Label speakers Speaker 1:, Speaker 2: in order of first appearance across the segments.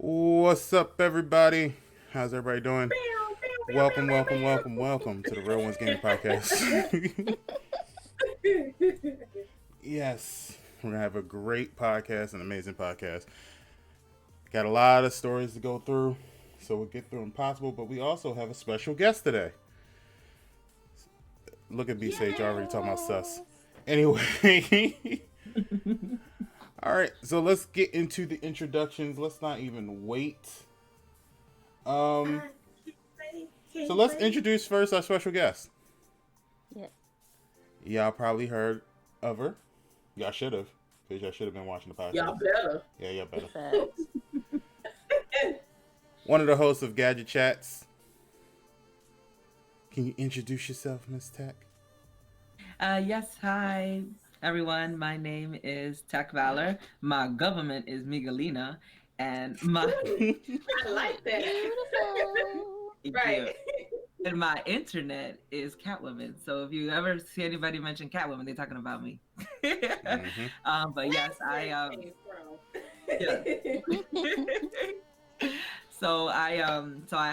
Speaker 1: What's up, everybody? How's everybody doing? Welcome to the Real Ones Gaming Podcast. Yes, we're gonna have a great podcast, an amazing podcast. Got a lot of stories to go through, so we'll get through them possible. But we also have a special guest today. Look at BCH already talking about sus. Anyway, all right. So let's get into the introductions. Let's not even wait. Um, so let's introduce first our special guest.
Speaker 2: Yeah.
Speaker 1: Y'all probably heard of her. Y'all should have, because y'all should have been watching the podcast.
Speaker 3: Y'all better.
Speaker 1: Yeah, y'all better.
Speaker 2: Facts.
Speaker 1: One of the hosts of Gadget Chats. Can you introduce yourself, Miss Tech?
Speaker 4: Yes, hi everyone. My name is Tech Valor. My government is Miguelina, and my
Speaker 3: I like that.
Speaker 2: Beautiful.
Speaker 3: Right.
Speaker 4: and my internet is Catwoman. So if you ever see anybody mention Catwoman, they're talking about me. But yes, yeah. So I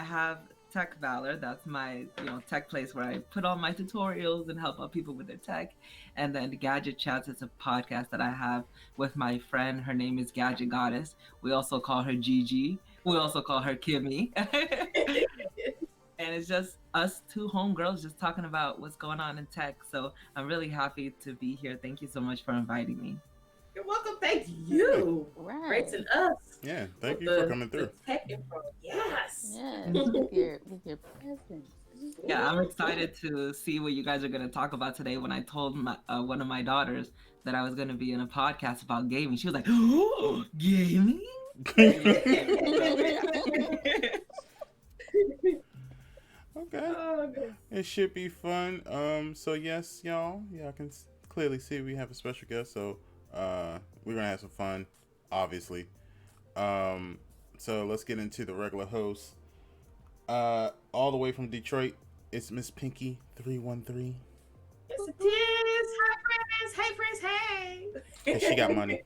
Speaker 4: have Tech Valor. That's my tech place where I put on my tutorials and help out people with their tech. And then Gadget Chats is a podcast that I have with my friend. Her name is Gadget Goddess. We also call her Gigi. We also call her Kimmy. And it's just us two homegirls just talking about what's going on in tech. So I'm really happy to be here. Thank you so much for inviting me.
Speaker 3: You're welcome. Thank you.
Speaker 2: Right.
Speaker 3: Gracing us.
Speaker 1: Yeah, thank you for coming through.
Speaker 3: The tech info. Yes.
Speaker 2: Yes. with your presence.
Speaker 4: Yeah, I'm excited to see what you guys are going to talk about today. When I told one of my daughters that I was going to be in a podcast about gaming, she was like, "Oh, gaming?"
Speaker 1: Okay.
Speaker 3: Oh, good.
Speaker 1: It should be fun. So yes, y'all can clearly see we have a special guest. So we're gonna have some fun, obviously. So let's get into the regular host. All the way from Detroit, it's Miss Pinky 313.
Speaker 3: Yes, it is. Hi, friends. Hey, friends. Hey.
Speaker 1: And she got money.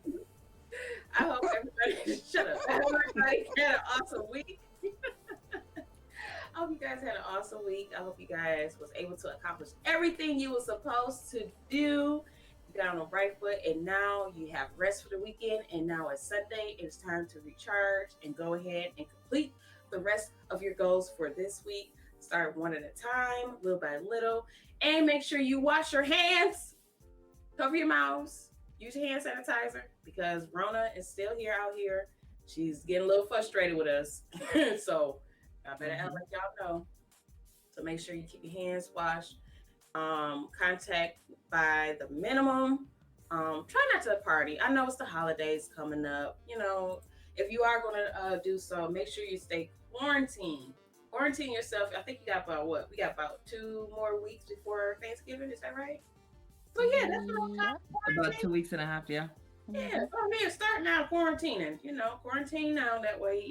Speaker 3: I hope everybody. Shut up. I hope everybody had an awesome week. I hope you guys had an awesome week. I hope you guys was able to accomplish everything you were supposed to do. You got on the right foot, and now you have rest for the weekend. And now it's Sunday. It's time to recharge and go ahead and complete the rest of your goals for this week. Start one at a time, little by little, and make sure you wash your hands, cover your mouths, use your hand sanitizer because Rona is still here out here. She's getting a little frustrated with us, so I better let y'all know. So make sure you keep your hands washed. Contact by the minimum. Try not to party. I know it's the holidays coming up. If you are going to do so, make sure you stay quarantined. Quarantine yourself. I think you got about what? We got about 2 more weeks before Thanksgiving. Is that right? So yeah, that's what I'm
Speaker 4: About 2 weeks and a half, yeah.
Speaker 3: Yeah, so I mean, start now quarantining. Quarantine now. That way,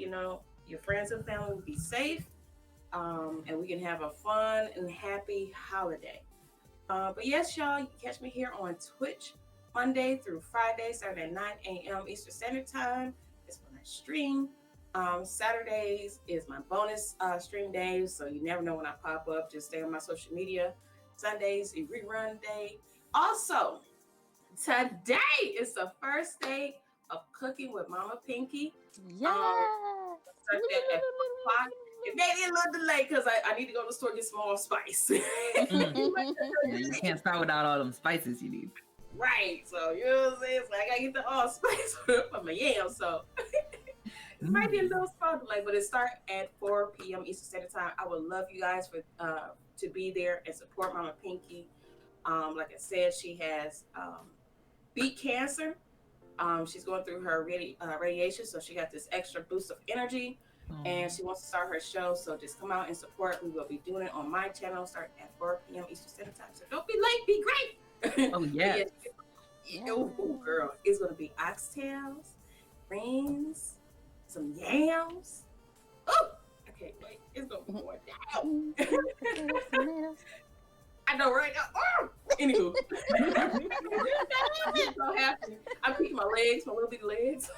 Speaker 3: your friends and family will be safe, and we can have a fun and happy holiday. But yes, y'all, you can catch me here on Twitch Monday through Friday, starting at 9 a.m. Eastern Standard Time. It's when I stream. Saturdays is my bonus stream days, so you never know when I pop up. Just stay on my social media. Sundays, a rerun day. Also, today is the first day of cooking with Mama Pinky.
Speaker 2: Yeah.
Speaker 3: Start that at 4 o'clock. It may be a little delay because I need to go to the store and get some more spice.
Speaker 4: You can't start without all them spices you need.
Speaker 3: Right. So, you know what I'm saying? So I got to get the allspice for my yams. So, it might be a little small delay, but it starts at 4 p.m. Eastern Standard Time. I would love you guys to be there and support Mama Pinky. Like I said, she has beat cancer. She's going through her radiation, so she got this extra boost of energy, and she wants to start her show. So just come out and support. We will be doing it on my channel, starting at 4 p.m. Eastern Standard Time. So don't be late, be great.
Speaker 4: Oh yeah.
Speaker 3: Oh, girl, it's gonna be oxtails, greens, some yams. Oh, I can't wait. It's gonna be going down. I know, right? Oh! Anywho. I'm so happy. I'm keeping my legs, my little bitty legs.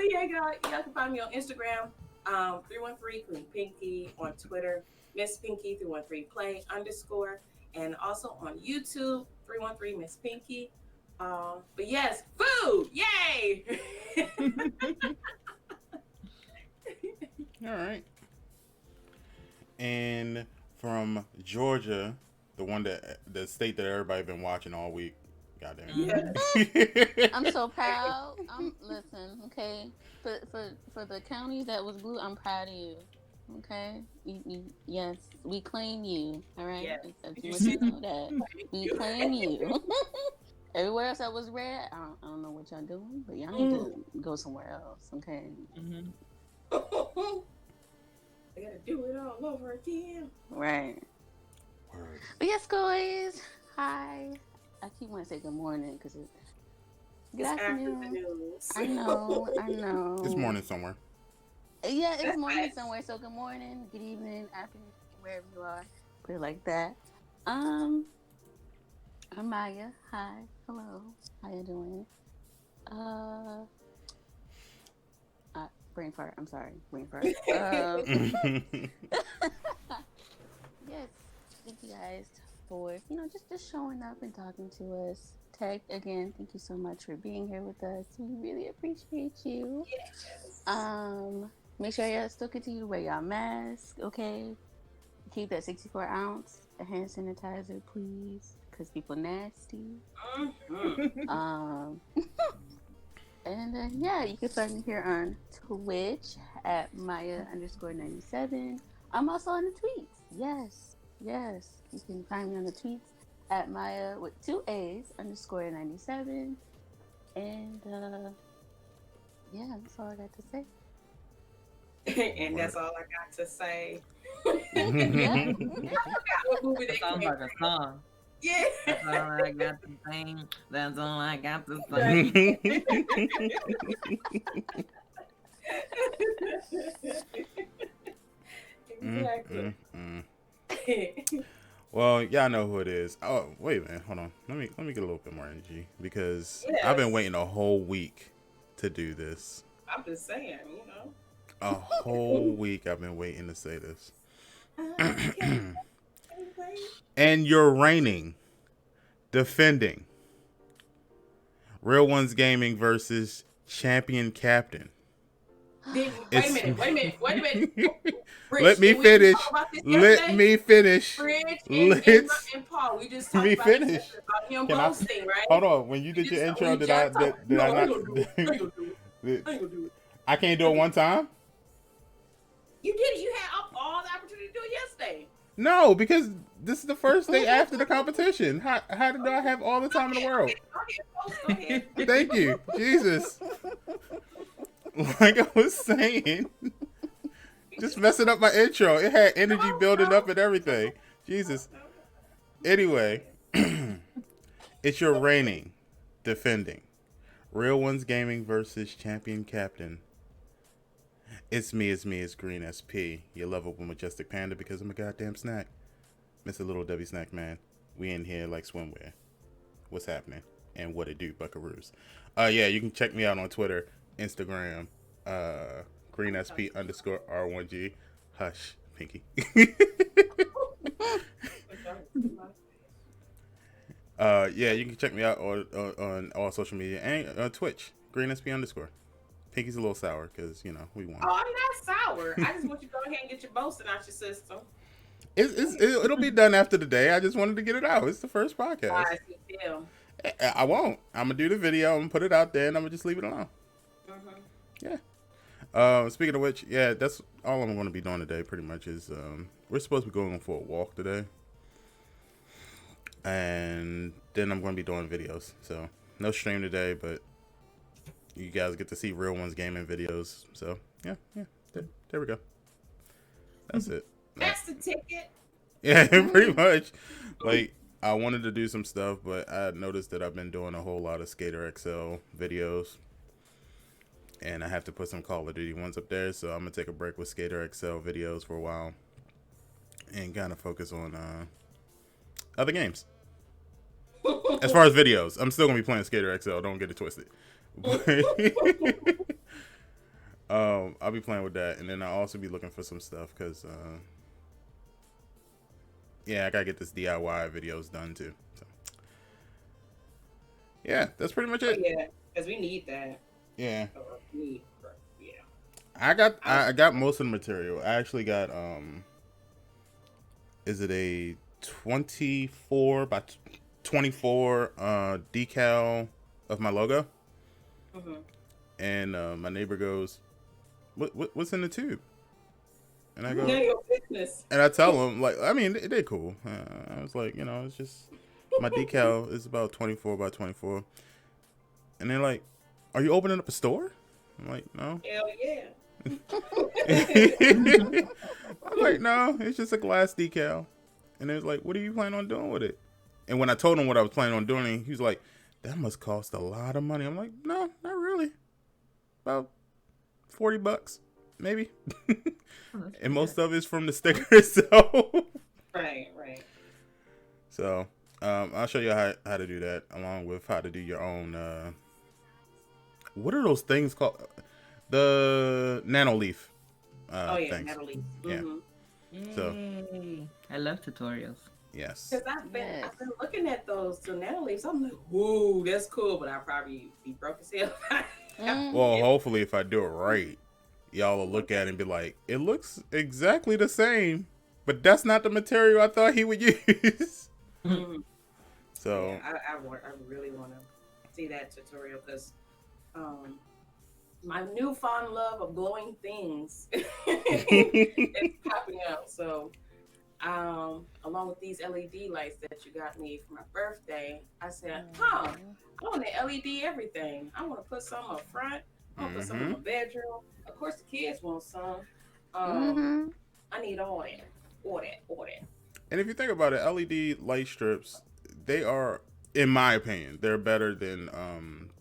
Speaker 3: But yeah, y'all can find me on Instagram, 313 Queen Pinky, on Twitter, Miss Pinky 313 Play _ and also on YouTube, 313 Miss Pinky. But yes, food, yay!
Speaker 1: All right. And from Georgia, the state that everybody been watching all week. Goddamn.
Speaker 3: Yeah.
Speaker 2: I'm so proud. Listen, okay. For the county that was blue, I'm proud of you. Okay. Yes, we claim you. All right.
Speaker 3: Yes.
Speaker 2: I just want you to know that we claim you. Everywhere else that was red, I don't know what y'all doing, but y'all need to go somewhere else. Okay.
Speaker 3: I gotta do it all over again.
Speaker 2: Right.
Speaker 1: Word.
Speaker 2: But yes, guys. Hi. I keep wanting to say good morning because it's good afternoon. I know.
Speaker 1: It's morning somewhere.
Speaker 2: Yeah, it's morning somewhere. So good morning, good evening, afternoon, wherever you are. Put it like that. I'm Maya. Hi. Hello. How you doing? Brain fart. I'm sorry. Brain fart. Yes. Thank you guys for just showing up and talking to us. Tech, again, thank you so much for being here with us. We really appreciate you.
Speaker 3: Yes.
Speaker 2: Make sure y'all still continue to wear y'all mask, okay? Keep that 64 ounce hand sanitizer, please, because people nasty. And yeah, you can find me here on Twitch at Maya_97. I'm also on the tweets. Yes. You can find me on the tweets at Maya with 2 A's _97. And yeah, that's all I got to say.
Speaker 3: And that's all I got to say.
Speaker 2: Yeah.
Speaker 3: What movie
Speaker 4: That
Speaker 3: they
Speaker 4: sounds
Speaker 3: came
Speaker 4: like a song.
Speaker 3: Yeah.
Speaker 4: That's all I got to say. That's all I got to
Speaker 3: Right.
Speaker 1: Mm,
Speaker 3: Exactly.
Speaker 1: Well, y'all know who it is. Oh, wait a minute. Hold on. Let me get a little bit more energy because I've been waiting a whole week to do this.
Speaker 3: I'm just saying,
Speaker 1: A whole week I've been waiting to say this. And you're reigning, defending RealOnesGaming versus Champion Captain.
Speaker 3: Wait a minute. Rich,
Speaker 1: Let me
Speaker 3: did we
Speaker 1: finish.
Speaker 3: talk about this
Speaker 1: Let
Speaker 3: yesterday?
Speaker 1: me finish.
Speaker 3: Rich and Paul, we just
Speaker 1: Let
Speaker 3: talked
Speaker 1: me
Speaker 3: about this
Speaker 1: finish.
Speaker 3: yesterday, about him
Speaker 1: Can I
Speaker 3: boasting, right?
Speaker 1: hold on? When you did your intro, did I not?
Speaker 3: I ain't gonna do it.
Speaker 1: I can't do it one time.
Speaker 3: You did it. You had all the opportunity to do it yesterday.
Speaker 1: No, because this is the first day after the competition. How did I have all the time in the world?
Speaker 3: Go ahead.
Speaker 1: Thank you, Jesus. Like I was saying, just messing up my intro. It had energy building up and everything. Jesus. Anyway, it's your reigning, defending RealOnesGaming versus Champion Captain. It's me, it's Greensp, your lovable majestic panda because I'm a goddamn snack. Mr. Little Debbie Snack Man. We in here like swimwear. What's happening? And what it do, buckaroos. Yeah, you can check me out on Twitter, Instagram, Greensp_R1G. Hush, Pinky. Yeah, you can check me out on all social media and on Twitch, Greensp_. Pinky's a little sour because we won.
Speaker 3: Oh, I'm not sour. I just want you to go ahead and get your boasting out your system.
Speaker 1: It'll be done after the day. I just wanted to get it out. It's the first podcast.
Speaker 3: I see you.
Speaker 1: I won't. I'm gonna do the video. I'm gonna put it out there, and I'm gonna just leave it alone. Yeah. Speaking of which, yeah, that's all I'm gonna be doing today. Pretty much is we're supposed to be going for a walk today, and then I'm gonna be doing videos. So no stream today, but you guys get to see RealOnesGaming videos. So yeah. There we go. That's it.
Speaker 3: That's the ticket.
Speaker 1: Yeah, pretty much. Like, I wanted to do some stuff, but I noticed that I've been doing a whole lot of Skater XL videos. And I have to put some Call of Duty ones up there, so I'm going to take a break with Skater XL videos for a while. And kind of focus on other games. As far as videos, I'm still going to be playing Skater XL, don't get it twisted. I'll be playing with that, and then I'll also be looking for some stuff because, yeah, I gotta get this DIY videos done too. So, yeah, that's pretty much
Speaker 3: Oh
Speaker 1: it.
Speaker 3: yeah, because we need that.
Speaker 1: Yeah,
Speaker 3: Need, yeah.
Speaker 1: I got most of the material. I actually got is it a 24 by 24 decal of my logo?
Speaker 3: Mm-hmm.
Speaker 1: And my neighbor goes, what's in the tube? And I
Speaker 3: None
Speaker 1: go,
Speaker 3: of your business.
Speaker 1: and I tell him, like, I mean, they're cool. I was like, it's just my decal is about 24 by 24. And they're like, are you opening up a store? I'm like, no.
Speaker 3: Hell yeah.
Speaker 1: I'm like, no, it's just a glass decal. And they're like, what are you planning on doing with it? And when I told him what I was planning on doing, he was like, that must cost a lot of money. I'm like, no, not really. About $40, maybe. And most of it's from the stickers. So,
Speaker 3: Right.
Speaker 1: so I'll show you how to do that, along with how to do your own. What are those things called? The nano leaf.
Speaker 3: Oh yeah,
Speaker 1: things.
Speaker 3: Natalie.
Speaker 1: Yeah.
Speaker 3: Mm-hmm.
Speaker 1: So-
Speaker 4: Yay. I love tutorials.
Speaker 1: Yes.
Speaker 3: Because I've been looking at those to Natalie, so I'm like, whoa, that's cool, but I'll probably be broke as hell.
Speaker 1: Well, hopefully, if I do it right, y'all will look at it and be like, it looks exactly the same, but that's not the material I thought he would use.
Speaker 3: Mhm.
Speaker 1: So,
Speaker 3: Yeah, I really want to see that tutorial because my newfound love of glowing things is popping out. So, along with these LED lights that you got me for my birthday, I said, I want to LED everything. I want to put some up front. I want to put some in my bedroom. Of course, the kids want some. I need all that.
Speaker 1: and if you think about it, LED light strips, they are, in my opinion, they're better than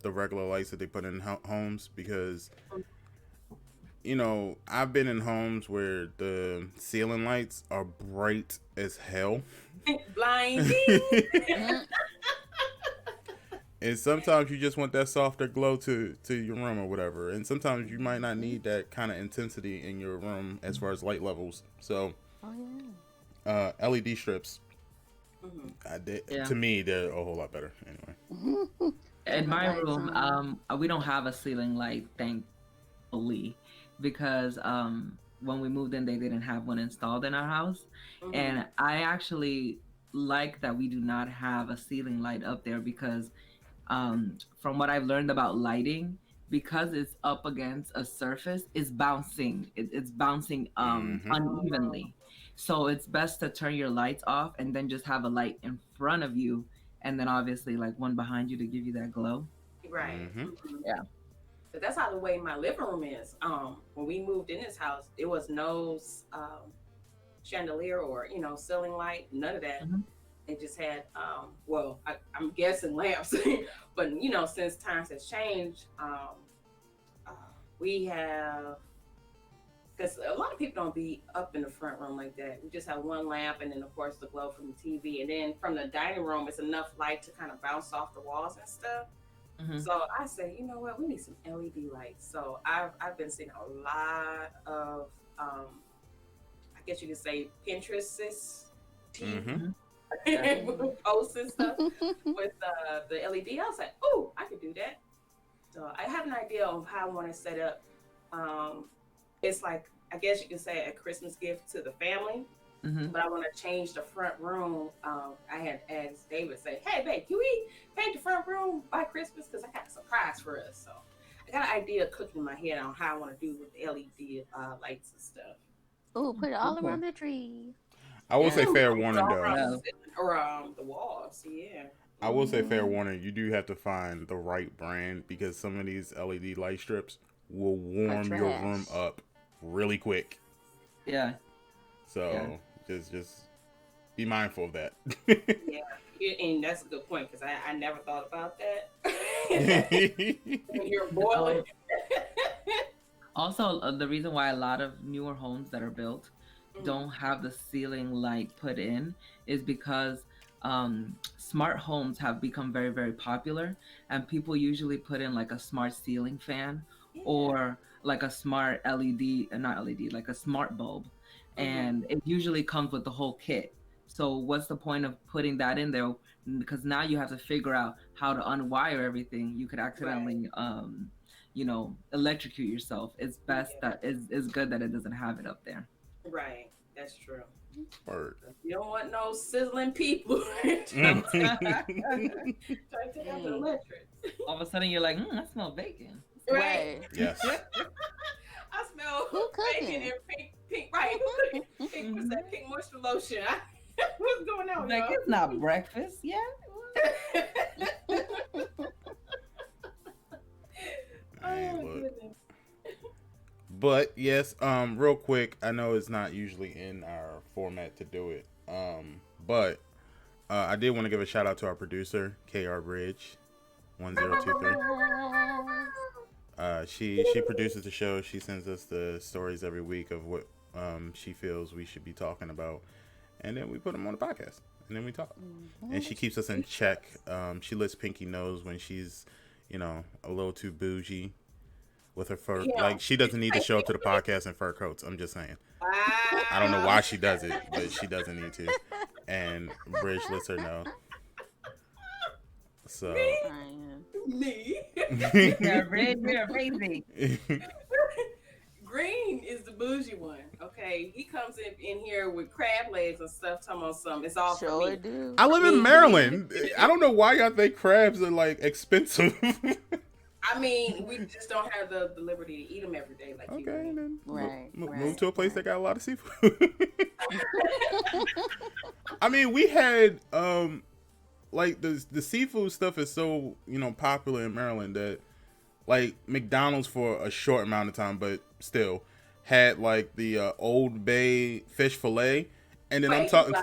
Speaker 1: the regular lights that they put in homes because, I've been in homes where the ceiling lights are bright as hell.
Speaker 3: Blinding.
Speaker 1: And sometimes you just want that softer glow to your room or whatever. And sometimes you might not need that kind of intensity in your room as far as light levels. So, LED strips, to me, they're a whole lot better. Anyway.
Speaker 4: In my room, we don't have a ceiling light, thankfully, because when we moved in, they didn't have one installed in our house. And I actually like that we do not have a ceiling light up there because from what I've learned about lighting, because it's up against a surface, it's bouncing. It's bouncing unevenly. So it's best to turn your lights off and then just have a light in front of you, and then obviously like one behind you to give you that glow.
Speaker 3: Right.
Speaker 4: Yeah.
Speaker 3: But that's how the way my living room is. When we moved in this house, there was no chandelier or ceiling light, none of that. They just had I'm guessing lamps, but since times has changed, we have, because a lot of people don't be up in the front room like that. We just have one lamp, and then of course the glow from the TV, and then from the dining room, it's enough light to kind of bounce off the walls and stuff. So I said, you know what, we need some LED lights. So I've been seeing a lot of I guess you could say Pinterest posts and stuff with the LED. I was like, oh, I could do that. So I have an idea of how I want to set up. It's like, I guess you could say a Christmas gift to the family. But I want to change the front room. I had asked David, say, hey, babe, can we paint the front room by Christmas? Because I got a surprise for us. So I got an idea cooking in my head on how I want to do with the LED lights and stuff.
Speaker 2: Oh, put it all around the tree.
Speaker 1: I will say fair warning, though.
Speaker 3: Around the walls, yeah.
Speaker 1: I will say fair warning. You do have to find the right brand because some of these LED light strips will warm your room up really quick.
Speaker 4: Yeah.
Speaker 1: So just be mindful of that.
Speaker 3: Yeah, and that's a good point because I never thought about that. You're boiling.
Speaker 4: Also, the reason why a lot of newer homes that are built don't have the ceiling light put in is because smart homes have become very, very popular, and people usually put in like a smart ceiling fan
Speaker 3: Yeah.
Speaker 4: or like a smart LED, not LED, like a smart bulb, and it usually comes with the whole kit. So what's the point of putting that in there? Because now you have to figure out how to unwire everything. You could accidentally, electrocute yourself. It's best
Speaker 3: Yeah.
Speaker 4: that is good that it doesn't have it up there.
Speaker 3: Right. That's true.
Speaker 1: Word.
Speaker 3: You don't want no sizzling people trying to take out the
Speaker 2: Mm.
Speaker 3: electric.
Speaker 4: All of a sudden, you're like, I smell bacon.
Speaker 3: Right.
Speaker 1: Yes.
Speaker 3: I smell
Speaker 2: Who
Speaker 3: bacon
Speaker 2: cooking?
Speaker 3: and pink. Right. Who cooking? Pink, what's that? Pink moisture lotion. What's going on,
Speaker 4: Like,
Speaker 3: y'all?
Speaker 4: it's not breakfast yet.
Speaker 1: Hey,
Speaker 3: Oh,
Speaker 1: look.
Speaker 3: goodness.
Speaker 1: But yes, real quick, I know it's not usually in our format to do it. But I did want to give a shout out to our producer, KR Bridge 1023. She produces the show. She sends us the stories every week of what she feels we should be talking about, and then we put them on the podcast, and then we talk. And she keeps us in check. She lets Pinky knows when she's, a little too bougie with her fur.
Speaker 3: Yeah.
Speaker 1: Like, she doesn't need to show up to the podcast in fur coats. I'm just saying. I don't know why she does it, but she doesn't need to. And Bridge lets her know. So.
Speaker 3: Me.
Speaker 4: Yeah, red, you're crazy.
Speaker 3: Green is the bougie one. Okay, he comes in here with crab legs and stuff. Talking about something. It's all for
Speaker 2: Sure
Speaker 3: me.
Speaker 2: do.
Speaker 1: I live in Maryland. I don't know why y'all think crabs are like expensive.
Speaker 3: I mean, we just don't have the liberty to eat them every day like you
Speaker 1: Okay,
Speaker 3: do.
Speaker 1: then
Speaker 2: Right,
Speaker 1: move
Speaker 2: right,
Speaker 1: to a place that
Speaker 2: right.
Speaker 1: got a lot of seafood. I mean, we had like the seafood stuff is so popular in Maryland that like McDonald's for a short amount of time, but still had like the Old Bay fish fillet, and then I'm talking.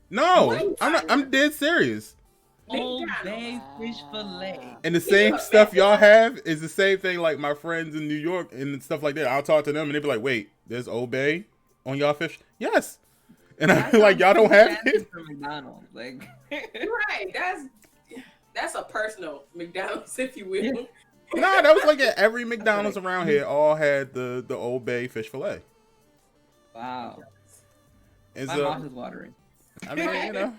Speaker 1: No, I'm not. I'm dead serious.
Speaker 4: Old Bay fish fillet.
Speaker 1: And the same stuff y'all have is the same thing like my friends in New York and stuff like that. I'll talk to them and they be like, wait, there's Old Bay on y'all fish? Yes. And I'm like, y'all don't have it?
Speaker 4: From McDonald's. Like,
Speaker 3: Right. That's a personal McDonald's, if you will.
Speaker 1: Nah, that was like at every McDonald's around here all had the Old Bay fish fillet.
Speaker 4: wow.
Speaker 1: And
Speaker 4: My
Speaker 1: so,
Speaker 4: mouth is watering.
Speaker 1: I mean,
Speaker 3: Right.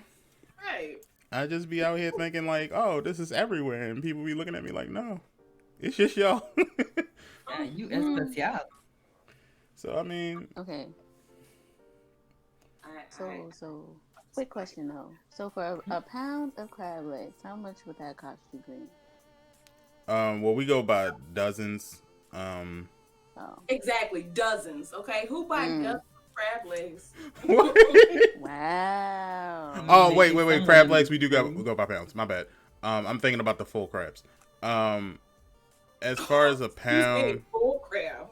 Speaker 1: I just be out here thinking like, oh, this is everywhere. And people be looking at me like, no, it's just y'all.
Speaker 4: Yeah, you especial.
Speaker 1: So, I mean.
Speaker 2: Okay. So, quick question though. So for a pound of crab legs, how much would that cost you, Green?
Speaker 1: Well, we go by dozens.
Speaker 3: Exactly, dozens. Okay, who buy dozens of crab legs?
Speaker 2: Wow.
Speaker 1: Oh, wait. Crab legs, we go by pounds. My bad. I'm thinking about the full crabs. As far as a pound,
Speaker 3: full crab.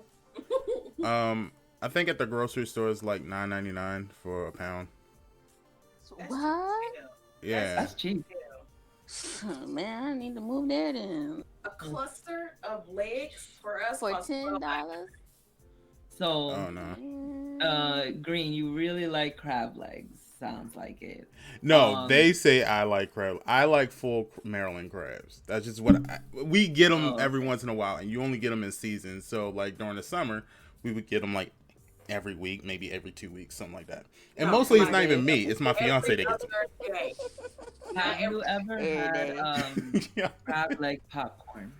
Speaker 1: I think at the grocery store is like $9.99 for a pound.
Speaker 2: What?
Speaker 1: Yeah.
Speaker 4: That's cheap.
Speaker 2: Man, I need to move that in.
Speaker 3: A cluster of legs for us
Speaker 2: For
Speaker 3: costs
Speaker 2: $10?
Speaker 4: So,
Speaker 1: Oh no.
Speaker 4: Green, you really like crab legs. Sounds like it.
Speaker 1: No, they say I like crab. I like full Maryland crabs. That's just what we get them every once in a while, and you only get them in season. So like during the summer, we would get them like every week, maybe every 2 weeks, something like that. And mostly it's not even me; it's my fiance that gets them.
Speaker 4: Have you ever had crab leg popcorn?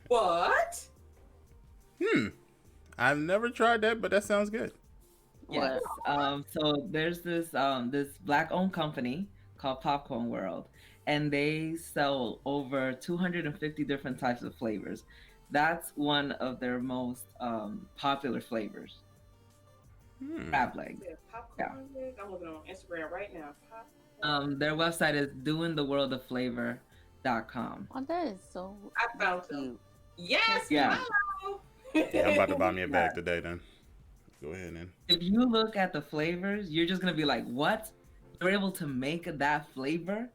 Speaker 3: What?
Speaker 1: I've never tried that, but that sounds good.
Speaker 4: Yes. So there's this Black-owned company called Popcorn World, and they sell over 250 different types of flavors. That's one of their most popular flavors. Crab legs.
Speaker 3: Popcorn legs. I'm looking on Instagram right now.
Speaker 4: Their website is doingtheworldofFlavor.com.
Speaker 2: Oh, that is so
Speaker 3: I found
Speaker 2: cute.
Speaker 3: them. Yes.
Speaker 4: Yeah.
Speaker 3: Wow.
Speaker 1: Yeah, I'm about to buy me a bag today. Then go ahead and.
Speaker 4: If you look at the flavors, you're just gonna be like, "What? You're able to make that flavor?"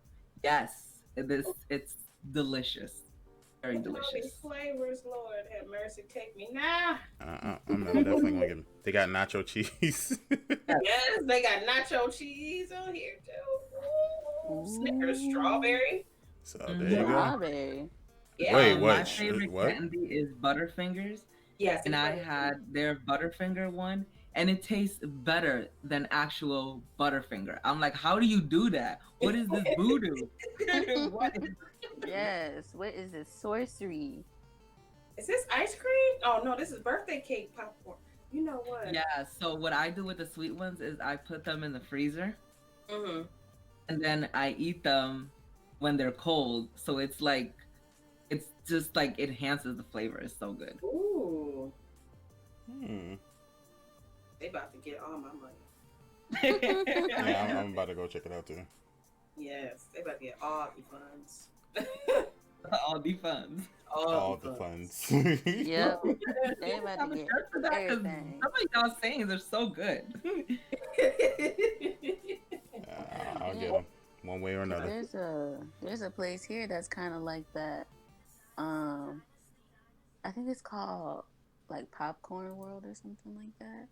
Speaker 4: Yes, it's delicious, very delicious.
Speaker 3: All these flavors, Lord have mercy, take me now.
Speaker 1: I'm definitely gonna get them. They got nacho cheese.
Speaker 3: Yes, they got nacho cheese on here too. Ooh, Snickers strawberry.
Speaker 1: So there you go.
Speaker 2: Strawberry.
Speaker 3: Yeah.
Speaker 1: Wait,
Speaker 4: My
Speaker 1: what?
Speaker 4: favorite
Speaker 1: What?
Speaker 4: candy is Butterfingers,
Speaker 3: Yes.
Speaker 4: and I had their Butterfinger one, and it tastes better than actual Butterfinger. I'm like, how do you do that? What is this voodoo? What is voodoo?
Speaker 2: Yes. What is this? Sorcery.
Speaker 3: Is this ice cream? Oh no, this is birthday cake popcorn. You know what?
Speaker 4: Yeah, so what I do with the sweet ones is I put them in the freezer
Speaker 3: Mm-hmm.
Speaker 4: and then I eat them when they're cold. So it's like it's just like enhances the flavor. It's so good.
Speaker 3: Ooh,
Speaker 1: Hmm.
Speaker 3: they about to get all my money.
Speaker 1: Yeah, I'm about to go check it out too.
Speaker 3: Yes, they about to get all the funds.
Speaker 4: All the funds.
Speaker 1: All the funds.
Speaker 2: Yep. They about
Speaker 4: I'm
Speaker 2: to get
Speaker 4: sure for that 'cause
Speaker 2: everything.
Speaker 4: some of y'all sayings are so good.
Speaker 1: I'll get them one way or another.
Speaker 2: There's a place here that's kind of like that. I think it's called like Popcorn World or something like that,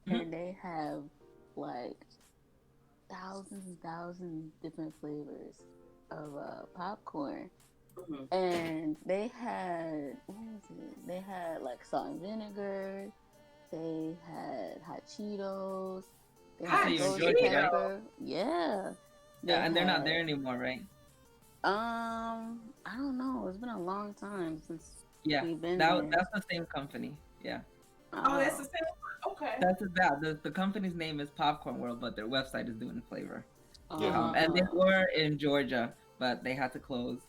Speaker 2: and they have like thousands and thousands of different flavors of popcorn.
Speaker 3: Mhm.
Speaker 2: And they had what was it? They had like salt and vinegar. They had hot Cheetos. They
Speaker 3: Hot
Speaker 2: had
Speaker 4: You
Speaker 2: ghost
Speaker 4: enjoyed that.
Speaker 2: pepper. Yeah. They
Speaker 4: Yeah, and they're not there
Speaker 2: had
Speaker 4: anymore, right?
Speaker 2: I don't know. It's been a long time since
Speaker 4: Yeah,
Speaker 2: we've been
Speaker 4: that
Speaker 2: there.
Speaker 4: that's the same company. Yeah,
Speaker 3: Oh, that's the
Speaker 2: Oh.
Speaker 3: same one. Okay.
Speaker 4: that's that. The company's name is Popcorn World, but their website is doing flavor.
Speaker 1: Yeah.
Speaker 4: And they
Speaker 2: Oh.
Speaker 4: were in Georgia, but they had to close.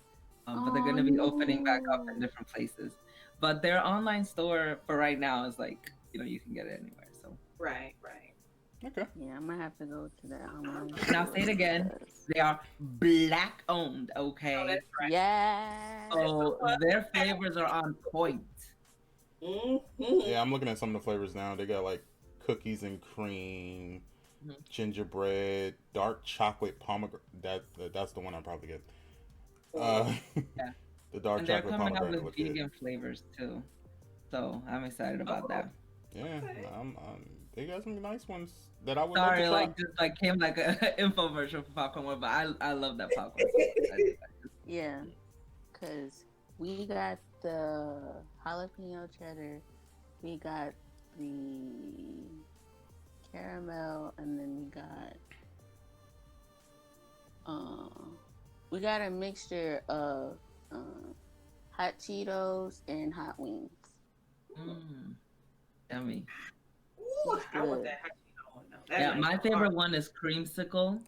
Speaker 4: But they're
Speaker 2: Oh
Speaker 4: gonna be opening back up in
Speaker 2: no.
Speaker 4: different places. But their online store for right now is like you can get it anywhere. So
Speaker 3: Right, right.
Speaker 1: Okay.
Speaker 2: Yeah, I might have to go to that online
Speaker 4: and I'll
Speaker 2: store
Speaker 4: say it again,
Speaker 2: because
Speaker 4: they are black owned.
Speaker 3: Oh,
Speaker 4: Okay,
Speaker 3: that's right.
Speaker 2: yes.
Speaker 4: so their flavors are on point.
Speaker 3: Mm-hmm.
Speaker 1: Yeah, I'm looking at some of the flavors now. They got like cookies and cream,
Speaker 4: Mhm.
Speaker 1: gingerbread, dark chocolate pomegranate. That's the one I probably get. Uh,
Speaker 4: Yeah,
Speaker 1: the dark
Speaker 4: and they're
Speaker 1: chocolate
Speaker 4: coming out
Speaker 1: pomegranate
Speaker 4: with
Speaker 1: look good.
Speaker 4: vegan flavors too. So I'm excited about
Speaker 3: Oh,
Speaker 4: that.
Speaker 1: Yeah,
Speaker 3: okay.
Speaker 1: they got some nice ones that I would love to
Speaker 4: Sorry,
Speaker 1: try.
Speaker 4: like just like came like a infomercial for popcorn World, but I love that popcorn so much.
Speaker 2: Yeah, because we got the jalapeno cheddar, we got the caramel, and then we got a mixture of hot Cheetos and hot wings.
Speaker 4: Mm, yummy.
Speaker 3: Ooh,
Speaker 2: It's
Speaker 3: I want
Speaker 2: good.
Speaker 3: that hot Cheeto one though. That
Speaker 4: Yeah,
Speaker 3: nice
Speaker 4: my
Speaker 3: and
Speaker 4: favorite
Speaker 3: hard.
Speaker 4: one is creamsicle.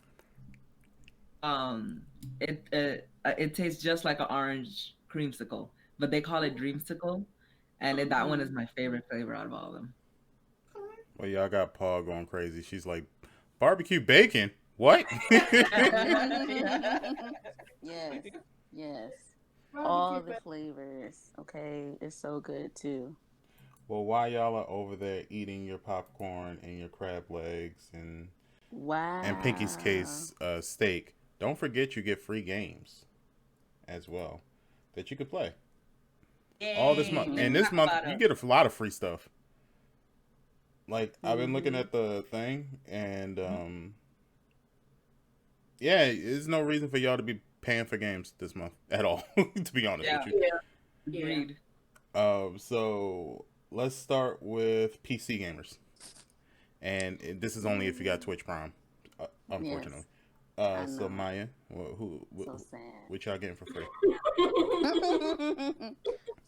Speaker 4: Um, it tastes just like an orange creamsicle, but they call it dreamsicle, and that one is my favorite flavor out of all of them.
Speaker 3: Okay.
Speaker 1: Well, y'all got Paul going crazy. She's like, barbecue bacon. What?
Speaker 2: Yes, yes.
Speaker 3: Barbecue
Speaker 2: All the flavors. Okay, it's so good too.
Speaker 1: Well, while y'all are over there eating your popcorn and your crab legs and Pinky's
Speaker 2: Wow.
Speaker 1: case steak, don't forget you get free games as well that you could play all this month.
Speaker 4: Yay! Let's
Speaker 1: And this
Speaker 4: talk
Speaker 1: month
Speaker 4: about
Speaker 1: you
Speaker 4: it.
Speaker 1: get a lot of free stuff. Like I've been looking
Speaker 2: Mm-hmm.
Speaker 1: at the thing, and yeah, there's no reason for y'all to be paying for games this month at all. To be honest
Speaker 4: Yeah,
Speaker 1: with you.
Speaker 3: Yeah, yeah.
Speaker 4: agreed.
Speaker 1: So let's start with PC gamers, and this is only if you got Twitch Prime, unfortunately.
Speaker 2: Yes, I
Speaker 1: So
Speaker 2: know.
Speaker 1: Maya,
Speaker 2: So sad.
Speaker 1: what y'all getting for free?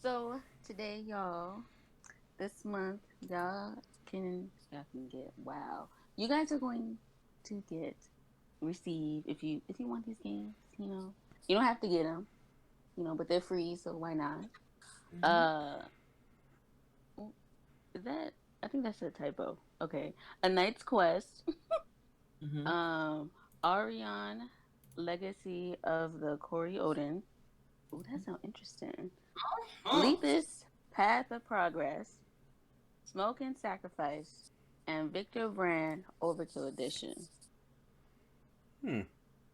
Speaker 2: So today, y'all, this month, y'all can get wow. You guys are going to receive if you want these games. You don't have to get them. But they're free, so why not?
Speaker 3: Mhm.
Speaker 2: Uh, is that? I think that's a typo. Okay, A Knight's Quest.
Speaker 4: Hmm.
Speaker 2: Um, Arion, Legacy of the Corey Odin. Oh, that sounds interesting.
Speaker 3: Huh.
Speaker 2: Lepus, Path of Progress, Smoke and Sacrifice, and Victor Brand Overkill Edition.
Speaker 1: Hmm.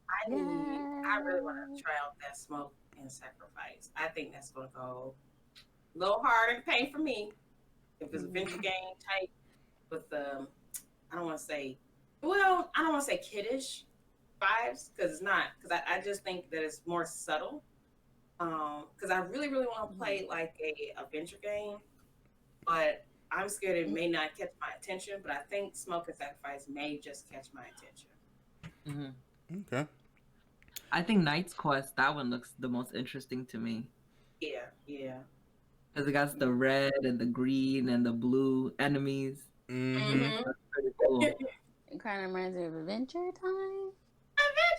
Speaker 3: I really want to
Speaker 2: Yeah.
Speaker 3: try out that smoke and sacrifice. I think that's gonna go a little harder to pay for me if it's a venture game type with the I don't want to say I don't want to say kiddish vibes because it's not because I just think that it's more subtle because I really, really want to play like a adventure game, but I'm scared it may not catch my attention. But I think Smoke and Sacrifice may just catch my attention.
Speaker 4: Hmm.
Speaker 1: Okay.
Speaker 4: I think Knight's Quest, that one looks the most interesting to me.
Speaker 3: Yeah, yeah.
Speaker 4: Because it got the red and the green and the blue enemies.
Speaker 1: Mm-hmm.
Speaker 4: That's pretty cool.
Speaker 2: It kind of reminds me of Adventure Time.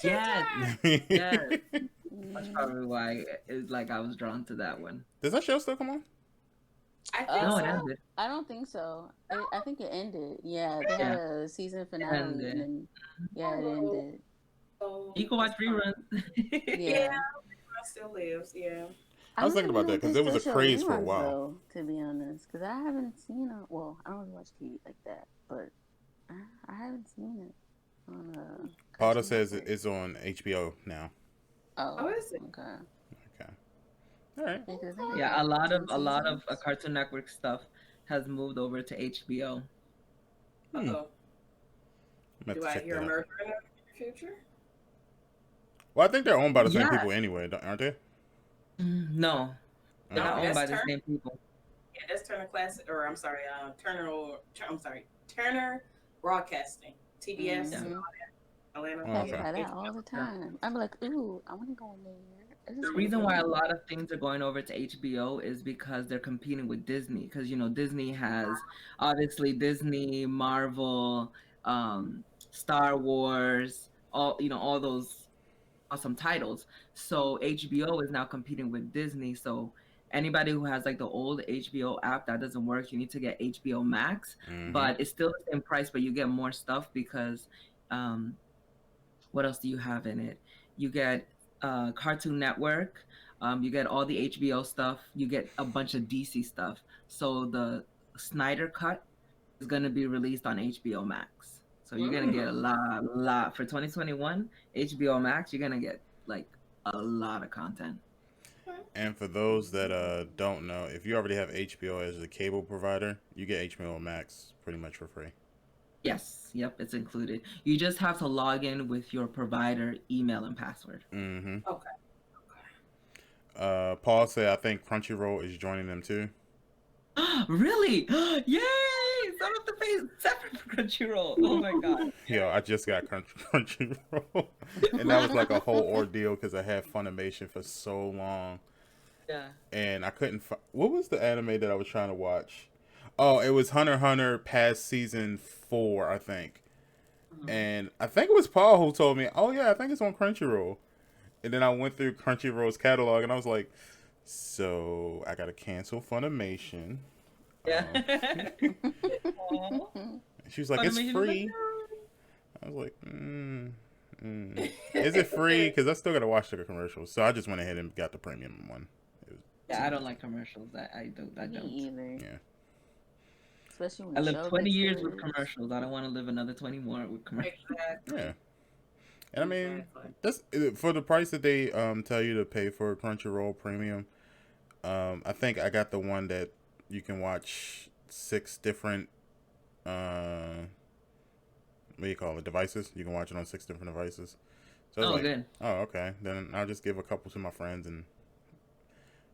Speaker 4: Yes,
Speaker 1: Does
Speaker 4: yes. That's
Speaker 2: Mm.
Speaker 4: probably why I was drawn to that one.
Speaker 1: that show still come on?
Speaker 3: I think
Speaker 4: No,
Speaker 2: Uh,
Speaker 4: it
Speaker 3: so.
Speaker 4: ended.
Speaker 2: I don't think so. I think it ended. Yeah, they had
Speaker 4: Yeah,
Speaker 2: a season
Speaker 4: it
Speaker 2: finale, and
Speaker 4: ended.
Speaker 2: then yeah, it
Speaker 3: Oh,
Speaker 2: ended.
Speaker 3: so
Speaker 4: You can watch reruns.
Speaker 3: yeah,
Speaker 2: Yeah.
Speaker 3: it still lives. Yeah.
Speaker 1: I was thinking about that because
Speaker 2: They
Speaker 1: it was
Speaker 2: still
Speaker 1: a
Speaker 2: show
Speaker 1: craze for a
Speaker 2: reruns
Speaker 1: while.
Speaker 2: though, to be honest, because I haven't seen it. Well, I don't really watch TV like that, but I haven't seen it on
Speaker 1: Paula
Speaker 2: Cartoon
Speaker 1: says
Speaker 2: Network.
Speaker 1: it's on HBO now.
Speaker 2: Oh,
Speaker 3: Oh, is it?
Speaker 2: okay.
Speaker 1: Okay. All right.
Speaker 2: Yeah, 'cause I think it
Speaker 4: Yeah,
Speaker 2: got
Speaker 4: a lot
Speaker 2: 10
Speaker 4: of
Speaker 2: seasons.
Speaker 4: Cartoon Network stuff has moved over to HBO.
Speaker 1: Hmm.
Speaker 3: Uh-oh.
Speaker 1: I'm about
Speaker 3: Do
Speaker 1: to
Speaker 3: I
Speaker 1: check
Speaker 3: hear
Speaker 1: that
Speaker 3: a
Speaker 1: out.
Speaker 3: murder in the future?
Speaker 1: Well, I think they're owned by the same
Speaker 4: Yeah.
Speaker 1: people anyway, aren't they?
Speaker 4: No, they're
Speaker 3: No,
Speaker 4: not
Speaker 1: Okay.
Speaker 4: owned
Speaker 3: that's
Speaker 4: by the
Speaker 3: Turner.
Speaker 4: same people.
Speaker 3: Yeah, that's Turner Classic, or I'm sorry, Turner Broadcasting, TBS,
Speaker 4: Yeah.
Speaker 3: and
Speaker 2: Mm-hmm.
Speaker 3: all that, Atlanta.
Speaker 1: Oh,
Speaker 2: Pass
Speaker 1: okay.
Speaker 2: by that
Speaker 3: Yeah.
Speaker 2: all the
Speaker 4: Yeah.
Speaker 2: time. I'm like, ooh, I want to go in there. Is this
Speaker 4: The
Speaker 2: really
Speaker 4: reason why a
Speaker 2: good?
Speaker 4: lot of things are going over to HBO is because they're competing with Disney. Because Disney has obviously Disney, Marvel, Star Wars, all those awesome titles. So HBO is now competing with Disney. So anybody who has like the old HBO app, that doesn't work. You need to get HBO Max,
Speaker 1: Mm-hmm.
Speaker 4: but it's still the same price, but you get more stuff because what else do you have in it? You get Cartoon Network. You get all the HBO stuff. You get a bunch of DC stuff. So the Snyder Cut is going to be released on HBO Max. So you're going to get a lot for 2021 HBO Max. You're going to get like a lot of content.
Speaker 1: And for those that don't know, if you already have HBO as a cable provider, you get HBO Max pretty much for free.
Speaker 4: Yes, yep, it's included. You just have to log in with your provider email and password.
Speaker 1: Mm-hmm.
Speaker 3: Okay.
Speaker 1: Paul said I think Crunchyroll is joining them too.
Speaker 4: Really? Yay! So I don't have to pay separate for Crunchyroll. Oh my god.
Speaker 1: Yo, I just got Crunchyroll, and that was like a whole ordeal because I had Funimation for so long,
Speaker 4: Yeah.
Speaker 1: and I couldn't. What was the anime that I was trying to watch? Oh, it was Hunter x Hunter past season 4, I think. And I think it was Paul who told me, "Oh yeah, I think it's on Crunchyroll." And then I went through Crunchyroll's catalog, and I was like, "So I gotta cancel Funimation."
Speaker 4: Yeah.
Speaker 1: She was like, "It's free." I was like, "Is it free?" Because I still gotta watch the commercials. So I just went ahead and got the premium one.
Speaker 4: Yeah, I don't like commercials. I don't.
Speaker 2: Me either.
Speaker 1: Yeah.
Speaker 2: Especially when
Speaker 4: I
Speaker 2: the
Speaker 4: lived
Speaker 2: show
Speaker 4: 20
Speaker 2: gets
Speaker 4: years with
Speaker 2: good.
Speaker 4: commercials. I don't want to live another 20 more with commercials.
Speaker 3: Exactly.
Speaker 1: Yeah. And I mean,
Speaker 3: Exactly.
Speaker 1: that's for the price that they tell you to pay for Crunchyroll Premium. I think I got the one that you can watch 6 different what do you call it, devices. You can watch it on 6 different devices. So I was
Speaker 4: Oh,
Speaker 1: like,
Speaker 4: good.
Speaker 1: oh, okay. Then I'll just give a couple to my friends and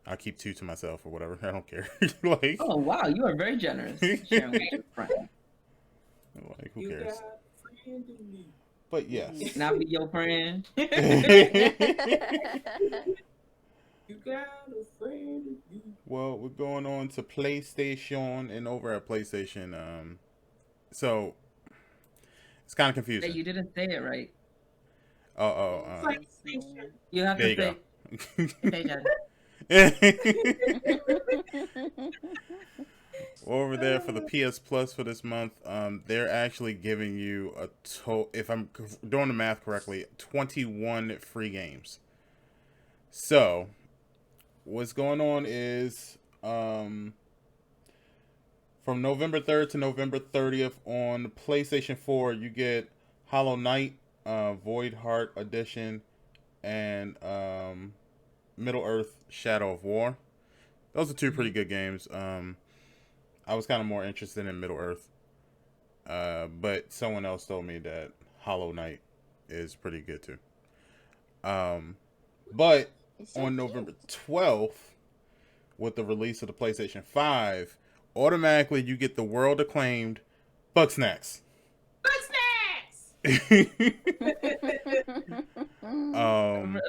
Speaker 1: I'll keep 2 to myself or whatever. I don't care. Like,
Speaker 4: Oh, wow. You are very generous. Sharing with your friend.
Speaker 1: like, who
Speaker 3: You
Speaker 1: cares?
Speaker 3: got a friend in me.
Speaker 1: But yes.
Speaker 4: Can I be your friend?
Speaker 3: You got a friend in me.
Speaker 1: Well, we're going on to PlayStation, and over at PlayStation, so it's kind of
Speaker 4: Hey,
Speaker 1: confusing.
Speaker 4: you didn't say it right.
Speaker 3: PlayStation.
Speaker 4: You have
Speaker 1: There
Speaker 4: to
Speaker 1: you
Speaker 4: say PlayStation.
Speaker 1: Over there for the PS Plus for this month, they're actually giving you if I'm doing the math correctly, 21 free games. So, what's going on is, from November 3rd to November 30th on PlayStation 4, you get Hollow Knight, Void Heart Edition, and Middle Earth Shadow of War. Those are 2 pretty good games. I was kind of more interested in Middle Earth, but someone else told me that Hollow Knight is pretty good too. But on November 12th, with the release of the PlayStation 5, automatically you get the world acclaimed Bug Snacks.
Speaker 3: Bug snacks.
Speaker 1: um,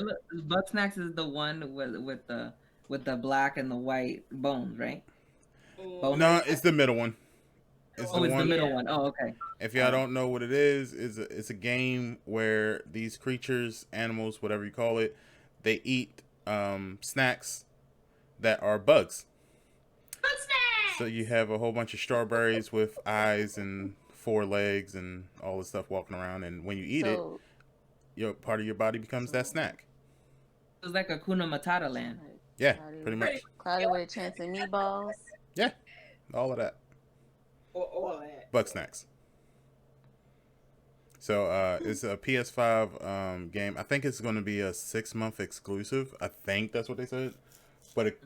Speaker 4: Bug Snacks is the one with the black and the white bones, right?
Speaker 1: no, it's the middle one. It's
Speaker 4: Oh,
Speaker 1: the
Speaker 4: it's
Speaker 1: one.
Speaker 4: the middle one. Oh, okay.
Speaker 1: If y'all don't know what it is, it's a game where these creatures, animals, whatever you call it, they eat snacks that are bugs.
Speaker 3: Bug snacks.
Speaker 1: So you have a whole bunch of strawberries with eyes and 4 legs and all this stuff walking around, and when you eat it, your part of your body becomes that snack.
Speaker 4: It's like a Kuna Matata land.
Speaker 1: Yeah, pretty much.
Speaker 2: Cloudy with a chance of meatballs.
Speaker 1: Yeah, all of that.
Speaker 3: All that.
Speaker 1: Bug Snacks. So it's a PS5 game. I think it's going to be a 6-month exclusive. I think that's what they said, but it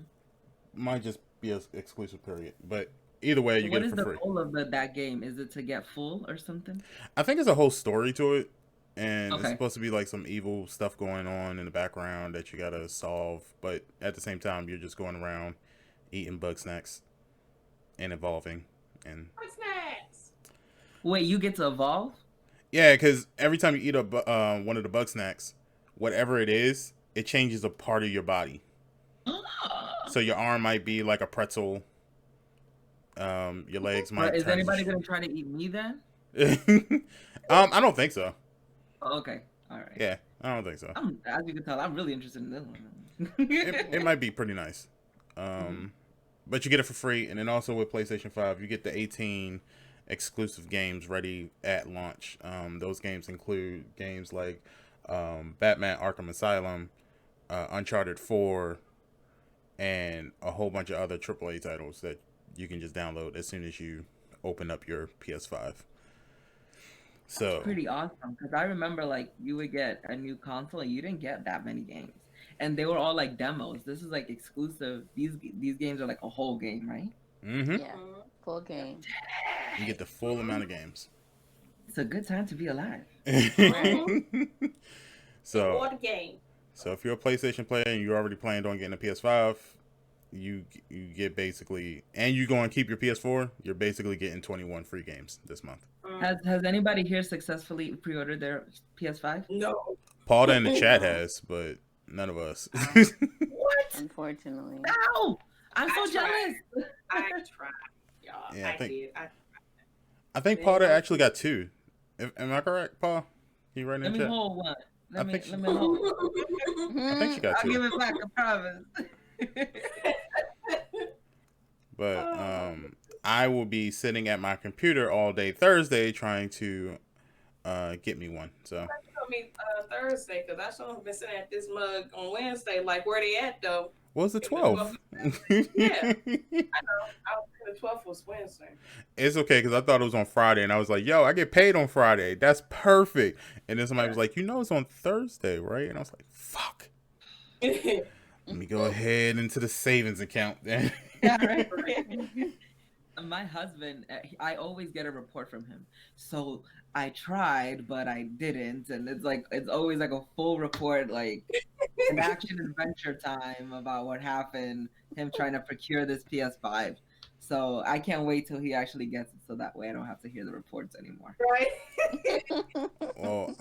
Speaker 1: might just be an exclusive period. But either way, you get it for free.
Speaker 4: What is the goal of that game? Is it to get full or something?
Speaker 1: I think there's a whole story to it, and
Speaker 4: Okay.
Speaker 1: it's supposed to be like some evil stuff going on in the background that you gotta solve. But at the same time, you're just going around eating bug snacks and evolving. And
Speaker 3: Bug snacks.
Speaker 4: Wait, you get to evolve?
Speaker 1: yeah, because every time you eat one of the bug snacks, whatever it is, it changes a part of your body. So your arm might be like a pretzel. Your legs might.
Speaker 4: Is
Speaker 1: turn
Speaker 4: anybody gonna try to eat me then?
Speaker 1: I don't think so.
Speaker 4: Oh, okay, all right.
Speaker 1: Yeah, I don't think so.
Speaker 4: As you can tell, I'm really interested in this one.
Speaker 1: It might be pretty nice. But you get it for free, and then also with PlayStation 5, you get the 18 exclusive games ready at launch. Those games include games like Batman Arkham Asylum, Uncharted 4, and a whole bunch of other AAA titles that you can just download as soon as you open up your PS5. So
Speaker 4: That's pretty awesome, because I remember like you would get a new console and you didn't get that many games, and they were all like demos. This is like exclusive. These games are like a whole game, right?
Speaker 2: Yeah, full game.
Speaker 1: you get the full amount of games.
Speaker 4: It's a good time to be alive.
Speaker 1: So
Speaker 3: Or the game.
Speaker 1: So if you're a PlayStation player and you already planned on getting a PS5, you get basically, and you're going to keep your PS4, you're basically getting 21 free games this month.
Speaker 4: Has anybody here successfully pre-ordered their PS5?
Speaker 3: No.
Speaker 1: Paul in the chat has, but none of us.
Speaker 3: What?
Speaker 2: Unfortunately.
Speaker 4: No! I'm so
Speaker 3: I tried.
Speaker 4: jealous.
Speaker 3: I tried, y'all.
Speaker 1: Yeah,
Speaker 3: I did.
Speaker 1: I think Paul actually got 2. Am I correct, Paul? Can you write in
Speaker 4: Let
Speaker 1: the
Speaker 4: me
Speaker 1: chat?
Speaker 4: hold one. Let me
Speaker 1: think
Speaker 4: hold.
Speaker 1: I think she got
Speaker 4: I'll
Speaker 1: 2.
Speaker 4: give it back, I promise.
Speaker 1: But I will be sitting at my computer all day Thursday trying to get me one. So
Speaker 3: told me Thursday, because I should have been sitting at this mug on Wednesday. Like, where they at, though?
Speaker 1: what was the 12th?
Speaker 3: Yeah. I was the 12th was Wednesday.
Speaker 1: It's okay because I thought it was on Friday, and I was like, "Yo, I get paid on Friday. That's perfect." And then somebody was like, "You know, it's on Thursday, right?" And I was like, "Fuck." Let me go ahead into the savings account then.
Speaker 4: Yeah, right. My husband, I always get a report from him. So I tried, but I didn't, and it's always like a full report, like an action adventure time about what happened. Him trying to procure this PS5. So I can't wait till he actually gets it, so that way I don't have to hear the reports anymore.
Speaker 3: Right?
Speaker 1: Well,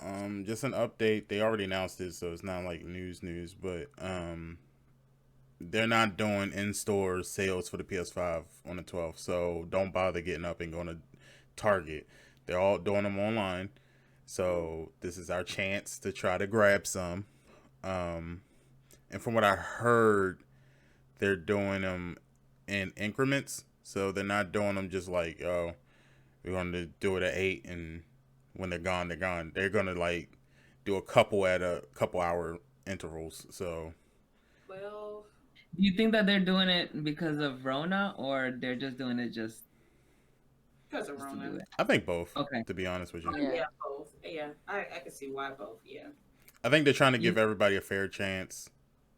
Speaker 1: just an update. They already announced it, so it's not like news, but they're not doing in-store sales for the PS5 on the 12th, so don't bother getting up and going to Target. They're all doing them online, so this is our chance to try to grab some. And from what I heard, they're doing them in increments, so they're not doing them just like, oh, we're going to do it at 8, and when they're gone, they're gone. They're going to like do a couple at a couple hour intervals. So,
Speaker 3: Well,
Speaker 4: Do you think that they're doing it because of Rona, or they're just doing it just
Speaker 3: because of
Speaker 4: to do
Speaker 3: Rona.
Speaker 4: it?
Speaker 1: I think both.
Speaker 4: Okay.
Speaker 1: To be honest with you,
Speaker 2: Yeah.
Speaker 3: Yeah, both. Yeah, I can see why both. Yeah.
Speaker 1: I think they're trying to give everybody a fair chance,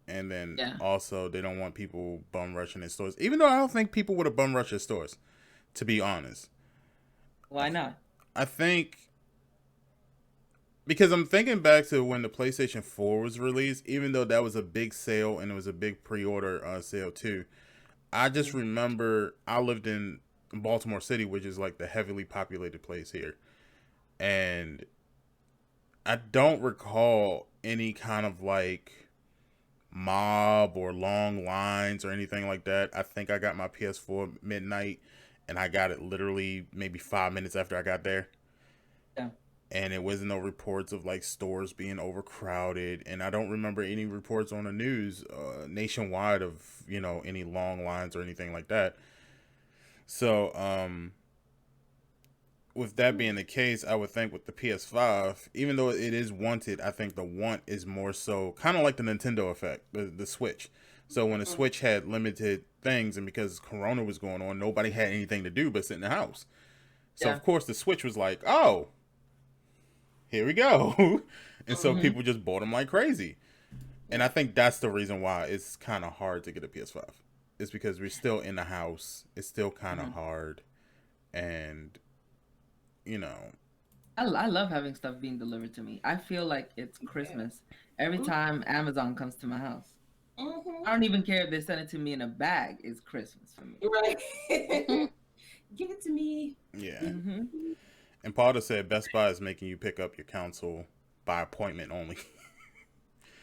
Speaker 1: and then
Speaker 4: Yeah.
Speaker 1: also they don't want people bum rushing in stores. Even though I don't think people would have bum rushed in stores, to be honest.
Speaker 4: Why not?
Speaker 1: I think because I'm thinking back to when the PlayStation 4 was released, even though that was a big sale and it was a big pre-order sale too. I just remember I lived in Baltimore City, which is like the heavily populated place here, and I don't recall any kind of like mob or long lines or anything like that. I think I got my PS4 midnight, and I got it literally maybe 5 minutes after I got there.
Speaker 4: Yeah.
Speaker 1: And it wasn't no reports of like stores being overcrowded, and I don't remember any reports on the news nationwide of any long lines or anything like that. So with that being the case, I would think with the PS5, even though it is wanted, I think the want is more so kind of like the Nintendo effect, the Switch. So when the Switch had limited things, and because Corona was going on, nobody had anything to do but sit in the house. So of course the Switch was like, oh, here we go. And so people just bought them like crazy. And I think that's the reason why it's kind of hard to get a PS5. It's because we're still in the house. It's still kind of hard. And,
Speaker 4: I love having stuff being delivered to me. I feel like it's Christmas every time Amazon comes to my house. I don't even care if they send it to me in a bag. It's Christmas for me.
Speaker 3: Right. Give it to me.
Speaker 1: Yeah. And Paula said Best Buy is making you pick up your console by appointment only.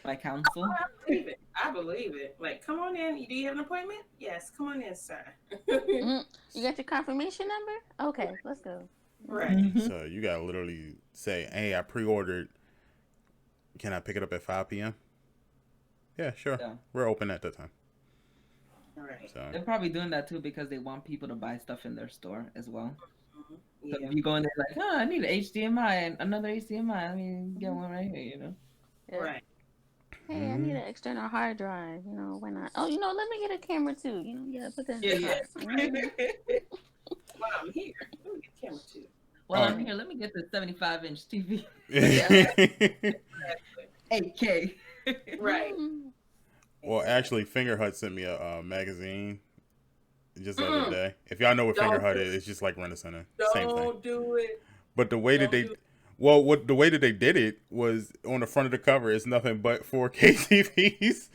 Speaker 4: By counsel?
Speaker 3: I believe it. I believe it. Like, come on in. Do you have an appointment? Yes. Come on in, sir.
Speaker 2: You got your confirmation number? Okay, let's go.
Speaker 3: Right.
Speaker 1: So you gotta literally say, "Hey, I pre-ordered. Can I pick it up at 5 p.m.?" Yeah, sure.
Speaker 4: Yeah.
Speaker 1: We're open at that time.
Speaker 3: Right.
Speaker 1: So
Speaker 4: They're probably doing that too because they want people to buy stuff in their store as well. So
Speaker 3: Yeah.
Speaker 4: if you go in there like, I need an HDMI and another HDMI, I mean, get one right here,
Speaker 2: Yeah.
Speaker 3: Right.
Speaker 2: Hey, I need an external hard drive. Why not? Oh, let me get a camera too. Put that in the box.
Speaker 3: While I'm here, let me get the camera too.
Speaker 4: While I'm here, let me get the 75-inch TV. 8K.
Speaker 3: Right.
Speaker 1: Well, actually, Finger Hut sent me a magazine just the other day. If y'all know what Finger Hut is, it's just like Rent-A-Center. Same thing.
Speaker 3: Don't do it.
Speaker 1: But the way that they, the way that they did it was on the front of the cover. It's nothing but 4K TVs,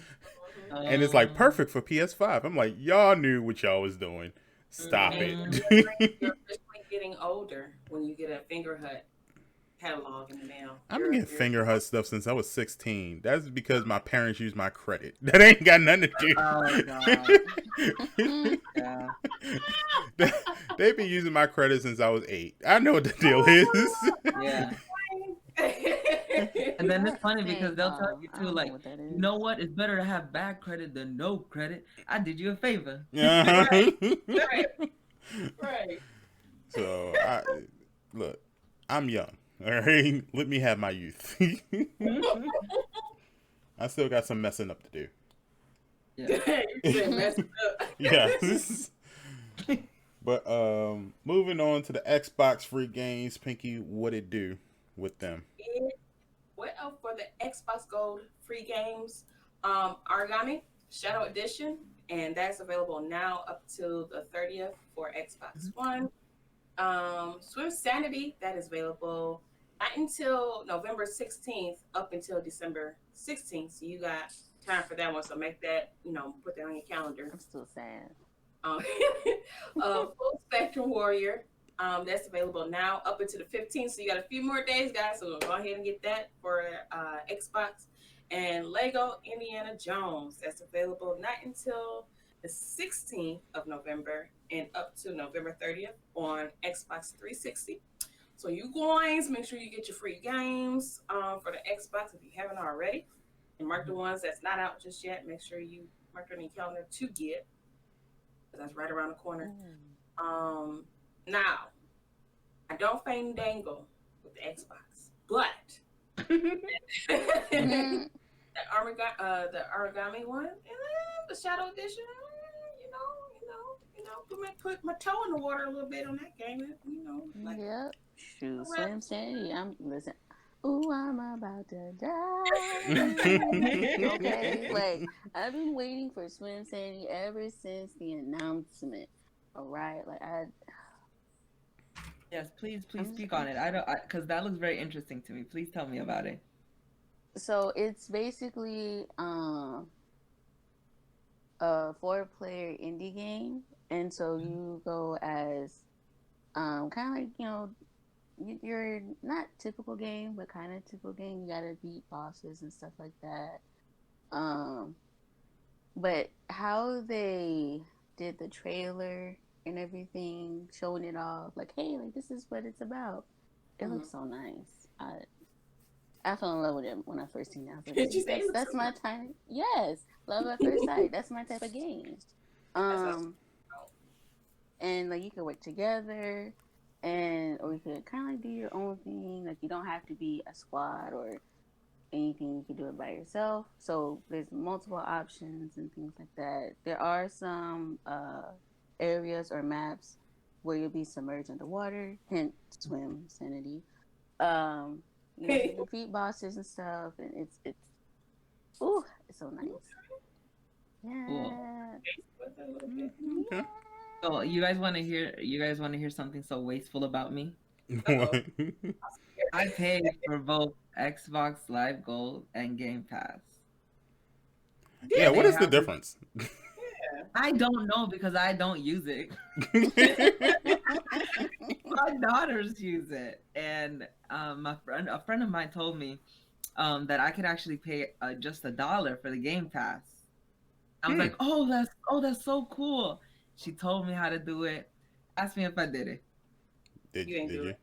Speaker 1: and it's like perfect for PS5. I'm like, y'all knew what y'all was doing. Stop it.
Speaker 3: You're officially getting older when you get a Finger Hut catalog in the mail.
Speaker 1: I've been getting Finger Hut stuff since I was 16. That's because my parents used my credit. That ain't got nothing to do.
Speaker 4: Oh, God.
Speaker 1: Yeah. They've been using my credit since I was 8. I know what the deal is.
Speaker 4: Yeah. And then it's funny because they'll tell you too, like, you know what? It's better to have bad credit than no credit. I did you a favor.
Speaker 3: Right.
Speaker 1: So, look, I'm young. All right, let me have my youth. I still got some messing up to do.
Speaker 4: Yeah.
Speaker 3: You said messing up.
Speaker 1: Yes. But moving on to the Xbox free games, Pinky, what it do with them?
Speaker 3: Well, for the Xbox Gold free games, Origami Shadow Edition, and that's available now up to the 30th for Xbox One. Swim Sanity, that is available not until November 16th up until December 16th. So you got time for that one. So make that, put that on your calendar.
Speaker 2: I'm still sad.
Speaker 3: Full Spectrum Warrior, that's available now up until the 15th. So you got a few more days, guys. So go ahead and get that for Xbox. And Lego Indiana Jones, that's available not until the 16th of November and up to November 30th on Xbox 360. So you guys make sure you get your free games for the Xbox if you haven't already. And mark the ones that's not out just yet. Make sure you mark it on your calendar to get. That's right around the corner. Now, I don't fandangle with the Xbox, but the origami one, the Shadow Edition, put my toe in the water a little bit on that game, like.
Speaker 2: Yep. Shoot, Swim Sanity. Listen. Ooh, I'm about to die. Okay, like I've been waiting for Swim Sanity ever since the announcement. All right, like
Speaker 4: Yes, please speak on it. Because that looks very interesting to me. Please tell me about it.
Speaker 2: So it's basically a 4-player indie game, and so you go as kind of like you're not typical game, but kind of typical game. You gotta beat bosses and stuff like that. Um, but how they did the trailer and everything, showing it off, like, hey, like this is what it's about. It
Speaker 3: Mhm.
Speaker 2: looks so nice. I fell in love with it when I first seen it. I was like,
Speaker 3: Did you say it looks
Speaker 2: that's
Speaker 3: so
Speaker 2: my
Speaker 3: nice?
Speaker 2: time. Yes, love at first sight. That's my type of game.
Speaker 3: That's what
Speaker 2: Um, and like you could work together, and or you could kind of like do your own thing. Like you don't have to be a squad or anything. You can do it by yourself. So there's multiple options and things like that. There are some areas or maps where you'll be submerged underwater, hence swim sanity. Um, you can defeat bosses and stuff, and it's so nice.
Speaker 4: Cool.
Speaker 2: Yeah.
Speaker 1: Okay.
Speaker 4: So you guys want to hear? You guys want to hear something so wasteful about me?
Speaker 1: What?
Speaker 4: I paid for both Xbox Live Gold and Game Pass.
Speaker 1: Yeah, what
Speaker 4: They
Speaker 1: is the
Speaker 4: have this-
Speaker 1: difference?
Speaker 4: I don't know because I don't use it. My daughters use it, and a friend of mine told me that I could actually pay just $1 for the Game Pass. I was like, that's so cool. She told me how to do it. Asked me if I did it.
Speaker 1: Did
Speaker 3: You ain't
Speaker 1: did
Speaker 3: do
Speaker 1: you?
Speaker 3: it.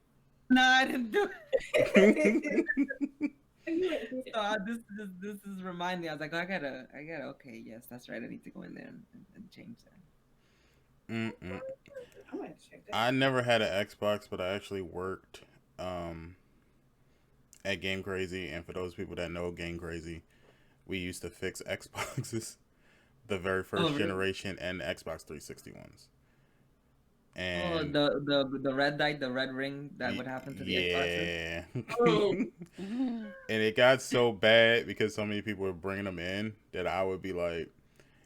Speaker 4: No, I didn't do it.
Speaker 3: You ain't do it.
Speaker 4: So this is reminding me. I was like, I gotta. Okay, yes, that's right. I need to go in there and change that.
Speaker 1: Mm-mm.
Speaker 3: I might check that.
Speaker 1: I never had an Xbox, but I actually worked at Game Crazy, and for those people that know Game Crazy, we used to fix Xboxes, the very first
Speaker 4: really?
Speaker 1: generation and the Xbox 360 ones. And
Speaker 4: The red light, the red ring that would happen to the Xboxes.
Speaker 1: yeah.
Speaker 3: Oh.
Speaker 1: And it got so bad because so many people were bringing them in that I would be like,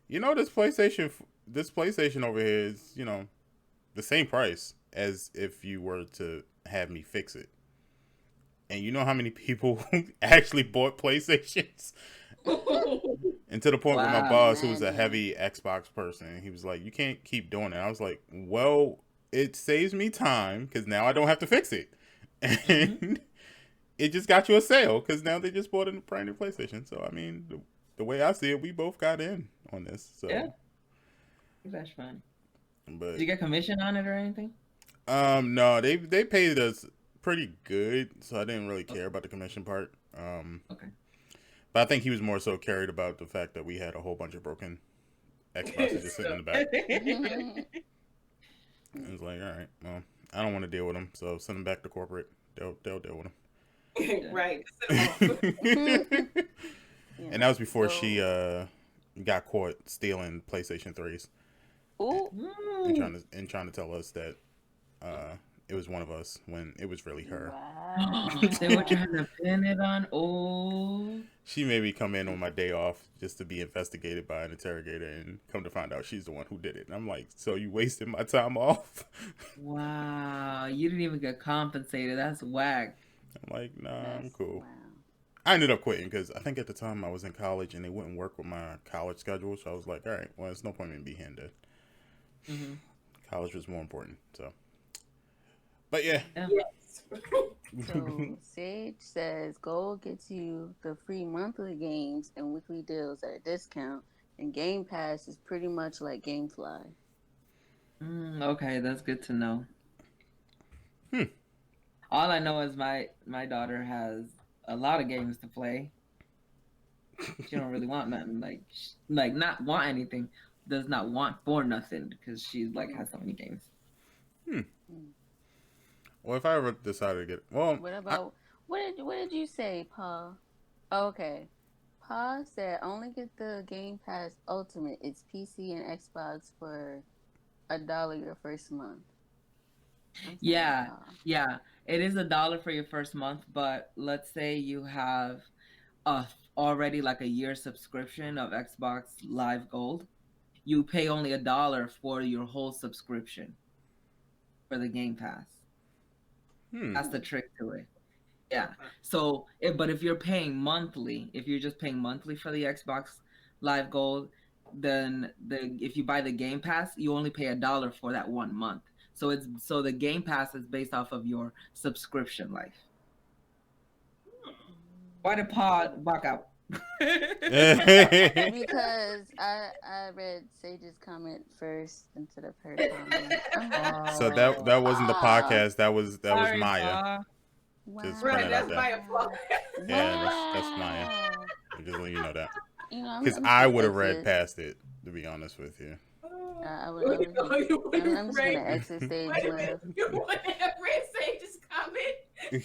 Speaker 1: this PlayStation over here is, the same price as if you were to have me fix it. And you know how many people actually bought PlayStations? And to the point where my
Speaker 4: Wow.
Speaker 1: boss, who was a
Speaker 2: Man.
Speaker 1: heavy Xbox person, he was like, you can't keep doing it. I was like, well, it saves me time because now I don't have to fix it. And it just got you a sale because now they just bought a brand new PlayStation. So, I mean, the way I see it, we both got in on this. So,
Speaker 4: Yeah. That's fun.
Speaker 1: But
Speaker 4: Did you get commission on it or anything?
Speaker 1: no, they paid us pretty good, so I didn't really care about the commission part.
Speaker 4: Okay.
Speaker 1: But I think he was more so carried about the fact that we had a whole bunch of broken Xboxes just sitting in the back. And it's like, all right, well, I don't want to deal with them, so send them back to corporate. They'll deal with them.
Speaker 3: Right.
Speaker 1: And that was before she got caught stealing PlayStation 3s and trying to tell us that it was one of us when it was really her.
Speaker 2: Wow.
Speaker 4: They were trying to pin it on. Oh.
Speaker 1: She made me come in on my day off just to be investigated by an interrogator, and come to find out she's the one who did it. And I'm like, so you wasted my time off?
Speaker 4: Wow. You didn't even get compensated. That's whack.
Speaker 1: I'm like, nah, I'm cool.
Speaker 2: Wow.
Speaker 1: I ended up quitting because I think at the time I was in college and they wouldn't work with my college schedule. So I was like, all right, well, there's no point in me being here.
Speaker 4: Mm-hmm.
Speaker 1: College was more important. So, but yeah.
Speaker 3: Yes.
Speaker 2: So Sage says Gold gets you the free monthly games and weekly deals at a discount, and Game Pass is pretty much like GameFly.
Speaker 4: Okay, that's good to know.
Speaker 1: Hmm.
Speaker 4: All I know is my daughter has a lot of games to play. She don't really want nothing, like not want anything. Does not want for nothing because she has so many games.
Speaker 1: Well, if I ever decided to get, well,
Speaker 2: What about what did you say, Paul? Okay, Paul said only get the Game Pass Ultimate. It's PC and Xbox for $1 your first month.
Speaker 4: Yeah, yeah. It is $1 for your first month, but let's say you have already like a year subscription of Xbox Live Gold. You pay only $1 for your whole subscription for the Game Pass. That's the trick to it. Yeah. So, but if you're paying monthly, if you're just paying monthly for the Xbox Live Gold, then if you buy the Game Pass, you only pay $1 for that 1 month. So the Game Pass is based off of your subscription life. Why did Pod walk out?
Speaker 2: Because I read Sage's comment first instead of her comment.
Speaker 1: So that wasn't the podcast. That was
Speaker 4: Sorry,
Speaker 1: Maya.
Speaker 4: Pa.
Speaker 1: Just
Speaker 3: Right,
Speaker 1: putting it out
Speaker 3: that's
Speaker 1: there.
Speaker 3: my fault.
Speaker 1: Yeah, that's Maya. I'm just letting you know that.
Speaker 2: You know,
Speaker 1: Because I would have read past it, to be honest with you.
Speaker 2: I'm just gonna exit Sage left.
Speaker 3: You wouldn't have read Sage's comment. He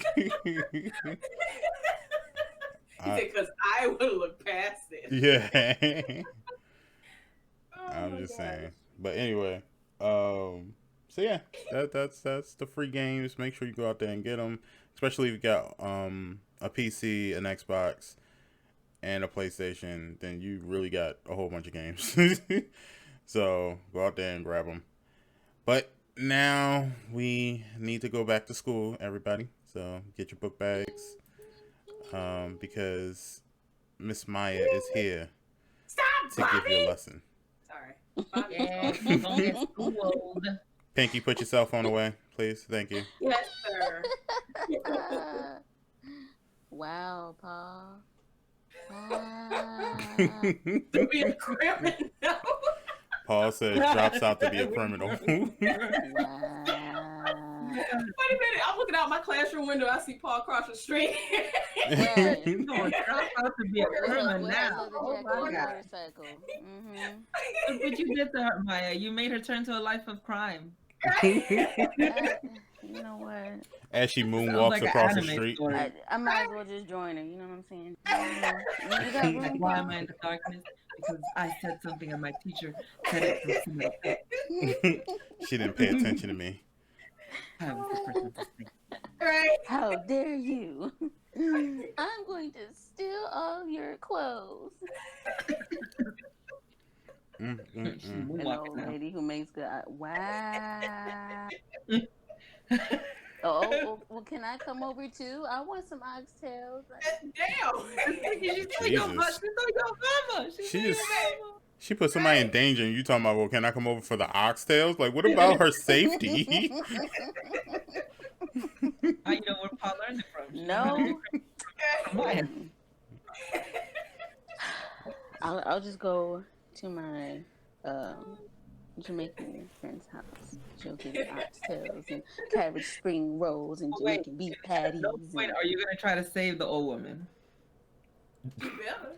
Speaker 3: said, "Because I would have looked past it."
Speaker 1: Yeah.
Speaker 3: Oh
Speaker 1: I'm
Speaker 3: my
Speaker 1: just
Speaker 3: gosh.
Speaker 1: saying. But anyway, so yeah, that's the free games. Make sure you go out there and get them, especially if you got a PC, an Xbox, and a PlayStation. Then you really got a whole bunch of games. So go out there and grab them. But now we need to go back to school, everybody. So get your book bags, because Miss Maya is here
Speaker 3: Stop,
Speaker 1: to give you a
Speaker 3: Bobby.
Speaker 1: lesson.
Speaker 3: Sorry.
Speaker 4: Yeah, she's gonna get schooled.
Speaker 1: Pinky, put your cell phone away, please. Thank you.
Speaker 3: Yes, sir.
Speaker 2: Wow, Paul. Wow.
Speaker 3: To be a criminal.
Speaker 1: Paul says drops out to be a criminal.
Speaker 2: Wow.
Speaker 3: Wait a minute. I'm looking out my classroom window. I see Paul across the street.
Speaker 2: Right.
Speaker 4: No, drop out to be a criminal now. Oh my God.
Speaker 2: Motorcycle.
Speaker 4: Look what you did to her, Maya. You made her turn to a life of crime.
Speaker 2: You know what?
Speaker 1: As she
Speaker 4: Sounds
Speaker 1: moonwalks
Speaker 4: like an
Speaker 1: across the
Speaker 4: anime
Speaker 1: street.
Speaker 4: story.
Speaker 2: I might as well just join her. You know what I'm saying? You got room,
Speaker 4: Why
Speaker 2: Paul?
Speaker 4: am I in the darkness? Because I said something and my teacher said it to somebody else.
Speaker 1: She didn't pay attention to me.
Speaker 4: I was the person to say.
Speaker 3: Right.
Speaker 2: How dare you? I'm going to steal all your clothes.
Speaker 4: She
Speaker 2: An
Speaker 4: moonwalks
Speaker 2: old
Speaker 4: now.
Speaker 2: lady who makes good. Wow. Oh, well, can I come over too? I want some oxtails.
Speaker 3: Damn.
Speaker 4: She's still your mama. She's still your mama. She's
Speaker 1: She
Speaker 4: still
Speaker 1: just
Speaker 4: your mama.
Speaker 1: she put somebody in danger, and you talking about, well, can I come over for the oxtails? Like, what about her safety?
Speaker 4: How you know where Paul learned it from? She
Speaker 2: No.
Speaker 4: learned it from Maya.
Speaker 2: I'll just go to my Jamaican friend's house. She'll give me oxtails and cabbage spring rolls and
Speaker 4: Wait.
Speaker 2: Jamaican beef patties.
Speaker 4: Wait, are you gonna try to save the old woman?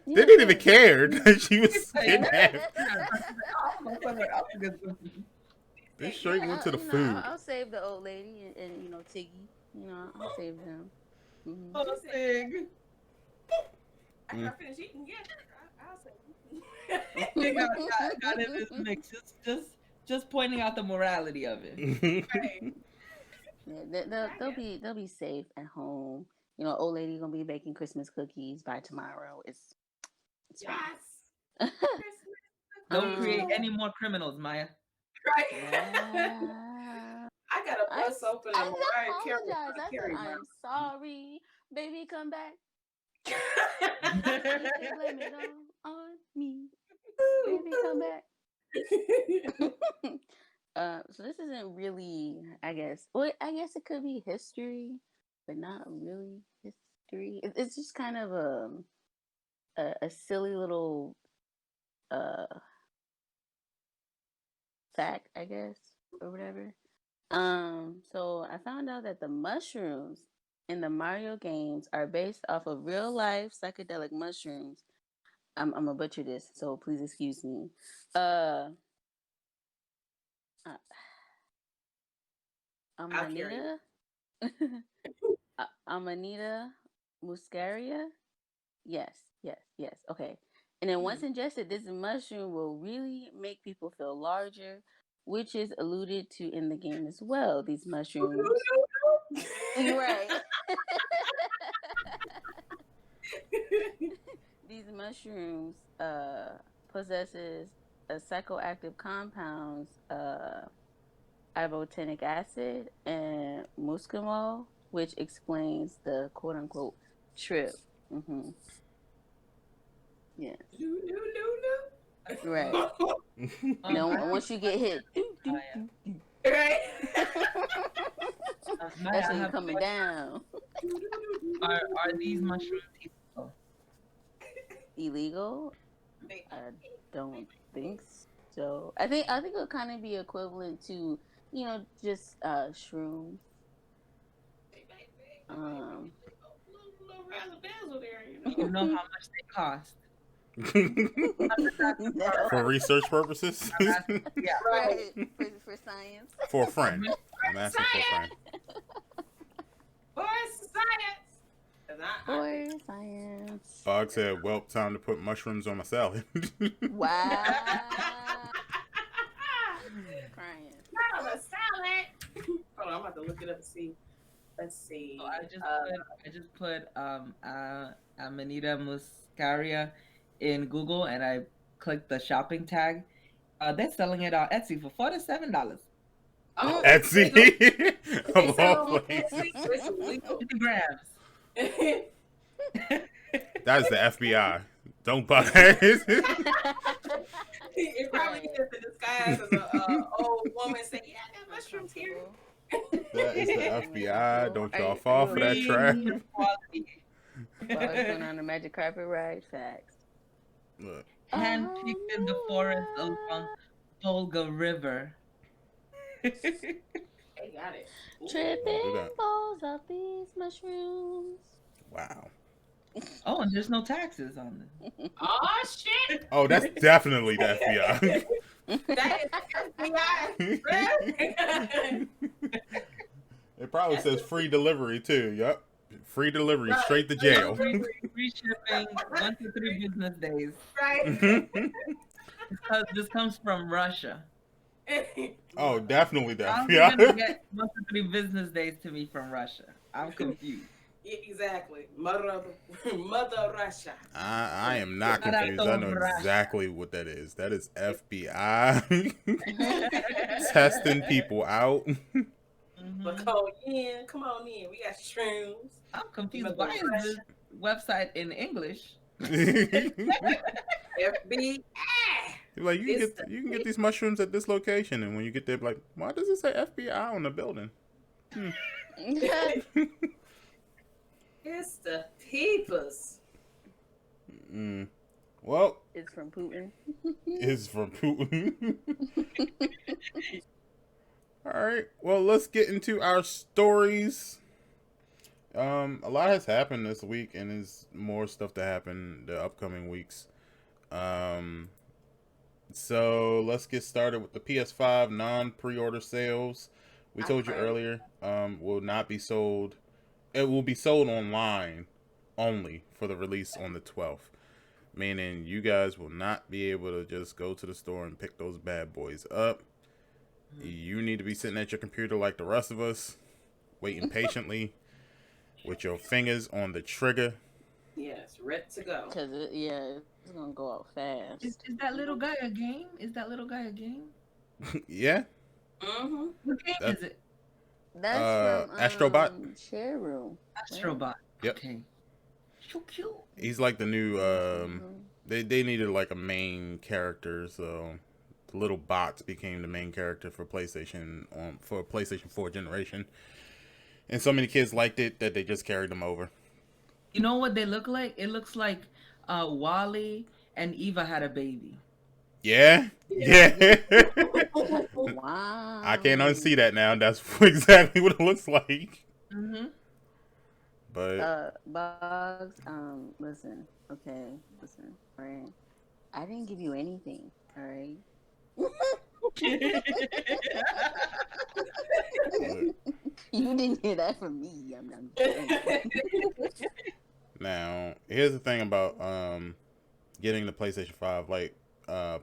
Speaker 1: They didn't even care. She was kidnapped. They straight went to the food.
Speaker 2: I'll save the old lady and Tiggy. I'll save them. Mm-hmm.
Speaker 4: Oh, Sig.
Speaker 3: After I finish eating, yeah, I'll say.
Speaker 4: They got in this mix. Just pointing out the morality of it.
Speaker 3: Right.
Speaker 2: Yeah, they'll be safe at home. Old lady gonna be baking Christmas cookies by tomorrow. It's fine.
Speaker 3: Yes.
Speaker 4: Don't create any more criminals, Maya.
Speaker 3: Right.
Speaker 2: Wow.
Speaker 3: I got a bus open
Speaker 2: I
Speaker 3: on Mariah Carey.
Speaker 2: apologize. I said I'm sorry. Baby, come back. You can blame it all on me. Baby, come back. So this isn't really, I guess. Well, I guess it could be history, but not really history. It's just kind of a silly little fact, I guess, or whatever. So I found out that the mushrooms in the Mario games are based off of real life psychedelic mushrooms. I'm gonna butcher this, so please excuse me. Amanita, Amanita muscaria. Yes. Okay. And then once ingested, this mushroom will really make people feel larger, which is alluded to in the game as well. These mushrooms. You're right. These mushrooms possesses a psychoactive compounds, ibotenic acid and muscimol, which explains the quote unquote trip. Mm-hmm. Yeah. Right. No, once you get hit,
Speaker 3: Right?
Speaker 4: Maya,
Speaker 2: that's
Speaker 4: I
Speaker 2: when you're
Speaker 4: have
Speaker 2: coming down.
Speaker 4: are these mushrooms illegal?
Speaker 2: Illegal? I don't think so. I think it'll kind of be equivalent to, just shrooms.
Speaker 3: Little razzle dazzle there,
Speaker 4: You know how much they cost.
Speaker 2: No.
Speaker 1: For research purposes.
Speaker 4: Yeah.
Speaker 3: Right.
Speaker 2: For science.
Speaker 1: For a friend. I'm asking for a friend.
Speaker 3: For science. 'Cause
Speaker 2: For science.
Speaker 1: Bog said, well, time to put mushrooms on my salad.
Speaker 2: Wow. Crying.
Speaker 3: Not on a salad. Hold on, I'm about to look it up and see. Let's see.
Speaker 4: So I just put Amanita muscaria in Google and I clicked the shopping tag. They're selling it on Etsy for $47.
Speaker 3: Oh,
Speaker 1: Etsy.
Speaker 3: It's
Speaker 1: Of all
Speaker 3: illegal.
Speaker 1: places.
Speaker 3: It's illegal.
Speaker 4: 50 grams.
Speaker 1: That is the FBI. Don't buy it.
Speaker 3: It probably is the disguise as a old woman saying, "Yeah, I got mushrooms here."
Speaker 1: That is the FBI. Don't y'all fall for that trap.
Speaker 4: Quality.
Speaker 2: Going on the magic carpet ride. Facts.
Speaker 1: Look.
Speaker 4: Handpicked in the forest along Volga River.
Speaker 3: They got it. Ooh.
Speaker 2: Tripping
Speaker 1: that.
Speaker 2: balls off these mushrooms.
Speaker 1: Wow.
Speaker 4: Oh, and there's no taxes on them.
Speaker 3: Oh shit!
Speaker 1: Oh, that's definitely the FBI.
Speaker 3: That is FBI.
Speaker 1: It probably says free delivery too. Yup. Free delivery straight to jail.
Speaker 4: Free shipping, 1 to 3 business days.
Speaker 3: Right.
Speaker 4: This comes from Russia.
Speaker 1: Oh, definitely the
Speaker 4: How are you gonna
Speaker 1: FBI.
Speaker 4: get 1 to 3 business days to me from Russia? I'm confused.
Speaker 3: Exactly. Mother Russia.
Speaker 1: I am not confused. I know exactly what that is. That is FBI testing people out.
Speaker 3: But come on in. We got shrooms.
Speaker 4: I'm confused. Why is this website in English?
Speaker 3: FBI.
Speaker 1: Like you can get these mushrooms at this location, and when you get there, like, why does it say FBI on the building?
Speaker 3: It's the peepers.
Speaker 1: Well,
Speaker 2: It's from Putin.
Speaker 1: it's from Putin. All right. Well, let's get into our stories. A lot has happened this week, and there's more stuff to happen the upcoming weeks. So let's get started with the PS5 non-pre-order sales. We told you earlier, will not be sold. It will be sold online only for the release on the 12th. Meaning you guys will not be able to just go to the store and pick those bad boys up. You need to be sitting at your computer like the rest of us, waiting patiently with your fingers on the trigger.
Speaker 3: Yes, ready to go.
Speaker 2: Because, it's going to go out fast.
Speaker 4: Is that little guy a game?
Speaker 1: Yeah.
Speaker 3: Mm-hmm.
Speaker 4: What game is it?
Speaker 2: That's from
Speaker 1: Astrobot?
Speaker 2: Share Room.
Speaker 4: Astrobot.
Speaker 1: Yep.
Speaker 4: Okay. So cute.
Speaker 1: He's like the new they needed like a main character, so the little bots became the main character for PlayStation 4 generation. And so many kids liked it that they just carried them over.
Speaker 4: You know what they look like? It looks like Wally and Eva had a baby.
Speaker 1: Yeah. Yeah.
Speaker 2: Wow.
Speaker 1: I can't unsee that now. That's exactly what it looks like.
Speaker 4: Mm-hmm.
Speaker 1: But
Speaker 2: Bugs, listen, right? I didn't give you anything, all right? You didn't hear that from me. I'm
Speaker 1: now, here's the thing about getting the PlayStation 5. Like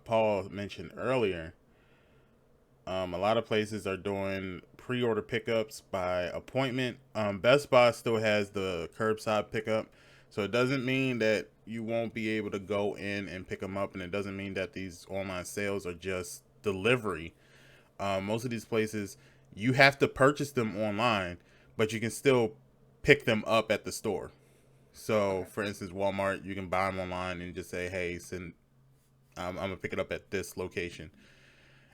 Speaker 1: Paul mentioned earlier, a lot of places are doing pre-order pickups by appointment. Best Buy still has the curbside pickup, so it doesn't mean that you won't be able to go in and pick them up, and it doesn't mean that these online sales are just delivery. Most of these places, you have to purchase them online, but you can still pick them up at the store. So, for instance, Walmart, you can buy them online and just say, hey, send I'm gonna pick it up at this location,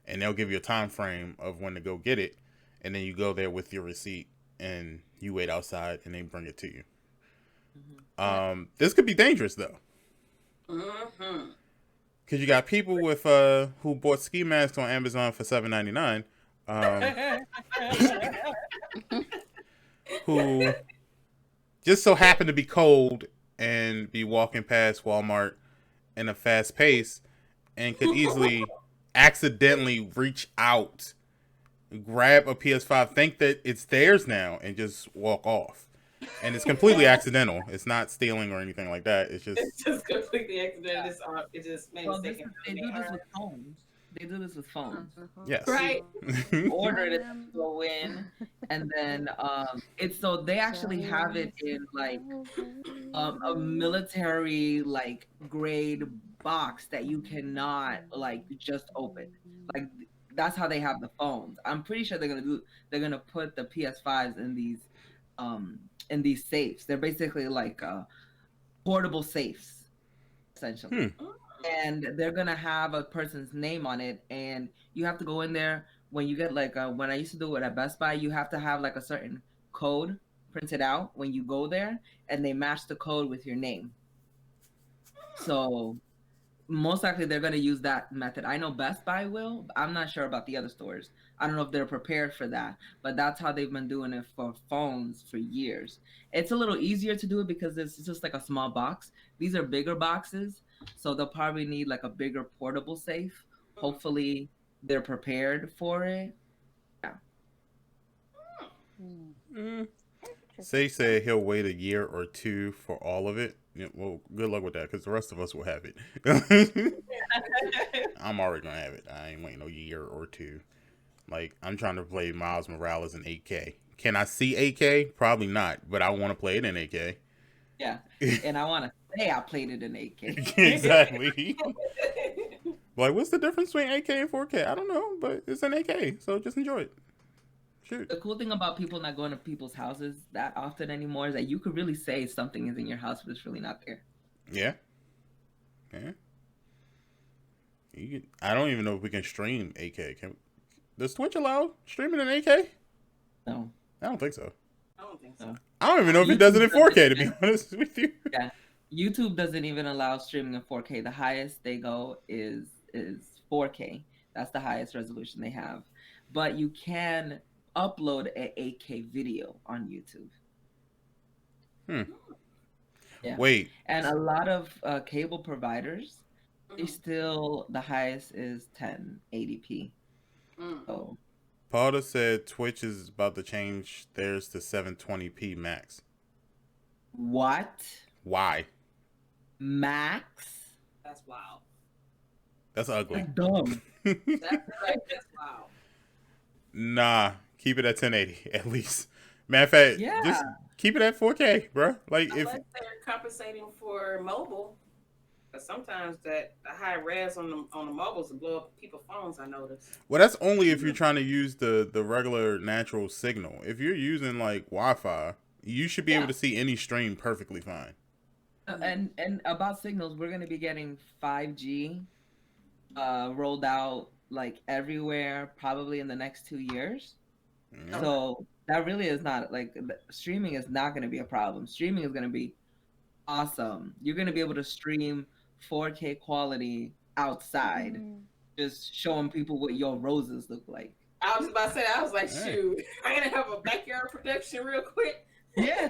Speaker 1: and they'll give you a time frame of when to go get it, and then you go there with your receipt and you wait outside and they bring it to you. This could be dangerous though,
Speaker 3: Mm-hmm.
Speaker 1: because you got people with who bought ski masks on Amazon for $7.99, who just so happen to be cold and be walking past Walmart in a fast pace and could easily accidentally reach out, grab a PS5, think that it's theirs now, and just walk off. And it's completely accidental. It's not stealing or anything like that. It's
Speaker 3: It's just completely accidental. It just made
Speaker 4: Well,
Speaker 3: mistake.
Speaker 4: they do this with phones. They do this with phones.
Speaker 1: yes.
Speaker 3: Right.
Speaker 4: Order it, go in, and then it's so they actually have it in like a military like grade box that you cannot like just open. Like that's how they have the phones. I'm pretty sure they're gonna put the PS5s in these safes. They're basically like portable safes essentially. And they're gonna have a person's name on it, and you have to go in there when you get like when I used to do it at Best Buy, you have to have like a certain code printed out when you go there, and they match the code with your name. So most likely they're gonna use that method. I know Best Buy will. I'm not sure about the other stores. I don't know if they're prepared for that, but that's how they've been doing it for phones for years. It's a little easier to do it because it's just like a small box. These are bigger boxes, so they'll probably need like a bigger portable safe. Hopefully they're prepared for it. Yeah.
Speaker 1: Say said he'll wait a year or two for all of it. Yeah, well, good luck with that, because the rest of us will have it. I'm already gonna have it. I ain't waiting a year or two. Like, I'm trying to play Miles Morales in 8K. Can I see 8K? Probably not, but I want to play it in 8K.
Speaker 4: Yeah, and I want to say I played it in 8K.
Speaker 1: Exactly. Like, what's the difference between 8K and 4K? I don't know, but it's an 8K, so just enjoy it. Shoot.
Speaker 4: The cool thing about people not going to people's houses that often anymore is that you could really say something is in your house, but it's really not there.
Speaker 1: Yeah. Yeah. I don't even know if we can stream 8K. Does Twitch allow streaming in 8K?
Speaker 4: No.
Speaker 1: I don't think so.
Speaker 3: I don't think so.
Speaker 4: No.
Speaker 1: I don't even know if it does it in 4K, to be honest with you.
Speaker 4: Yeah. YouTube doesn't even allow streaming in 4K. The highest they go is 4K. That's the highest resolution they have. But you can upload an 8K video on YouTube. Yeah.
Speaker 1: Wait.
Speaker 4: And a lot of cable providers, they still, the highest is 1080p. So
Speaker 1: Paula said Twitch is about to change theirs to 720p max.
Speaker 4: what?
Speaker 1: Why?
Speaker 4: Max?
Speaker 3: That's wild.
Speaker 1: That's ugly.
Speaker 4: That's dumb.
Speaker 3: That's wild.
Speaker 1: Nah, keep it at 1080 at least. Matter of fact,
Speaker 4: Yeah.
Speaker 1: just keep it at 4K, bro. Like, if
Speaker 3: Unless they're compensating for mobile, but sometimes the high res on the mobiles will blow up people's phones. I noticed.
Speaker 1: well, that's only if you're trying to use the regular natural signal. If you're using like Wi-Fi, you should be able to see any stream perfectly fine.
Speaker 4: And about signals, we're gonna be getting 5G rolled out like everywhere probably in the next 2 years.
Speaker 1: Yeah.
Speaker 4: So that really is not like streaming is not going to be a problem. Streaming is going to be awesome. You're going to be able to stream 4K quality outside, just showing people what your roses look like.
Speaker 3: I was about to say, I was like, shoot, I'm gonna have a backyard production real quick.
Speaker 4: Yeah,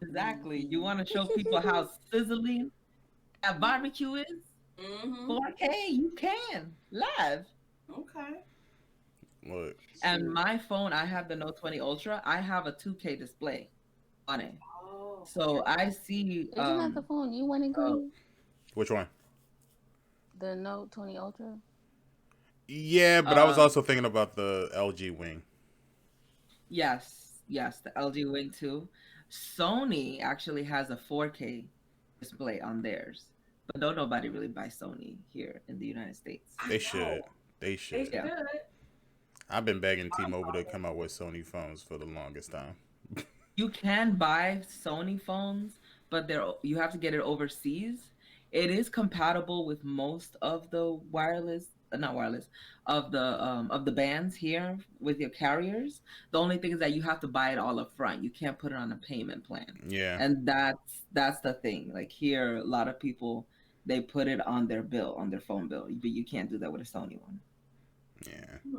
Speaker 4: exactly. You want to show people how sizzling that barbecue is? 4K, you can live.
Speaker 3: Okay.
Speaker 1: Look.
Speaker 4: And my phone, I have the Note 20 Ultra. I have a 2K display on it.
Speaker 3: Oh.
Speaker 4: So I see.
Speaker 2: Isn't that the phone you want in green?
Speaker 1: Which one?
Speaker 2: The Note 20 Ultra?
Speaker 1: Yeah, but I was also thinking about the LG Wing.
Speaker 4: Yes, the LG Wing 2. Sony actually has a 4K display on theirs, but don't nobody really buy Sony here in the United States.
Speaker 1: They should. They should.
Speaker 3: They should.
Speaker 1: I've been begging T-Mobile to come out with Sony phones for the longest time.
Speaker 4: You can buy Sony phones, but you have to get it overseas, It is compatible with most of the wireless, not wireless, of the bands here with your carriers. The only thing is that you have to buy it all up front. You can't put it on a payment plan.
Speaker 1: Yeah.
Speaker 4: And that's the thing. Like here, a lot of people they put it on their bill, on their phone bill, but you can't do that with a Sony one.
Speaker 1: Yeah.
Speaker 3: Hmm.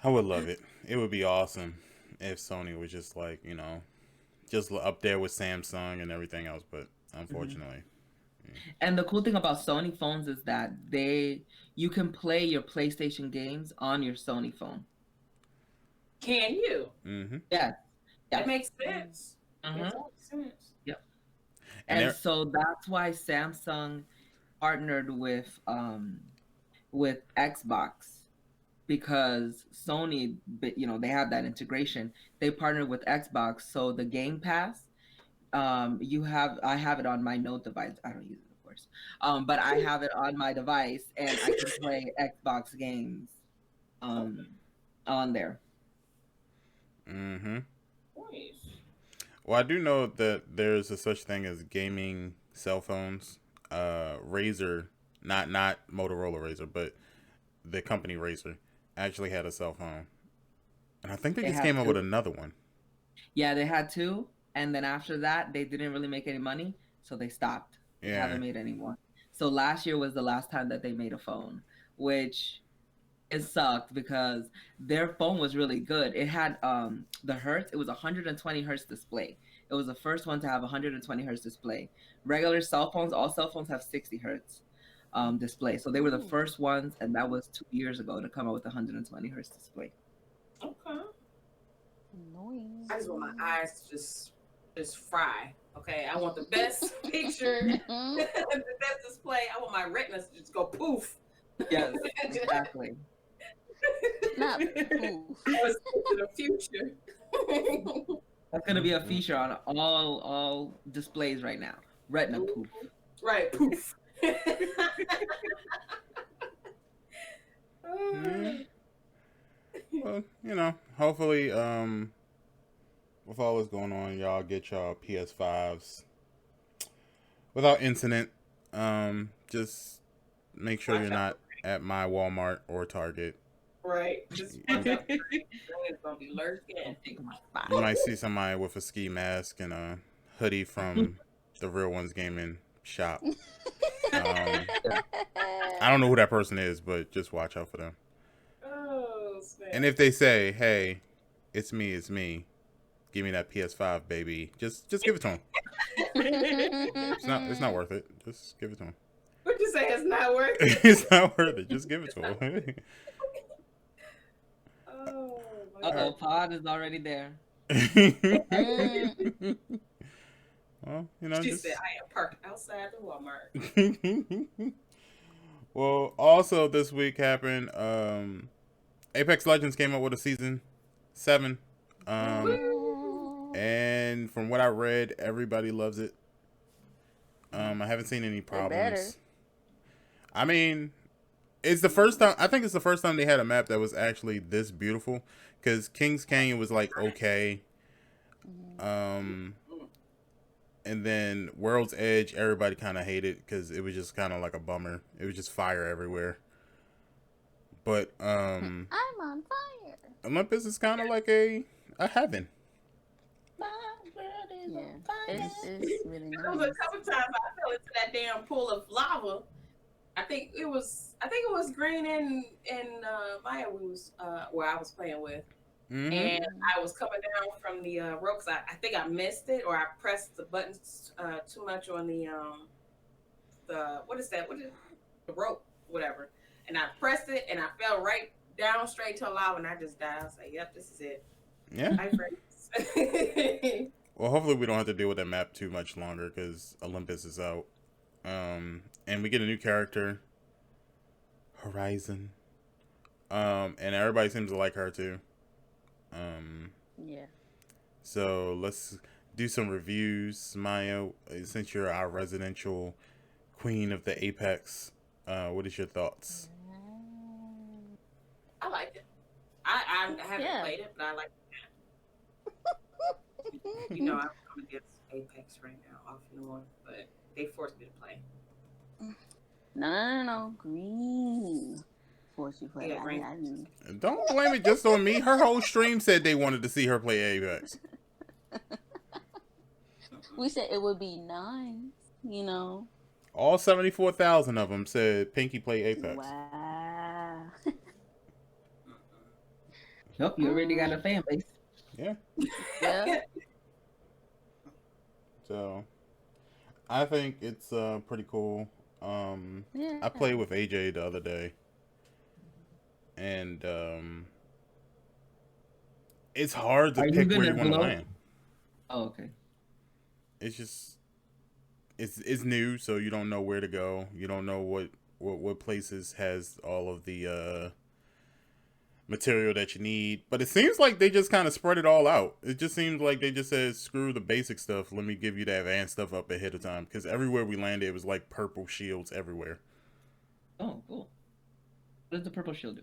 Speaker 1: I would love it. It would be awesome if Sony was just like, just up there with Samsung and everything else, but unfortunately.
Speaker 4: And the cool thing about Sony phones is that you can play your PlayStation games on your Sony phone.
Speaker 3: Can you?
Speaker 1: Mm-hmm.
Speaker 4: Yes.
Speaker 3: That makes sense. Makes
Speaker 4: Uh-huh.
Speaker 3: sense.
Speaker 4: Yep.
Speaker 1: And
Speaker 4: And so that's why Samsung partnered with Xbox, because Sony, they have that integration. They partnered with Xbox, so the Game Pass, I have it on my Note device. I don't use it, of course, but I have it on my device, and I can play Xbox games on there.
Speaker 1: Mm-hmm.
Speaker 3: Nice.
Speaker 1: Well, I do know that there's a such thing as gaming cell phones. Razer, not Motorola Razer, but the company Razer actually had a cell phone, and I think they
Speaker 4: They
Speaker 1: just
Speaker 4: had
Speaker 1: came up with
Speaker 4: two.
Speaker 1: another one.
Speaker 4: Yeah, they had two, and then after that, they didn't really make any money, so they stopped. They
Speaker 1: Yeah.
Speaker 4: haven't made any more. So last year was the last time that they made a phone, which it sucked because their phone was really good. It had the hertz. It was 120 hertz display. It was the first one to have 120 hertz display. Regular cell phones, all cell phones have 60 hertz display. So they were the
Speaker 2: Ooh.
Speaker 4: first ones, and that was 2 years ago, to come out with 120 hertz display.
Speaker 3: Okay.
Speaker 2: Noise.
Speaker 3: I just want my eyes to just fry. Okay. I want the best picture, the best display. I want my retinas to just go poof.
Speaker 4: Yes, exactly.
Speaker 2: Not poof.
Speaker 3: I was to the future.
Speaker 4: That's gonna be a feature on all displays right now. Retina poof.
Speaker 3: Right, poof.
Speaker 1: Yeah. Well, hopefully, with all this going on, y'all get y'all PS5s without incident. Just make sure you're not at my Walmart or Target.
Speaker 3: Right. Just watch out. It's gonna be lurking.
Speaker 1: You might see somebody with a ski mask and a hoodie from the Real Ones Gaming shop. I don't know who that person is, but just watch out for them.
Speaker 3: Oh, snap.
Speaker 1: And if they say, "Hey, it's me, give me that PS5, baby," just give it to them. It's not worth it. Just give it to them.
Speaker 3: What'd you say? It's not worth it.
Speaker 1: It's not worth it. Just give it to them.
Speaker 3: Oh my
Speaker 4: Uh-oh, Pod is already there.
Speaker 1: Well,
Speaker 3: She
Speaker 1: just.
Speaker 3: said, I am parked outside the Walmart.
Speaker 1: Well, also this week happened. Apex Legends came up with a season 7, and from what I read, everybody loves it. I haven't seen any problems. I mean, it's the first time. I think it's the first time they had a map that was actually this beautiful. Because Kings Canyon was like okay. And then World's Edge, everybody kind of hated because it was just kind of like a bummer. It was just fire everywhere. But
Speaker 2: I'm on fire.
Speaker 1: Olympus is kind of like a heaven.
Speaker 2: Yeah, it's really
Speaker 3: There was
Speaker 2: nice.
Speaker 3: a couple times I fell into that damn pool of lava. I think it was Green and Maya was where I was playing with.
Speaker 1: Mm-hmm.
Speaker 3: And I was coming down from the rope because I think I missed it or I pressed the buttons too much on the what is that? What is the rope? Whatever. And I pressed it and I fell right down straight to lava and I just died. I was like, "Yep, this is it."
Speaker 1: Yeah.
Speaker 3: I freeze.
Speaker 1: Well, hopefully we don't have to deal with that map too much longer because Olympus is out. And we get a new character, Horizon. And everybody seems to like her too.
Speaker 2: Yeah.
Speaker 1: So let's do some reviews, Maya. Since you're our residential queen of the Apex, what is your thoughts?
Speaker 3: I liked it. I haven't played it, but I like it. I'm against Apex right now, off and on, but they forced me to play.
Speaker 2: No. Green forced you to play.
Speaker 3: Yeah, Green.
Speaker 2: I didn't.
Speaker 1: Don't blame it just on me. Her whole stream said they wanted to see her play Apex.
Speaker 2: We said it would be nice, you know.
Speaker 1: All 74,000 of them said Pinky play Apex.
Speaker 2: Wow.
Speaker 4: Nope, you already got a fan base.
Speaker 1: Yeah.
Speaker 2: Yeah.
Speaker 1: So, I think it's pretty cool.
Speaker 2: Yeah.
Speaker 1: I played with AJ the other day, and it's hard to
Speaker 4: Are you
Speaker 1: pick
Speaker 4: good
Speaker 1: where you
Speaker 4: at
Speaker 1: want to
Speaker 4: Blow?
Speaker 1: land.
Speaker 4: Oh, okay.
Speaker 1: It's just it's new, so you don't know where to go. You don't know what places has all of the material that you need. But it seems like they just kind of spread it all out. It just seems like they just said, screw the basic stuff. Let me give you the advanced stuff up ahead of time. Because everywhere we landed, it was like purple shields everywhere.
Speaker 4: Oh, cool. What does the purple shield do?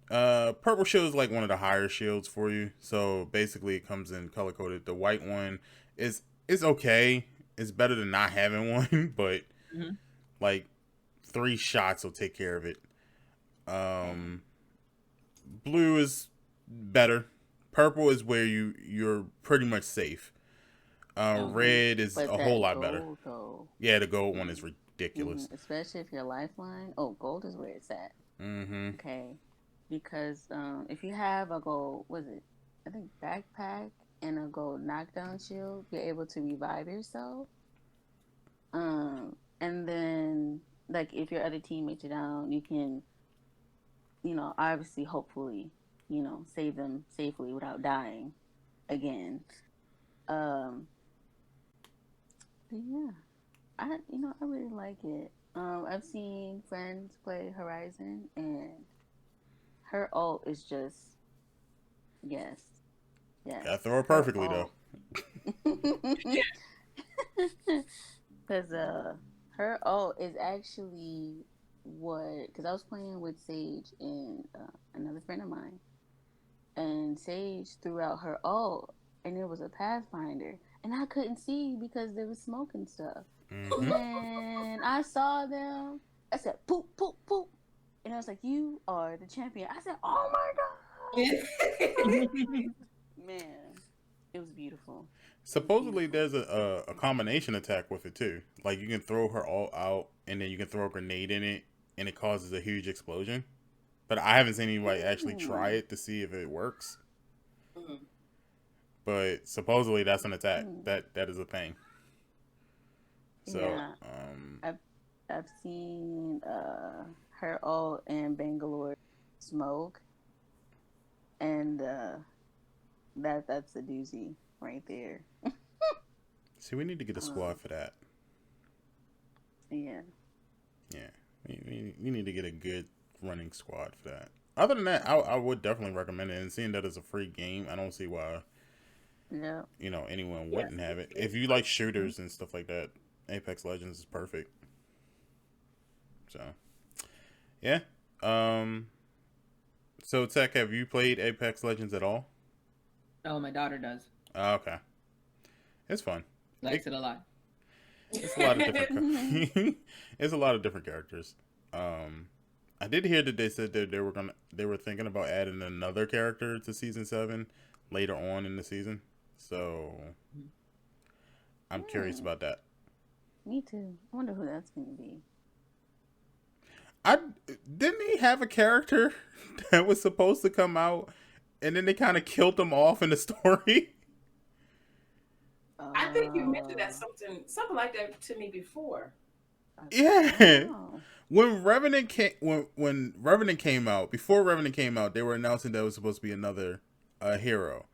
Speaker 1: Purple shield is like one of the higher shields for you. So basically, it comes in color coded. The white one is okay. It's better than not having one, but like 3 shots will take care of it. Blue is better. Purple is where you're pretty much safe. Red is
Speaker 2: But
Speaker 1: a whole lot
Speaker 2: gold,
Speaker 1: better.
Speaker 2: Though,
Speaker 1: Yeah, the gold one is ridiculous.
Speaker 2: especially if your lifeline. Oh, gold is where it's at.
Speaker 1: Mm-hmm.
Speaker 2: Okay, because if you have a gold, was it? I think backpack and a gold knockdown shield, you're able to revive yourself. And then like if your other teammates are down, you can, obviously, hopefully, save them safely without dying again. But yeah, I really like it. I've seen friends play Horizon, and her ult is just yes.
Speaker 1: Gotta throw it perfectly though.
Speaker 2: Because her ult is actually because I was playing with Sage and another friend of mine, and Sage threw out her ult, and it was a Pathfinder, and I couldn't see because there was smoke and stuff.
Speaker 1: Mm-hmm.
Speaker 2: And I saw them. I said, "Poop, poop, poop," and I was like, "You are the champion." I said, "Oh my god, man, it was beautiful."
Speaker 1: Supposedly, there's a combination attack with it too. Like you can throw her all out, and then you can throw a grenade in it, and it causes a huge explosion. But I haven't seen anybody actually try it to see if it works. But supposedly, that's an attack. That is a thing. So,
Speaker 2: yeah. I've seen her ult and Bangalore smoke, and that's a doozy right there.
Speaker 1: See, we need to get a squad for that.
Speaker 2: Yeah.
Speaker 1: Yeah, we need to get a good running squad for that. Other than that, I would definitely recommend it. And seeing that it's a free game, I don't see why.
Speaker 2: Yeah.
Speaker 1: Anyone wouldn't have it. If you like shooters and stuff like that, Apex Legends is perfect. So, yeah. So Tech, have you played Apex Legends at all?
Speaker 4: Oh, my daughter does.
Speaker 1: Oh, okay. It's fun.
Speaker 4: Likes it a lot.
Speaker 1: It's a lot of different. It's a lot of different characters. I did hear that they said that they were thinking about adding another character to season 7 later on in the season. So I'm curious about that.
Speaker 2: Me too. I wonder who that's going to be.
Speaker 1: Didn't he have a character that was supposed to come out, and then they kind of killed him off in the story?
Speaker 3: I think you mentioned that something like that to me before.
Speaker 1: Yeah. When Revenant when Revenant came out, before Revenant came out, they were announcing that it was supposed to be another hero.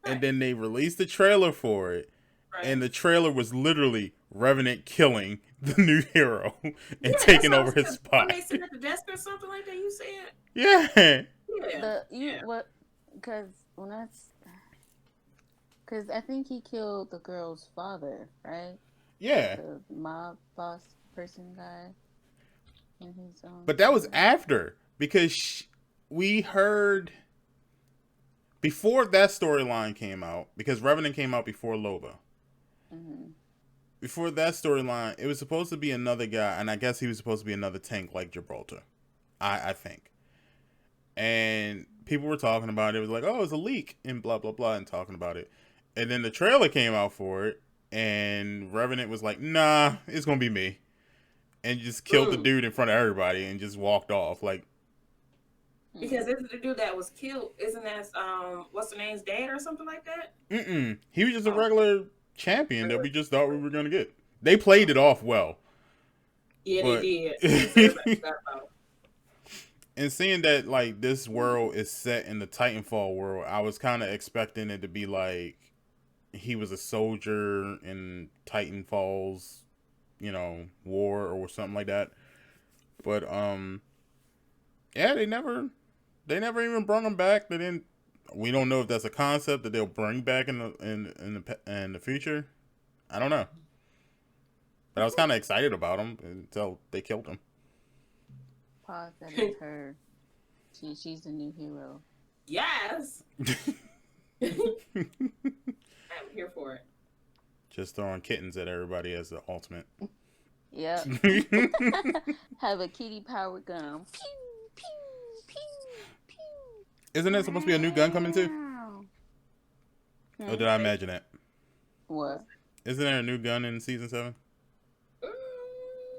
Speaker 1: Right. And then they released the trailer for it. Right. And the trailer was literally Revenant killing the new hero and taking over his spot.
Speaker 3: When they sit at the desk or something like that, you said?
Speaker 1: Yeah.
Speaker 2: What? Because because I think he killed the girl's father, right?
Speaker 1: Yeah.
Speaker 2: The mob boss person guy. In his
Speaker 1: but that was after, because we heard before that storyline came out, because Revenant came out before Loba. before that storyline, it was supposed to be another guy, and I guess he was supposed to be another tank like Gibraltar. I think. And people were talking about it. It was like, oh, it's a leak and blah blah blah, and talking about it. And then the trailer came out for it, and Revenant was like, nah, it's gonna be me, and just killed the dude in front of everybody and just walked off. Like,
Speaker 3: because isn't the dude that was killed? Isn't that what's the name's dad or something like that?
Speaker 1: He was just a regular champion that we just thought we were gonna get. They played it off well.
Speaker 3: Yeah,
Speaker 1: but...
Speaker 3: they did.
Speaker 1: And seeing that like this world is set in the Titanfall world, I was kind of expecting it to be like he was a soldier in Titanfall's, war or something like that. But yeah, they never even brought him back. They didn't. We don't know if that's a concept that they'll bring back in the future. I don't know. But I was kind of excited about him until they killed him.
Speaker 2: Pause. That is her. She's the new hero.
Speaker 3: Yes. I'm here for it.
Speaker 1: Just throwing kittens at everybody as the ultimate.
Speaker 2: Yep. Have a kitty powered gun. Pew, pew, pew, pew.
Speaker 1: Isn't there supposed to be a new gun coming too? Or did I imagine that?
Speaker 2: What?
Speaker 1: Isn't there a new gun in season 7?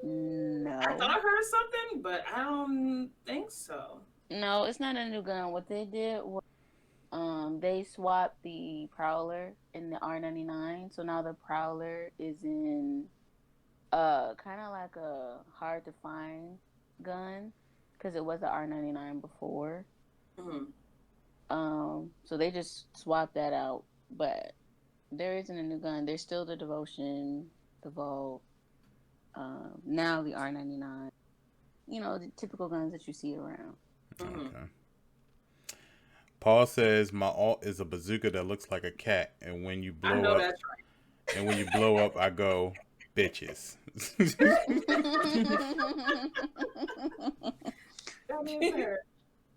Speaker 2: No.
Speaker 3: I thought I heard something, but I don't think so.
Speaker 2: No, it's not a new gun. What they did was they swapped the Prowler in the R99. So now the Prowler is in kind of like a hard to find gun because it was the R99 before. So they just swapped that out, but there isn't a new gun. There's still the Devotion, the Vault, now the R99. The typical guns that you see around.
Speaker 1: Okay. Paul says my alt is a bazooka that looks like a cat, and when you blow up,
Speaker 3: that's right.
Speaker 1: And when you blow up, I go bitches.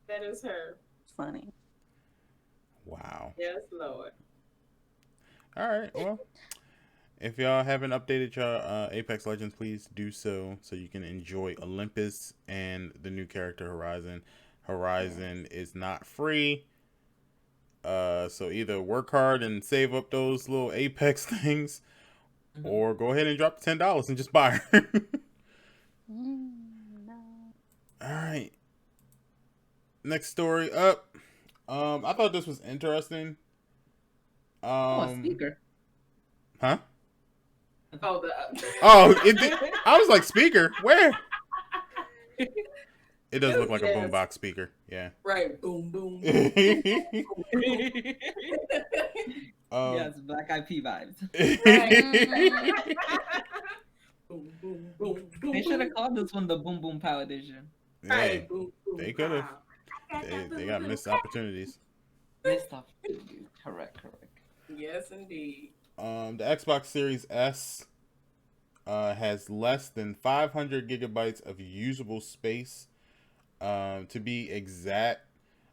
Speaker 3: That is her.
Speaker 2: Funny.
Speaker 1: Wow.
Speaker 3: Yes, Lord.
Speaker 1: All right. Well, if y'all haven't updated your Apex Legends, please do so you can enjoy Olympus and the new character Horizon. Horizon is not free. So either work hard and save up those little Apex things, or go ahead and drop the $10 and just buy her.
Speaker 2: No.
Speaker 1: All right. Next story up. I thought this was interesting.
Speaker 4: A speaker.
Speaker 1: Huh?
Speaker 3: Oh,
Speaker 1: it did. I was like, speaker? Where? It does look like a boombox speaker. Yeah.
Speaker 3: Right. Boom, boom.
Speaker 4: Yes, Black Eyed Pea vibes.
Speaker 3: Boom, boom, boom, boom.
Speaker 4: They should have called this one the Boom Boom Pow Edition.
Speaker 1: Hey,
Speaker 3: Boom, boom,
Speaker 1: they could have.
Speaker 3: pow.
Speaker 1: They got missed opportunities.
Speaker 4: Missed opportunities. Correct.
Speaker 3: Yes, indeed.
Speaker 1: The Xbox Series S has less than 500 gigabytes of usable space. To be exact,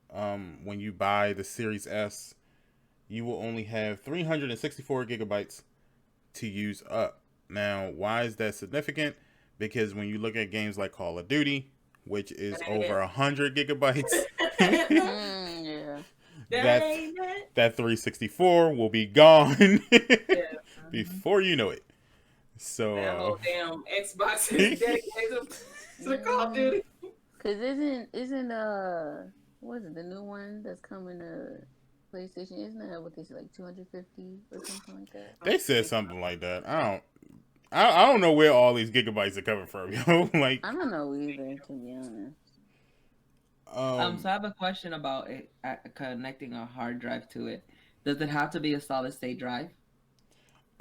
Speaker 1: when you buy the Series S, you will only have 364 gigabytes to use up. Now, why is that significant? Because when you look at games like Call of Duty, which is over 100 gigabytes,
Speaker 2: Yeah.
Speaker 1: that 364 will be gone before you know it. So
Speaker 3: that whole damn Xbox is dedicated to Call of Duty.
Speaker 2: Cause isn't what is it, the new one that's coming to PlayStation? Isn't that what they said, like 250 or something like that?
Speaker 1: they said something like that. I don't know where all these gigabytes are coming from, yo. Like,
Speaker 2: I don't know either, to be honest.
Speaker 4: So I have a question about it, connecting a hard drive to it. Does it have to be a solid state drive?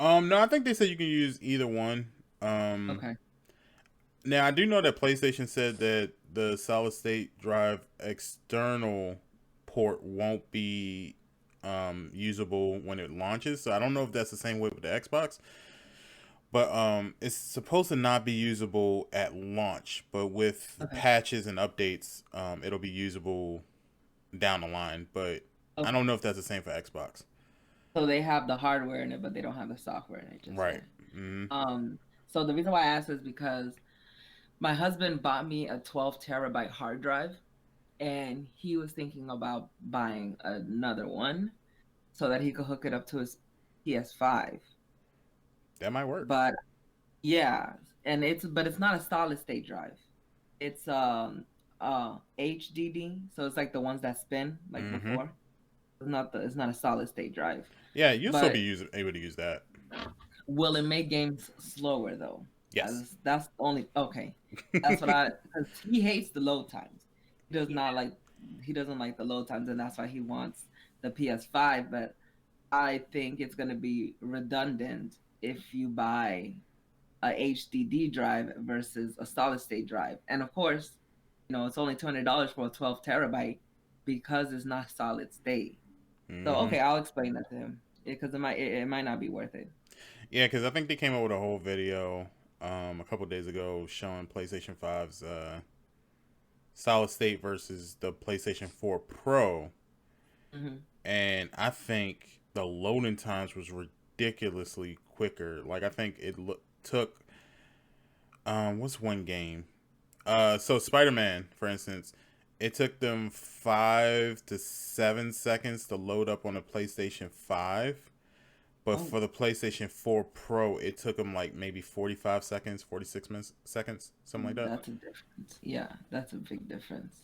Speaker 1: No, I think they said you can use either one.
Speaker 4: Okay.
Speaker 1: Now I do know that PlayStation said that the solid state drive external port won't be usable when it launches. So I don't know if that's the same way with the Xbox. But it's supposed to not be usable at launch, but with patches and updates, it'll be usable down the line. But I don't know if that's the same for Xbox.
Speaker 4: So they have the hardware in it, but they don't have the software in it.
Speaker 1: Right. Mm-hmm.
Speaker 4: So the reason why I asked is because my husband bought me a 12 terabyte hard drive, and he was thinking about buying another one so that he could hook it up to his PS5.
Speaker 1: That might work.
Speaker 4: But yeah, and it's not a solid state drive. It's HDD, so it's like the ones that spin like
Speaker 1: Mm-hmm.
Speaker 4: before. It's not a solid state drive.
Speaker 1: Yeah, you'll still
Speaker 4: But
Speaker 1: be able to use that.
Speaker 4: will it make games slower though?
Speaker 1: Yes.
Speaker 4: That's only okay. That's what I because he hates the load times. He does
Speaker 3: Yeah.
Speaker 4: not like he doesn't like the load times, and that's why he wants the PS5. But I think it's gonna be redundant if you buy a HDD drive versus a solid state drive. And of course, it's only $200 for a 12 terabyte because it's not solid state. So
Speaker 1: Mm-hmm.
Speaker 4: okay, I'll explain that to him because it might not be worth it.
Speaker 1: Yeah, because I think they came out with a whole video a couple days ago showing PlayStation 5's solid state versus the PlayStation 4 Pro,
Speaker 4: Mm-hmm.
Speaker 1: and I think the loading times was ridiculously quicker. Like I think it took what's one game? So Spider-Man, for instance, it took them 5 to 7 seconds to load up on a PlayStation 5. But
Speaker 4: Oh,
Speaker 1: for the PlayStation 4 Pro, it took them like maybe 45 seconds, 46 seconds, something like that.
Speaker 4: that's a difference. Yeah, that's a big difference.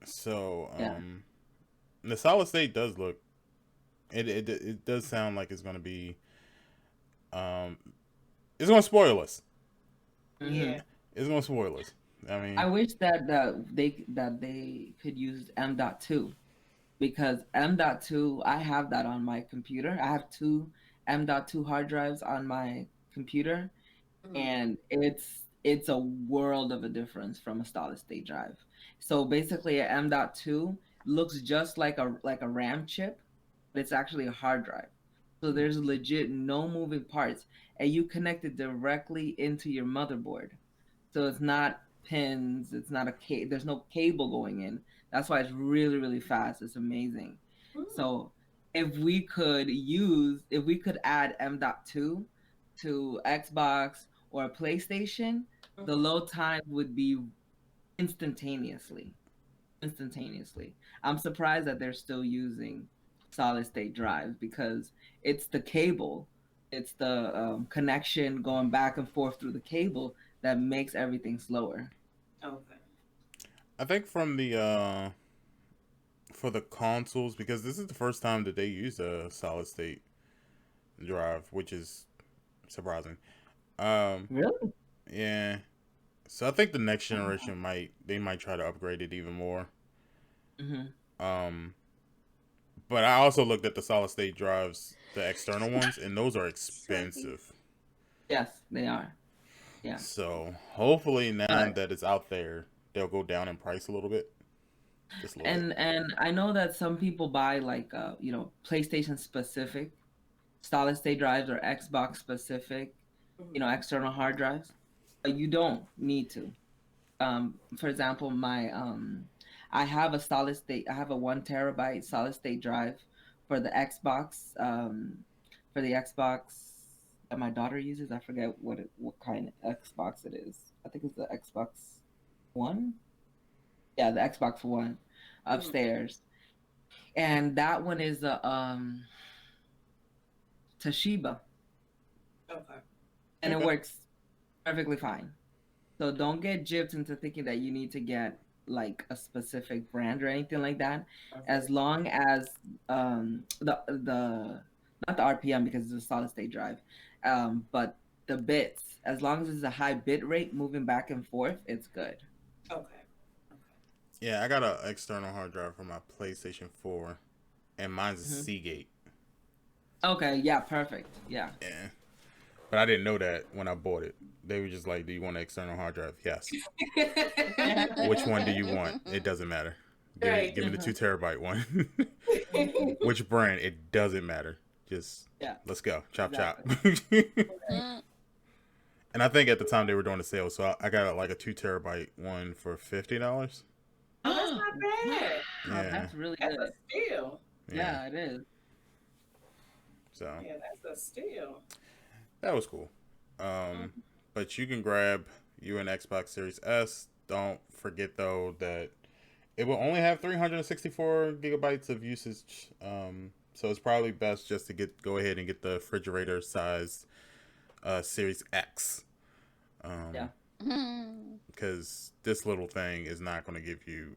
Speaker 1: So,
Speaker 4: Yeah.
Speaker 1: the solid state does look, it does sound like it's going to be, um, it's going to spoil us.
Speaker 4: Mm-hmm.
Speaker 3: Yeah.
Speaker 1: It's going to spoil us. I
Speaker 4: I
Speaker 1: mean,
Speaker 4: wish that they could use M.2 because M.2 I have that on my computer. I have two M.2 hard drives on my computer,
Speaker 3: Mhm.
Speaker 4: and it's a world of a difference from a solid state drive. So basically, a M.2 looks just like a RAM chip, but it's actually a hard drive. So there's legit no moving parts, and you connect it directly into your motherboard. So it's not pins, it's not there's no cable going in. That's why it's really, really fast. It's amazing.
Speaker 3: Mm.
Speaker 4: So if we could add M.2 to Xbox or PlayStation, the
Speaker 3: Mhm.
Speaker 4: load time would be instantaneously. Instantaneously. I'm surprised that they're still using solid state drives because it's the cable, it's the connection going back and forth through the cable that makes everything slower.
Speaker 3: Okay.
Speaker 1: I think from the, for the consoles, because this is the first time that they use a solid state drive, which is surprising. Um,
Speaker 4: Really?
Speaker 1: yeah. So I think the next
Speaker 4: Wow.
Speaker 1: generation they might try to upgrade it even more.
Speaker 4: Hmm.
Speaker 1: Um, but I also looked at the solid state drives, the external ones, and those are
Speaker 3: Sorry.
Speaker 1: expensive.
Speaker 4: Yes, they are. Yeah.
Speaker 1: So hopefully now
Speaker 4: But
Speaker 1: that it's out there, they'll go down in price a little bit, just a little bit.
Speaker 4: and I know that some people buy like PlayStation specific solid state drives or Xbox specific,
Speaker 3: Mhm.
Speaker 4: external hard drives. But you don't need to. For example, I have a 1 terabyte solid state drive for the Xbox, for the Xbox that my daughter uses. I forget what kind of Xbox it is. I think it's the Xbox One. Yeah, the Xbox One
Speaker 3: Mhm.
Speaker 4: upstairs, and that one is a Toshiba,
Speaker 3: Okay.
Speaker 4: and it
Speaker 1: Okay.
Speaker 4: works perfectly fine. So don't get gypped into thinking that you need to get like a specific brand or anything like that.
Speaker 3: Okay.
Speaker 4: As long as the not the RPM because it's a solid state drive, but the bits, as long as it's a high bit rate moving back and forth, it's good.
Speaker 3: Okay. Okay.
Speaker 1: Yeah, I got an external hard drive for my PlayStation 4, and mine's a
Speaker 4: Hmm.
Speaker 1: Seagate.
Speaker 4: Okay, yeah, perfect. Yeah.
Speaker 1: Yeah, but I didn't know that when I bought it. They were just like, "Do you want an external hard drive?" Yes. Which one do you want? It doesn't matter.
Speaker 3: Right.
Speaker 1: Give me the
Speaker 4: Uh-huh.
Speaker 1: 2 terabyte one.
Speaker 4: Hmm.
Speaker 1: Which brand? It doesn't matter. Just
Speaker 4: Yeah,
Speaker 1: let's go. Chop chop.
Speaker 4: exactly.
Speaker 3: Right.
Speaker 1: And I think at the time they were doing a sale, so I got like a 2 terabyte one for $50.
Speaker 3: Oh, that's not bad.
Speaker 4: Wow,
Speaker 1: Yeah.
Speaker 4: that's really
Speaker 3: That's a
Speaker 4: good.
Speaker 3: steal.
Speaker 1: Yeah.
Speaker 4: Yeah, it is.
Speaker 1: So
Speaker 3: Yeah, that's a steal.
Speaker 1: that was cool. But you can grab you an Xbox Series S. Don't forget though that it will only have 364 gigabytes of usage. So it's probably best just to go ahead and get the refrigerator size Series X.
Speaker 4: Yeah.
Speaker 1: Because this little thing is not going to give you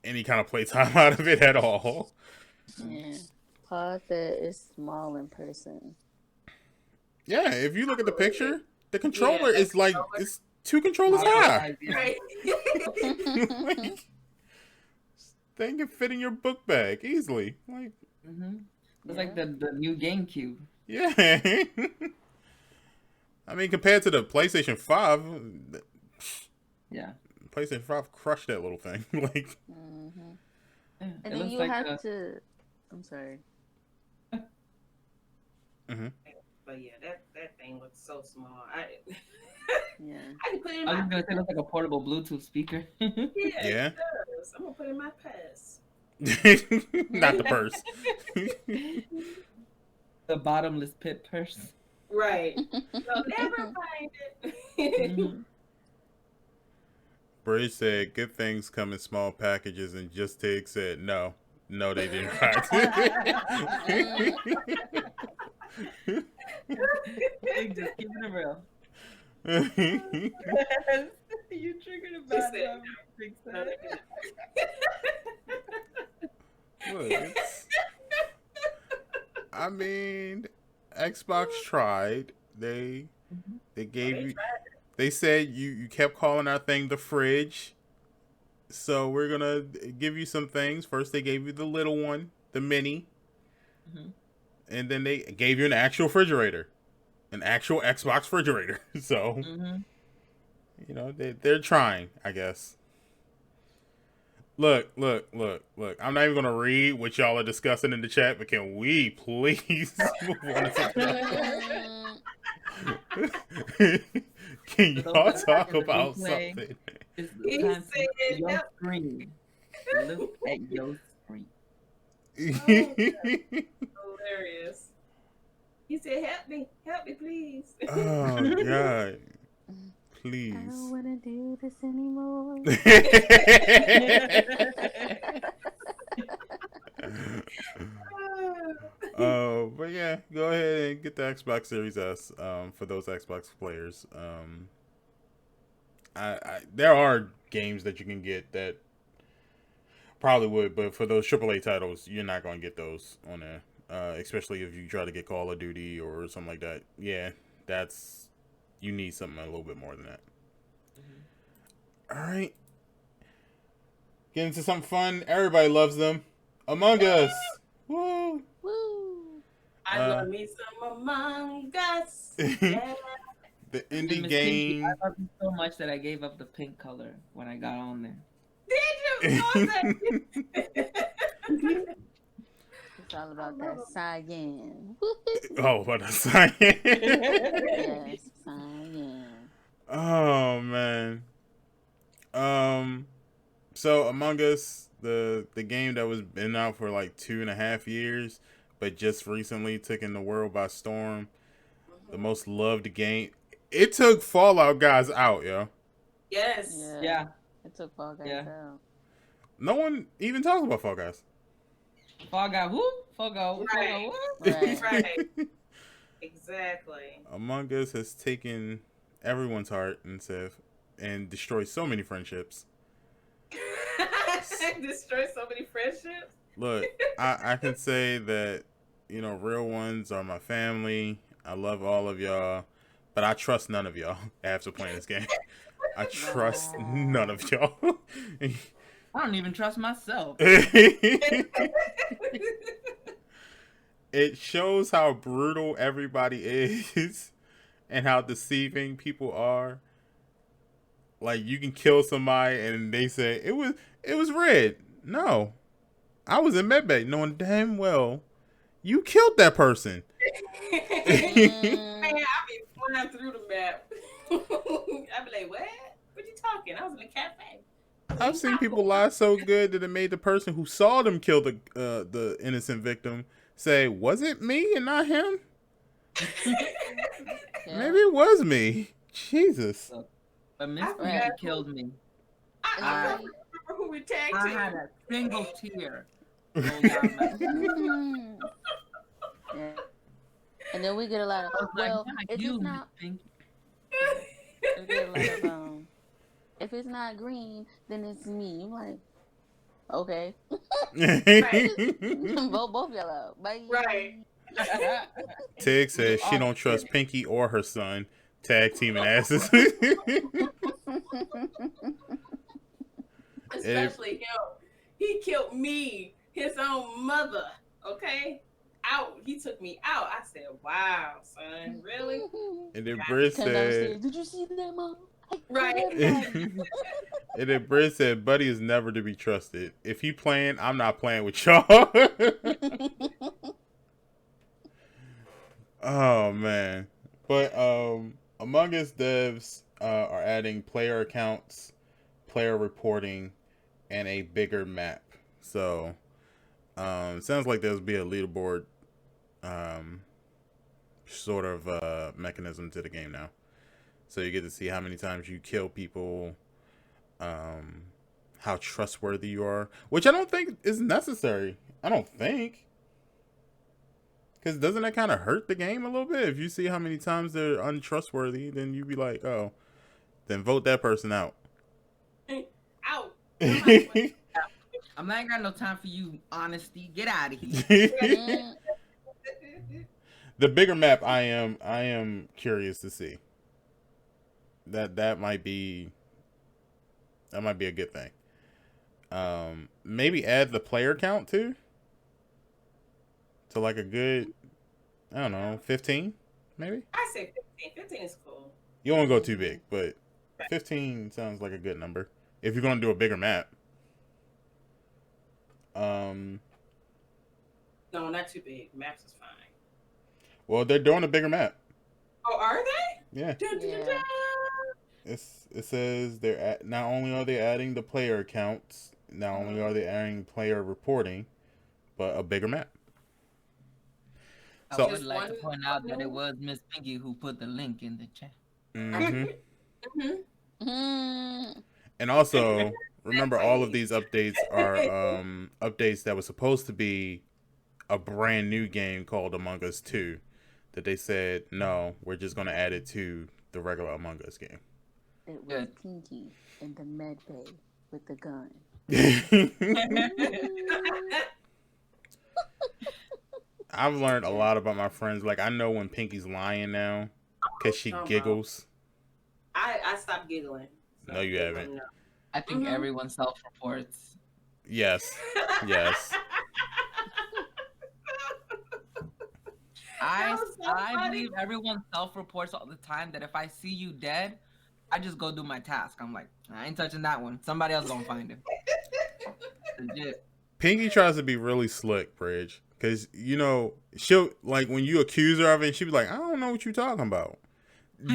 Speaker 1: any kind of playtime out of it at all.
Speaker 2: Yeah. Paul said it's small in person.
Speaker 1: Yeah, if you look at the picture, the controller
Speaker 3: Yeah,
Speaker 1: is like it's 2 controllers high.
Speaker 3: Right.
Speaker 1: Like, thing can fit in your book bag easily. Like,
Speaker 4: It's like the new GameCube.
Speaker 1: yeah. I mean, compared to the PlayStation 5,
Speaker 4: Yeah.
Speaker 1: PlayStation 5 crushed that little thing. Like,
Speaker 4: Yeah,
Speaker 2: And then you have to. I'm sorry.
Speaker 3: But yeah, that thing looks so small.
Speaker 2: Yeah.
Speaker 3: I can put it in
Speaker 4: I was
Speaker 3: my
Speaker 4: gonna say it looks like a portable Bluetooth speaker.
Speaker 3: yeah.
Speaker 1: Yeah.
Speaker 3: It does. I'm gonna put it in my purse.
Speaker 1: not the purse.
Speaker 4: The bottomless pit purse.
Speaker 3: Right. You'll never find it.
Speaker 1: Bridge said, good things come in small packages, and Just Tig said, no, they did not.
Speaker 4: Just keeping it real. You triggered a bad
Speaker 3: said,
Speaker 4: one.
Speaker 1: Look, I mean, Xbox tried. They gave you. They said you kept calling our thing the fridge, so we're gonna give you some things. First, they gave you the little one, the mini, and then they gave you an actual refrigerator, an actual Xbox refrigerator. So, you know, they're trying, I guess. Look. I'm not even gonna read what y'all are discussing in the chat, but can we please move on to something else? Can y'all talk about something?
Speaker 4: It's time to look at your screen. Look at your screen.
Speaker 3: Hilarious. He said, help me, please.
Speaker 1: Oh God. Please.
Speaker 2: I don't want to do this anymore.
Speaker 1: But yeah, go ahead and get the Xbox Series S. For those Xbox players, there are games that you can get that probably would, but for those AAA titles, you're not going to get those on there. Especially if you try to get Call of Duty or something like that. Yeah, you need something a little bit more than that. All right, get into something fun. Everybody loves them. Among Us. Woo!
Speaker 2: Woo!
Speaker 3: I love me some Among Us. Yeah.
Speaker 1: The indie
Speaker 4: Miss
Speaker 1: game.
Speaker 4: Pinky, I love you so much that I gave up the pink color when I got on there.
Speaker 3: Did you?
Speaker 2: It's all about that cyan.
Speaker 1: Oh, what a sign.
Speaker 2: Yes, cyan.
Speaker 1: Oh man. So Among Us, the game that was been out for like 2.5 years, but just recently taking the world by storm. The most loved game. It took Fallout guys out, yo.
Speaker 3: Yes.
Speaker 4: Yeah.
Speaker 2: It took Fall Guys out.
Speaker 1: No one even talks about Fall Guys.
Speaker 4: Fall Guy who? Fall Guy
Speaker 3: Right.
Speaker 4: what?
Speaker 3: Right. Exactly.
Speaker 1: Among Us has taken everyone's heart and destroyed so many friendships.
Speaker 3: Destroy so many friendships.
Speaker 1: Look, I can say that, you know, real ones are my family. I love all of y'all, but I trust none of y'all after playing this game. I trust none of y'all.
Speaker 4: I don't even trust myself.
Speaker 1: It shows how brutal everybody is and how deceiving people are. Like, you can kill somebody and they say it was red. No, I was in medbay knowing damn well you killed that person.
Speaker 3: Man, I be flying through the map. I be like, what? What you talking? I was in a cafe.
Speaker 1: I've seen people lie so good that it made the person who saw them kill the innocent victim say, "Was it me and not him?"
Speaker 2: Yeah.
Speaker 1: Maybe it was me. Jesus.
Speaker 4: But Miss
Speaker 3: I
Speaker 4: Pinky
Speaker 2: forgot
Speaker 4: killed me.
Speaker 3: I don't remember who we tagged
Speaker 4: I
Speaker 3: to.
Speaker 4: had a single tear roll down my face.
Speaker 2: Mhm. Yeah. And then we get a lot of,
Speaker 4: I was like,
Speaker 2: well,
Speaker 4: yeah,
Speaker 2: if
Speaker 4: you,
Speaker 2: it's
Speaker 4: Miss
Speaker 2: not,
Speaker 4: Pinky.
Speaker 2: we get a lot of, if it's not green, then it's me. I'm like, okay. Vote both y'all out. Bye.
Speaker 3: Right.
Speaker 1: Tig says she
Speaker 4: All
Speaker 1: don't trust
Speaker 4: kidding.
Speaker 1: Pinky or her son. Tag teaming asses.
Speaker 3: Especially him. He killed me, his own mother. Okay? Out. He took me out. I said, wow, son. Really?
Speaker 1: And then Britt
Speaker 2: Came downstairs.
Speaker 1: said,
Speaker 2: Did you see that, Mom?
Speaker 3: Right.
Speaker 1: and then Britt said, Buddy is never to be trusted. If he playing, I'm not playing with y'all. Oh man. But Among Us devs are adding player accounts, player reporting, and a bigger map. So sounds like there'll be a leaderboard sort of mechanism to the game now. So you get to see how many times you kill people, how trustworthy you are, which I don't think is necessary. I don't think. Because doesn't that kind of hurt the game a little bit? If you see how many times they're untrustworthy, then you'd be like, oh, then vote that person out.
Speaker 3: Out.
Speaker 4: I'm not got no time for you, honesty. Get out of here.
Speaker 1: The bigger map, I am curious to see. That might be a good thing. Maybe add the player count too. To like a good, I don't know, 15 maybe.
Speaker 3: I say 15. 15 is cool.
Speaker 1: You don't want to go too big, but 15 sounds like a good number if you're going to do a bigger map.
Speaker 3: No, not too big. Maps is fine.
Speaker 1: Well, they're doing a bigger map.
Speaker 3: Oh, are they?
Speaker 1: Yeah.
Speaker 3: Dun, dun, dun, dun.
Speaker 1: It says not only are they adding the player accounts, not only are they adding player reporting, but a bigger map.
Speaker 4: I
Speaker 1: So-
Speaker 4: would like to point out that it was Miss Pinky who put the link in the chat.
Speaker 1: Mm-hmm.
Speaker 2: Mm.
Speaker 1: And also, remember, all of these updates are updates that were supposed to be a brand new game called Among Us 2 that they said, no, we're just going to add it to the regular Among Us game.
Speaker 2: It was
Speaker 4: Good.
Speaker 2: Pinky in the med bay with the gun.
Speaker 1: I've learned a lot about my friends. Like, I know when Pinky's lying now because she giggles.
Speaker 3: I stopped giggling.
Speaker 1: No, you haven't.
Speaker 4: I think everyone self-reports.
Speaker 1: Yes. Yes.
Speaker 3: That was so
Speaker 4: I
Speaker 3: funny.
Speaker 4: believe everyone self-reports all the time that if I see you dead, I just go do my task. I'm like, I ain't touching that one. Somebody else gonna find him. Legit.
Speaker 1: Pinky tries to be really slick, Bridge. Because, you know, she'll, like, when you accuse her of it, she'll be like, I don't know what you're talking about.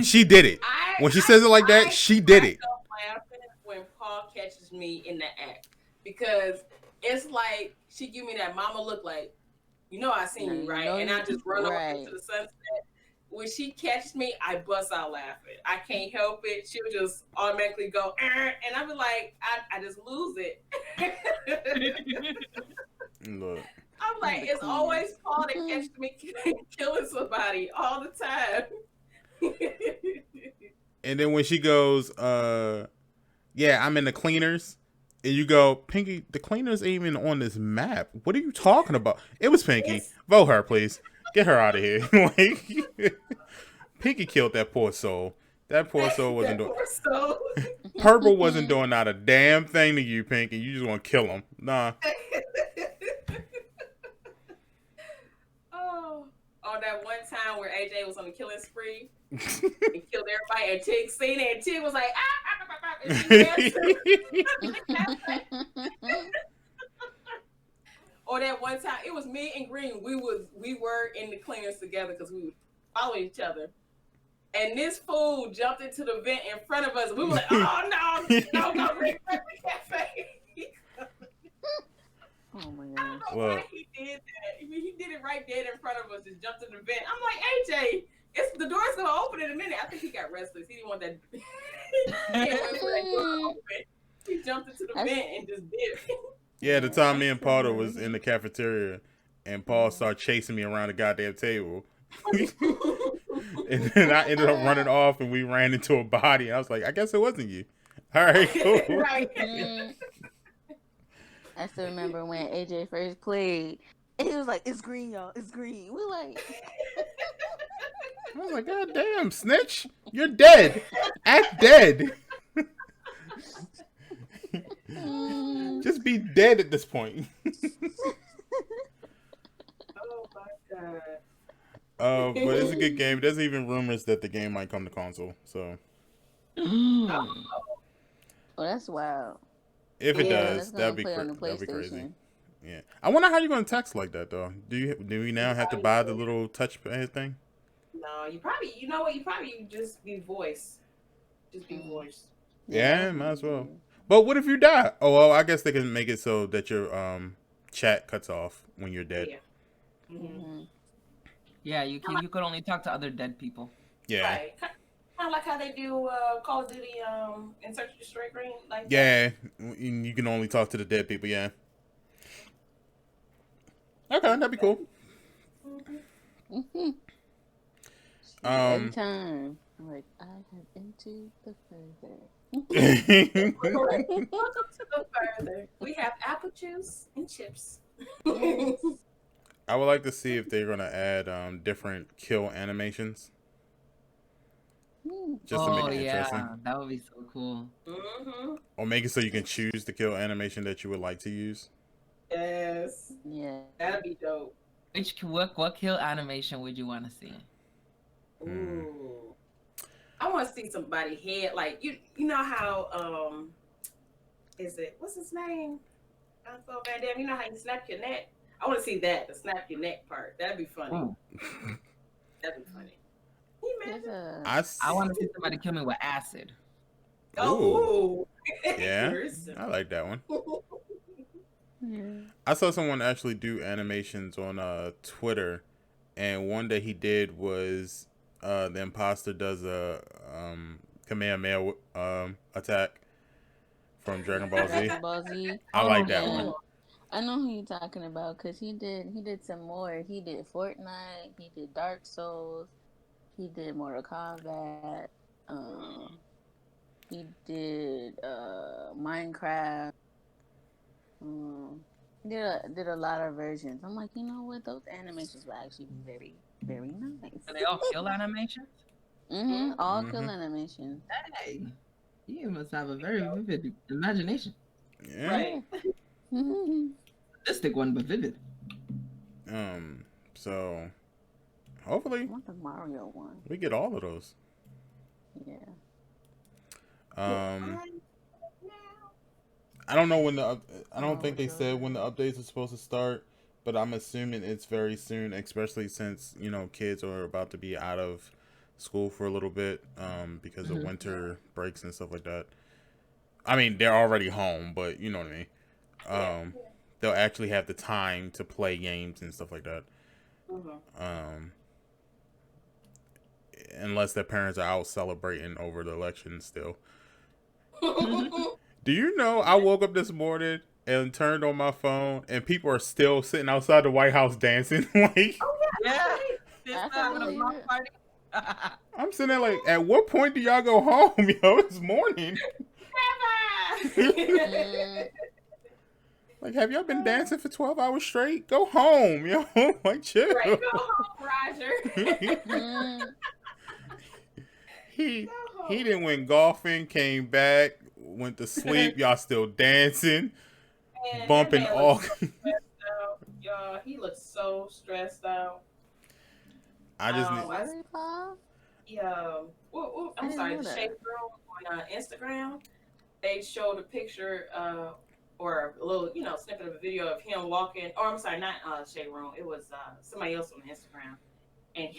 Speaker 1: She did it. When she says it like that, she did it.
Speaker 3: I laughing when Paul catches me in the act. Because it's like, she give me that mama look like, you know I seen you, right? And I just run off into the sunset. When she catches me, I bust out laughing. I can't help it. She'll just automatically go, and I'll be like, I just lose it.
Speaker 1: Look.
Speaker 3: I'm like, it's always Paul that catches me killing somebody all the time.
Speaker 1: And then when she goes, yeah, I'm in the cleaners. And you go, Pinky, the cleaners ain't even on this map. What are you talking about? It was Pinky. Vote her, please. Get her out of here. Like, Pinky killed that poor soul. That poor soul wasn't doing. Purple wasn't doing not a damn thing to you, Pinky. You just want to kill him. Nah.
Speaker 3: On that one time where AJ was on the killing spree and killed everybody, and Tig seen it, and Tig was like, and she or that one time, it was me and Green. We were in the cleaners together because we would follow each other. And this fool jumped into the vent in front of us. We were like, oh no, Green, the cafe.
Speaker 2: Oh my
Speaker 3: I don't
Speaker 2: gosh.
Speaker 3: know
Speaker 1: Well,
Speaker 3: why he did that. I mean, he did it right dead in front of us, just jumped in the vent. I'm like, AJ, the door's gonna open in a minute. I think he got restless. He didn't want that. He didn't wait for that door to open. He jumped into the vent and just dipped.
Speaker 1: yeah, the time me
Speaker 2: that's
Speaker 1: and Potter
Speaker 2: so
Speaker 1: was in the cafeteria, and Paul started chasing me around the goddamn table. And then I ended up running off, and we ran into a body. And I was like, I guess it wasn't you. All right, cool.
Speaker 3: Right.
Speaker 2: I still remember when AJ first played. He was like, "It's green, y'all. It's green." We're like,
Speaker 1: I was like, God damn, snitch, you're dead. Act dead. Just be dead at this point.
Speaker 3: Oh my god.
Speaker 1: But it's a good game. There's even rumors that the game might come to console. So
Speaker 2: "Oh, that's wild."
Speaker 1: if it
Speaker 3: Yeah,
Speaker 1: does,
Speaker 2: That's gonna play on the
Speaker 1: that'd be crazy.
Speaker 2: PlayStation.
Speaker 1: Yeah, I wonder how you're gonna text like that though. Do we now have to buy the little touchpad thing?
Speaker 3: No, you probably, you know what? You probably just be voice. Just be voice.
Speaker 1: Yeah, might as well. But what if you die? Oh well, I guess they can make it so that your chat cuts off when you're dead.
Speaker 3: Yeah. Mm-hmm.
Speaker 4: Yeah, you could only talk to other dead people.
Speaker 1: Yeah.
Speaker 3: Right. Kind of like how they do Call of Duty in Search and Destroy Green. Like
Speaker 1: Yeah, you can only talk to the dead people. Yeah. Okay, that'd be cool.
Speaker 3: Mm-hmm.
Speaker 2: Every time, I'm like, I have entered the further.
Speaker 3: Correct. Welcome to the further. We have apple juice and chips.
Speaker 2: Yes.
Speaker 1: I would like to see if they're gonna add different kill animations, just to make it interesting,
Speaker 4: that would be so cool.
Speaker 3: Mm-hmm.
Speaker 1: or make it so you can choose the kill animation that you would like to use.
Speaker 3: Yes.
Speaker 2: Yeah.
Speaker 3: That'd be dope.
Speaker 4: What kill animation would you want to see?
Speaker 3: Ooh. I want to see somebody head like you know how is it what's his name? Uncle Van Damme. You know how you snap your neck? I want to see the snap your neck part. That'd be funny.
Speaker 4: Ooh.
Speaker 3: That'd be funny. Can you imagine?
Speaker 4: I want to see somebody kill me with acid.
Speaker 3: Oh.
Speaker 1: Yeah, I like that one. I saw someone actually do animations on Twitter, and one that he did was the imposter does a Kamehameha attack from Dragon Ball Z.
Speaker 2: Dragon Ball Z.
Speaker 1: I like that
Speaker 2: Yeah.
Speaker 1: one.
Speaker 2: I know who you're talking about because he did some more. He did Fortnite. He did Dark Souls. He did Mortal Kombat. He did Minecraft. Did a lot of versions. I'm like, you know what? Those animations were actually very, very nice.
Speaker 4: Are they all kill animations?
Speaker 2: All kill animations.
Speaker 4: Hey, you must have a very vivid imagination.
Speaker 1: Yeah.
Speaker 3: Right.
Speaker 4: Sadistic one, but vivid.
Speaker 1: So
Speaker 2: I
Speaker 1: hopefully
Speaker 2: want the Mario one.
Speaker 1: we get all of those.
Speaker 2: Yeah.
Speaker 1: I don't know when I don't think they said when the updates are supposed to start, but I'm assuming it's very soon, especially since, kids are about to be out of school for a little bit, because of winter breaks and stuff like that. I mean, they're already home, but you know what I mean. They'll actually have the time to play games and stuff like that. Unless their parents are out celebrating over the election still. Do you know I woke up this morning and turned on my phone and people are still sitting outside the White House dancing? Like,
Speaker 4: Yeah.
Speaker 1: I'm sitting there like, at what point do y'all go home, yo? It's morning. Like, have y'all been dancing for 12 hours straight? Go home, yo. Like, chill.
Speaker 3: Right, go home, Roger.
Speaker 1: He didn't went golfing, came back, went to sleep. Y'all still dancing,
Speaker 3: Man,
Speaker 1: bumping
Speaker 3: that man
Speaker 1: all.
Speaker 3: looks so stressed out. Y'all, he looks so stressed out.
Speaker 1: I just need.
Speaker 2: Really, Paul?
Speaker 3: I'm sorry,
Speaker 2: know
Speaker 3: the
Speaker 2: that.
Speaker 3: Shade Room on Instagram, they showed a picture or a little, snippet of a video of him walking. Or I'm sorry, not Shade Room. It was somebody else on Instagram, and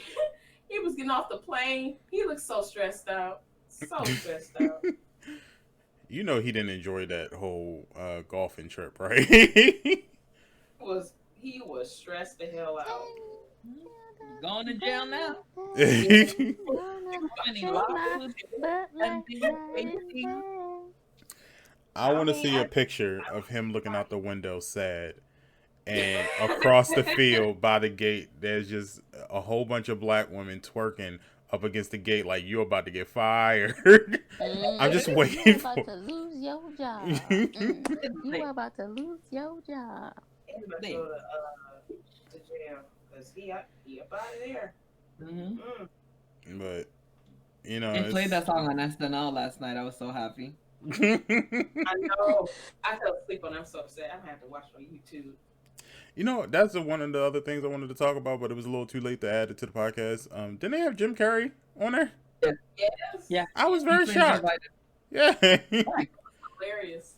Speaker 3: he was getting off the plane. He looked so stressed out, so stressed out.
Speaker 1: You know he didn't enjoy that whole golfing trip, right?
Speaker 3: He was stressed the hell out.
Speaker 4: Going to jail now.
Speaker 2: Gonna
Speaker 4: Many
Speaker 2: shake my
Speaker 4: lawsuits
Speaker 2: butt like
Speaker 4: pending,
Speaker 2: night and
Speaker 4: waiting.
Speaker 2: day.
Speaker 1: I want to
Speaker 3: mean,
Speaker 1: see a picture of him looking out the window sad. And across the field by the gate, there's just a whole bunch of black women twerking up against the gate like you're about to get fired. I'm just
Speaker 2: You
Speaker 1: waiting
Speaker 2: about
Speaker 1: for.
Speaker 2: to lose your job. You
Speaker 4: They-
Speaker 2: about to lose your job.
Speaker 3: he's about to
Speaker 4: they-
Speaker 3: go to jail because he up out of there.
Speaker 4: Mhm.
Speaker 1: But you know,
Speaker 4: They played
Speaker 1: it's.
Speaker 4: that song on SNL last night. I was so happy.
Speaker 3: I know. I fell asleep on. I'm so upset. I'm gonna have to watch on YouTube.
Speaker 1: You know, that's one of the other things I wanted to talk about, but it was a little too late to add it to the podcast. Didn't they have Jim Carrey on there?
Speaker 3: Yes.
Speaker 4: Yeah.
Speaker 1: I was
Speaker 4: He
Speaker 1: very
Speaker 4: played Joe
Speaker 1: shocked.
Speaker 4: Biden.
Speaker 1: Yeah.
Speaker 3: Hilarious.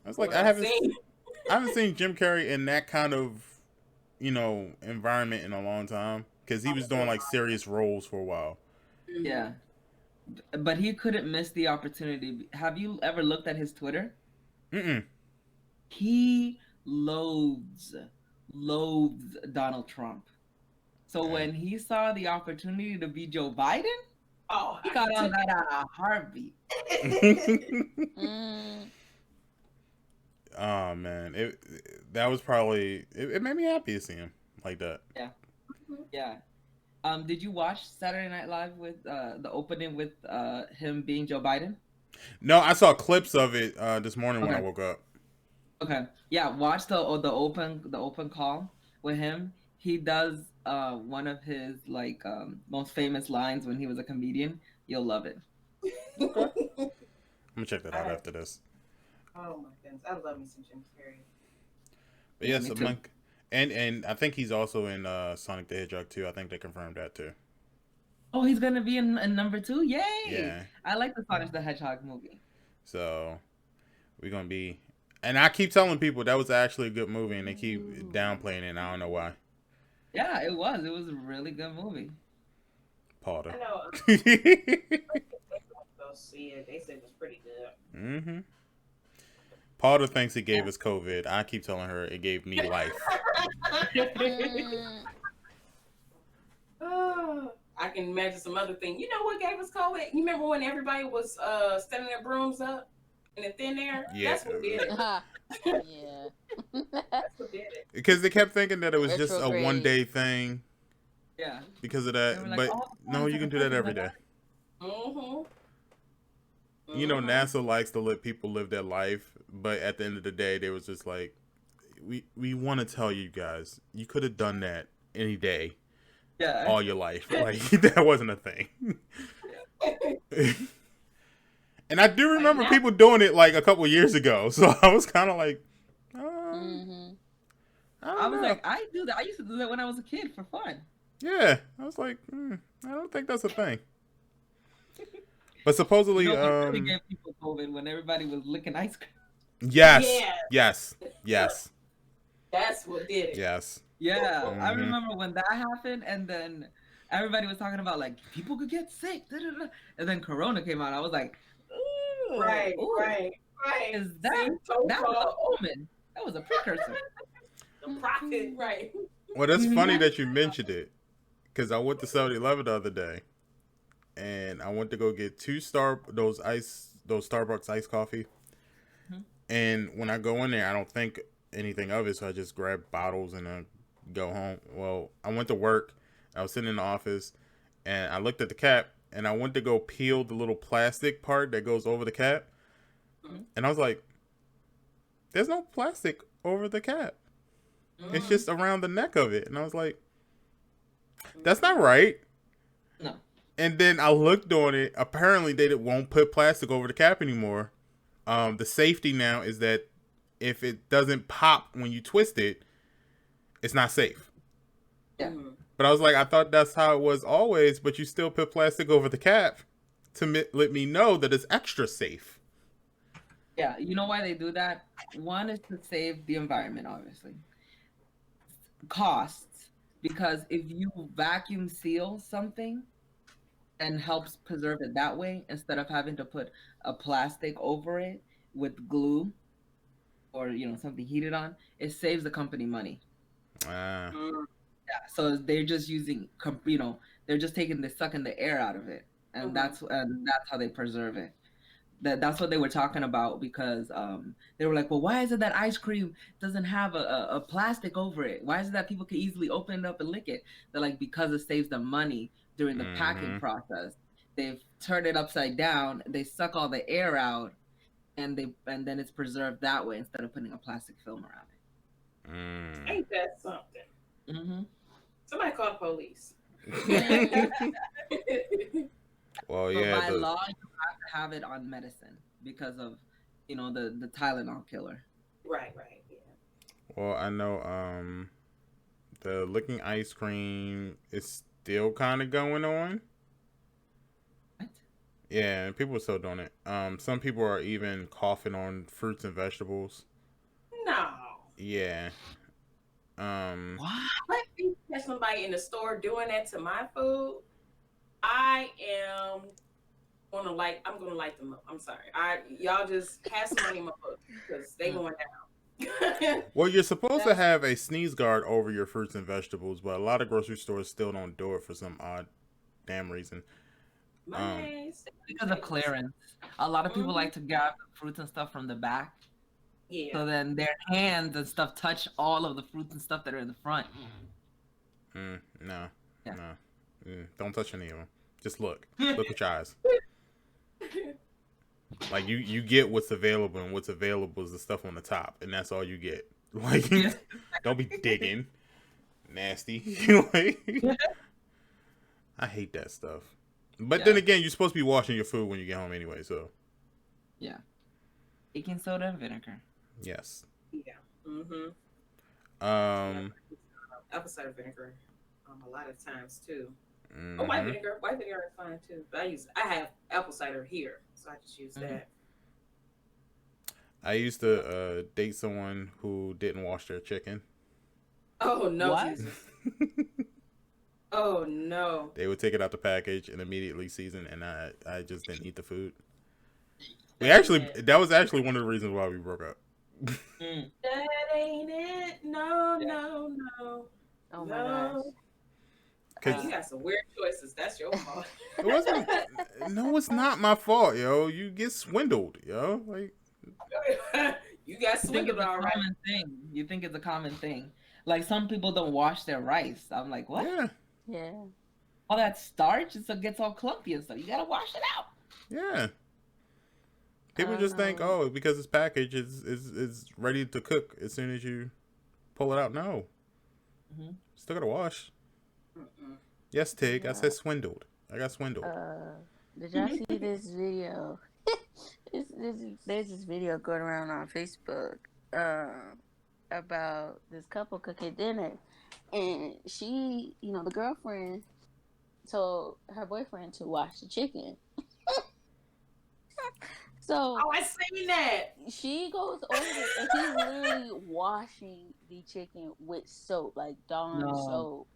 Speaker 1: I was like,
Speaker 3: What
Speaker 1: I
Speaker 3: I've
Speaker 1: haven't
Speaker 3: seen.
Speaker 1: seen Jim Carrey in that kind of, environment in a long time because he was doing like serious roles for a while.
Speaker 4: Yeah. But he couldn't miss the opportunity. Have you ever looked at his Twitter?
Speaker 1: Mm-mm.
Speaker 4: He loathes Donald Trump. So
Speaker 1: Okay.
Speaker 4: when he saw the opportunity to be Joe Biden,
Speaker 3: Oh,
Speaker 4: he got on that at a heartbeat.
Speaker 2: Mm.
Speaker 1: Oh man, that was probably it made me happy to see him like that.
Speaker 4: Yeah. Did you watch Saturday Night Live with the opening with him being Joe Biden?
Speaker 1: No, I saw clips of it this morning when I
Speaker 4: Okay.
Speaker 1: woke up.
Speaker 4: Okay. Yeah, watch the open call with him. He does one of his like most famous lines when he was a comedian. You'll love it.
Speaker 1: Okay. I'm gonna check that out after this.
Speaker 3: Oh my goodness, I love me some Jim Carrey.
Speaker 1: But
Speaker 4: Yeah,
Speaker 1: yes,
Speaker 4: me
Speaker 1: I'm
Speaker 4: too.
Speaker 1: like, and I think he's also in Sonic the Hedgehog 2. I think they confirmed that too.
Speaker 4: Oh, he's gonna be in number 2. Yay!
Speaker 1: Yeah.
Speaker 4: I like the Sonic the Hedgehog movie.
Speaker 1: So we're gonna be, and I keep telling people that was actually a good movie, and they keep downplaying it. And I don't know why.
Speaker 4: Yeah, it was. It was a really good movie.
Speaker 1: Potter.
Speaker 3: I know. Go see it. They said it was pretty good.
Speaker 1: Mm-hmm. Potter thinks it gave us COVID. I keep telling her it gave me life.
Speaker 2: Mm.
Speaker 3: Oh, I can imagine some other thing. You know what gave us COVID? You remember when everybody was standing their brooms up in the thin air?
Speaker 1: Yeah.
Speaker 3: That's what did it.
Speaker 2: Yeah.
Speaker 3: That's what did it.
Speaker 1: Because they kept thinking that it was just a
Speaker 2: Retrograde.
Speaker 1: 1 day thing
Speaker 4: Yeah.
Speaker 1: because of
Speaker 4: They
Speaker 1: that.
Speaker 4: were like,
Speaker 1: But
Speaker 4: "Oh,
Speaker 1: no, you can do that every day.
Speaker 3: Mm-hmm.
Speaker 1: You know, NASA likes to let people live their life, but at the end of the day, they was just like, we want to tell you guys, you could have done that any day,
Speaker 4: Yeah.
Speaker 1: all your life. Like that wasn't a thing. And I do remember
Speaker 3: now-
Speaker 1: people doing it like a couple years ago, so I was kind of like,
Speaker 2: Mm-hmm.
Speaker 4: I was like, I do that. I used to do that when I was a kid for fun.
Speaker 1: yeah. I was like, I don't think that's a thing. But supposedly,
Speaker 4: You know, we really gave people COVID when everybody was licking ice cream.
Speaker 1: yes,
Speaker 3: Yeah.
Speaker 1: yes.
Speaker 3: That's what did it.
Speaker 1: Yes.
Speaker 4: Yeah, I
Speaker 1: Mhm.
Speaker 4: remember when that happened, and then everybody was talking about like people could get sick, and then Corona came out. I was like, ooh,
Speaker 3: Right,
Speaker 4: ooh,
Speaker 3: right.
Speaker 4: Is that that was an omen? That was a precursor.
Speaker 3: the prophet, right?
Speaker 1: Well, that's
Speaker 4: Mhm.
Speaker 1: funny that you mentioned it, because I went to 7-Eleven the other day, and I went to go get those Starbucks iced coffee.
Speaker 4: Mhm.
Speaker 1: And when I go in there, I don't think anything of it, so I just grab bottles and then go home. Well, I went to work. I was sitting in the office, and I looked at the cap, and I went to go peel the little plastic part that goes over the cap,
Speaker 3: Mhm.
Speaker 1: and I was like, "There's no plastic over the cap. It's
Speaker 3: Mm.
Speaker 1: just around the neck of it." And I was like, "That's not right."
Speaker 4: No.
Speaker 1: And then I looked on it. Apparently, they won't put plastic over the cap anymore. The safety now is that if it doesn't pop when you twist it, it's not safe.
Speaker 4: Yeah.
Speaker 3: Mhm.
Speaker 1: But I was like, I thought that's how it was always, but you still put plastic over the cap to let me know that it's extra safe.
Speaker 4: Yeah, you know why they do that? One is to save the environment, obviously. Costs, because if you vacuum seal something and helps preserve it that way, instead of having to put a plastic over it with glue or something heated on, it saves the company money.
Speaker 1: Ah.
Speaker 4: Yeah, so they're just using, they're just sucking the air out of it, and that's how they preserve it. That's what they were talking about, because they were like, well, why is it that ice cream doesn't have a plastic over it? Why is it that people can easily open it up and lick it? They're like, because it saves them money during the packing process. They've turned it upside down. They suck all the air out, and then it's preserved that way instead of putting a plastic film around it.
Speaker 3: Ain't that something?
Speaker 4: Mm-hmm.
Speaker 3: Somebody call the police.
Speaker 1: Well,
Speaker 4: But
Speaker 1: yeah.
Speaker 4: by law, you have to have it on medicine because of, the Tylenol killer.
Speaker 3: Right, yeah.
Speaker 1: Well, I know the licking ice cream is still kind of going on.
Speaker 4: What?
Speaker 1: Yeah, people are still doing it. Some people are even coughing on fruits and vegetables.
Speaker 3: No.
Speaker 1: Yeah.
Speaker 4: What?
Speaker 3: Let me catch somebody in the store doing that to my food. I'm gonna light them up. I'm sorry. Y'all just have some money in my book because they going down.
Speaker 1: Well, you're supposed to have a sneeze guard over your fruits and vegetables, but a lot of grocery stores still don't do it for some odd damn reason.
Speaker 4: Because of clearance. A lot of people like to grab the fruits and stuff from the back.
Speaker 3: Yeah.
Speaker 4: So then their hands and stuff touch all of the fruits and stuff that are in the front.
Speaker 1: No. Don't touch any of them. Just look. Look with your eyes. Like you get what's available, and what's available is the stuff on the top, and that's all you get. Like, don't be digging. Nasty. I hate that stuff. But then again, you're supposed to be washing your food when you get home anyway, so.
Speaker 4: Yeah. Baking soda and vinegar.
Speaker 1: Yes.
Speaker 3: Yeah. Apple cider vinegar. A lot of times too. Oh, white vinegar. White vinegar is fine too. But I have apple cider here, so I just use that.
Speaker 1: I used to date someone who didn't wash their chicken.
Speaker 3: Oh no,
Speaker 4: what?
Speaker 3: Jesus. Oh no.
Speaker 1: They would take it out the package and immediately season, and I just didn't eat the food. That was actually one of the reasons why we broke up.
Speaker 3: That ain't it. No.
Speaker 2: Oh my gosh.
Speaker 3: Cause you got some weird choices. That's your fault.
Speaker 1: It wasn't. No, it's not my fault, yo. You get swindled, yo. Like,
Speaker 3: you got swindled, all right.
Speaker 4: You think it's a common thing? Like, some people don't wash their rice. I'm like, what?
Speaker 2: Yeah.
Speaker 4: All that starch, it gets all clumpy and stuff. You gotta wash it out.
Speaker 1: Yeah. People just think, oh, because it's packaged, it's ready to cook as soon as you pull it out. No. Still gotta wash. Yes, Tig. I said swindled. I got swindled.
Speaker 2: Did y'all see this video? There's this video going around on Facebook about this couple cooking dinner, and she, the girlfriend told her boyfriend to wash the chicken. So
Speaker 3: I seen that.
Speaker 2: She goes over and he's literally washing the chicken with soap, like Dawn soap.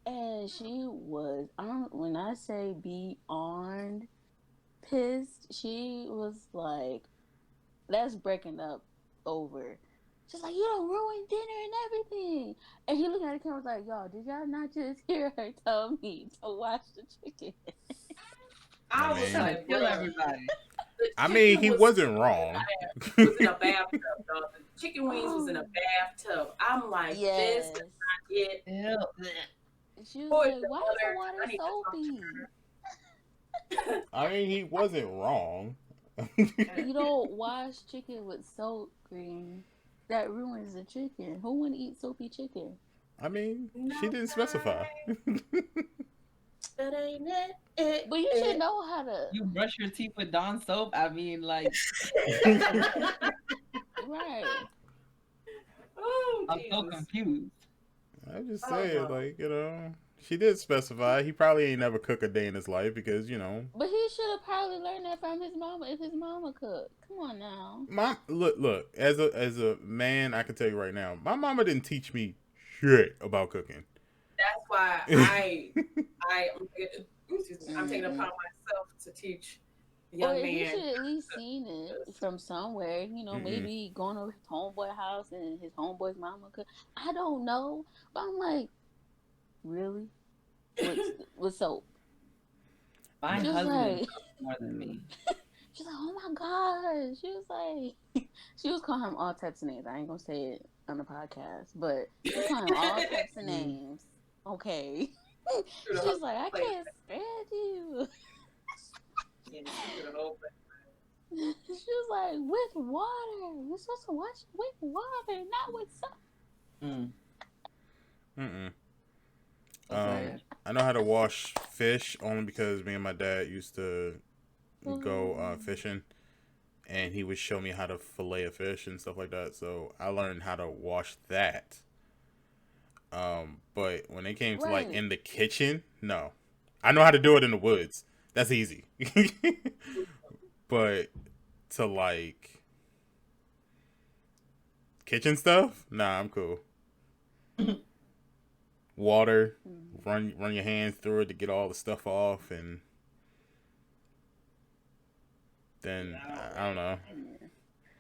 Speaker 2: And she was, when I say beyond pissed, she was like, that's breaking up over. She's like, you don't ruin dinner and everything. And he looked at the camera and was like, y'all, did y'all not just hear her tell me to wash the chicken?
Speaker 3: I was like,
Speaker 4: kill everybody.
Speaker 1: I mean, he wasn't wrong.
Speaker 3: Was in a bathtub, dog. The chicken wings was in a bathtub. I'm like, this is not it.
Speaker 2: She was like, why is the water soapy?
Speaker 1: I mean, he wasn't wrong.
Speaker 2: You don't wash chicken with soap, Green. That ruins the chicken. Who wouldn't eat soapy chicken?
Speaker 1: I mean, she didn't specify.
Speaker 3: That ain't it.
Speaker 2: But you should know how to.
Speaker 4: You brush your teeth with Dawn soap? I mean, like.
Speaker 2: Right.
Speaker 3: Oh,
Speaker 4: I'm so confused.
Speaker 1: I just saying, she did specify. He probably ain't never cooked a day in his life because,
Speaker 2: But he should have probably learned that from his mama if his mama cooked. Come on now.
Speaker 1: Look. As a man, I can tell you right now, my mama didn't teach me shit about cooking.
Speaker 3: That's why I'm taking it upon myself to teach
Speaker 2: Or
Speaker 3: Young
Speaker 2: he
Speaker 3: man.
Speaker 2: should at least seen it from somewhere. You know,
Speaker 1: Mm-mm.
Speaker 2: maybe going to his homeboy house and his homeboy's mama could. I don't know, but I'm like, really? With soap?
Speaker 4: My
Speaker 2: She was
Speaker 4: husband
Speaker 2: like,
Speaker 4: knows more than me.
Speaker 2: she's like, oh my gosh. She was like, she was calling him all types of names. I ain't gonna say it on the podcast, but she was calling him all types of names. Okay. She's like, I can't stand you.
Speaker 3: Yeah, she threw the whole place.
Speaker 2: She was like, with water. You're supposed to wash with water, not with soap.
Speaker 4: Mm.
Speaker 1: Mm-mm.
Speaker 4: Okay.
Speaker 1: I know how to wash fish only because me and my dad used to go
Speaker 2: Mm.
Speaker 1: fishing, and he would show me how to fillet a fish and stuff like that. So I learned how to wash that. But when it came to like
Speaker 2: Right.
Speaker 1: in the kitchen, no. I know how to do it in the woods. That's easy. But to like kitchen stuff, nah, I'm cool. Water,
Speaker 2: Mm.
Speaker 1: run your hands through it to get all the stuff off, and then I don't know.
Speaker 2: Yeah.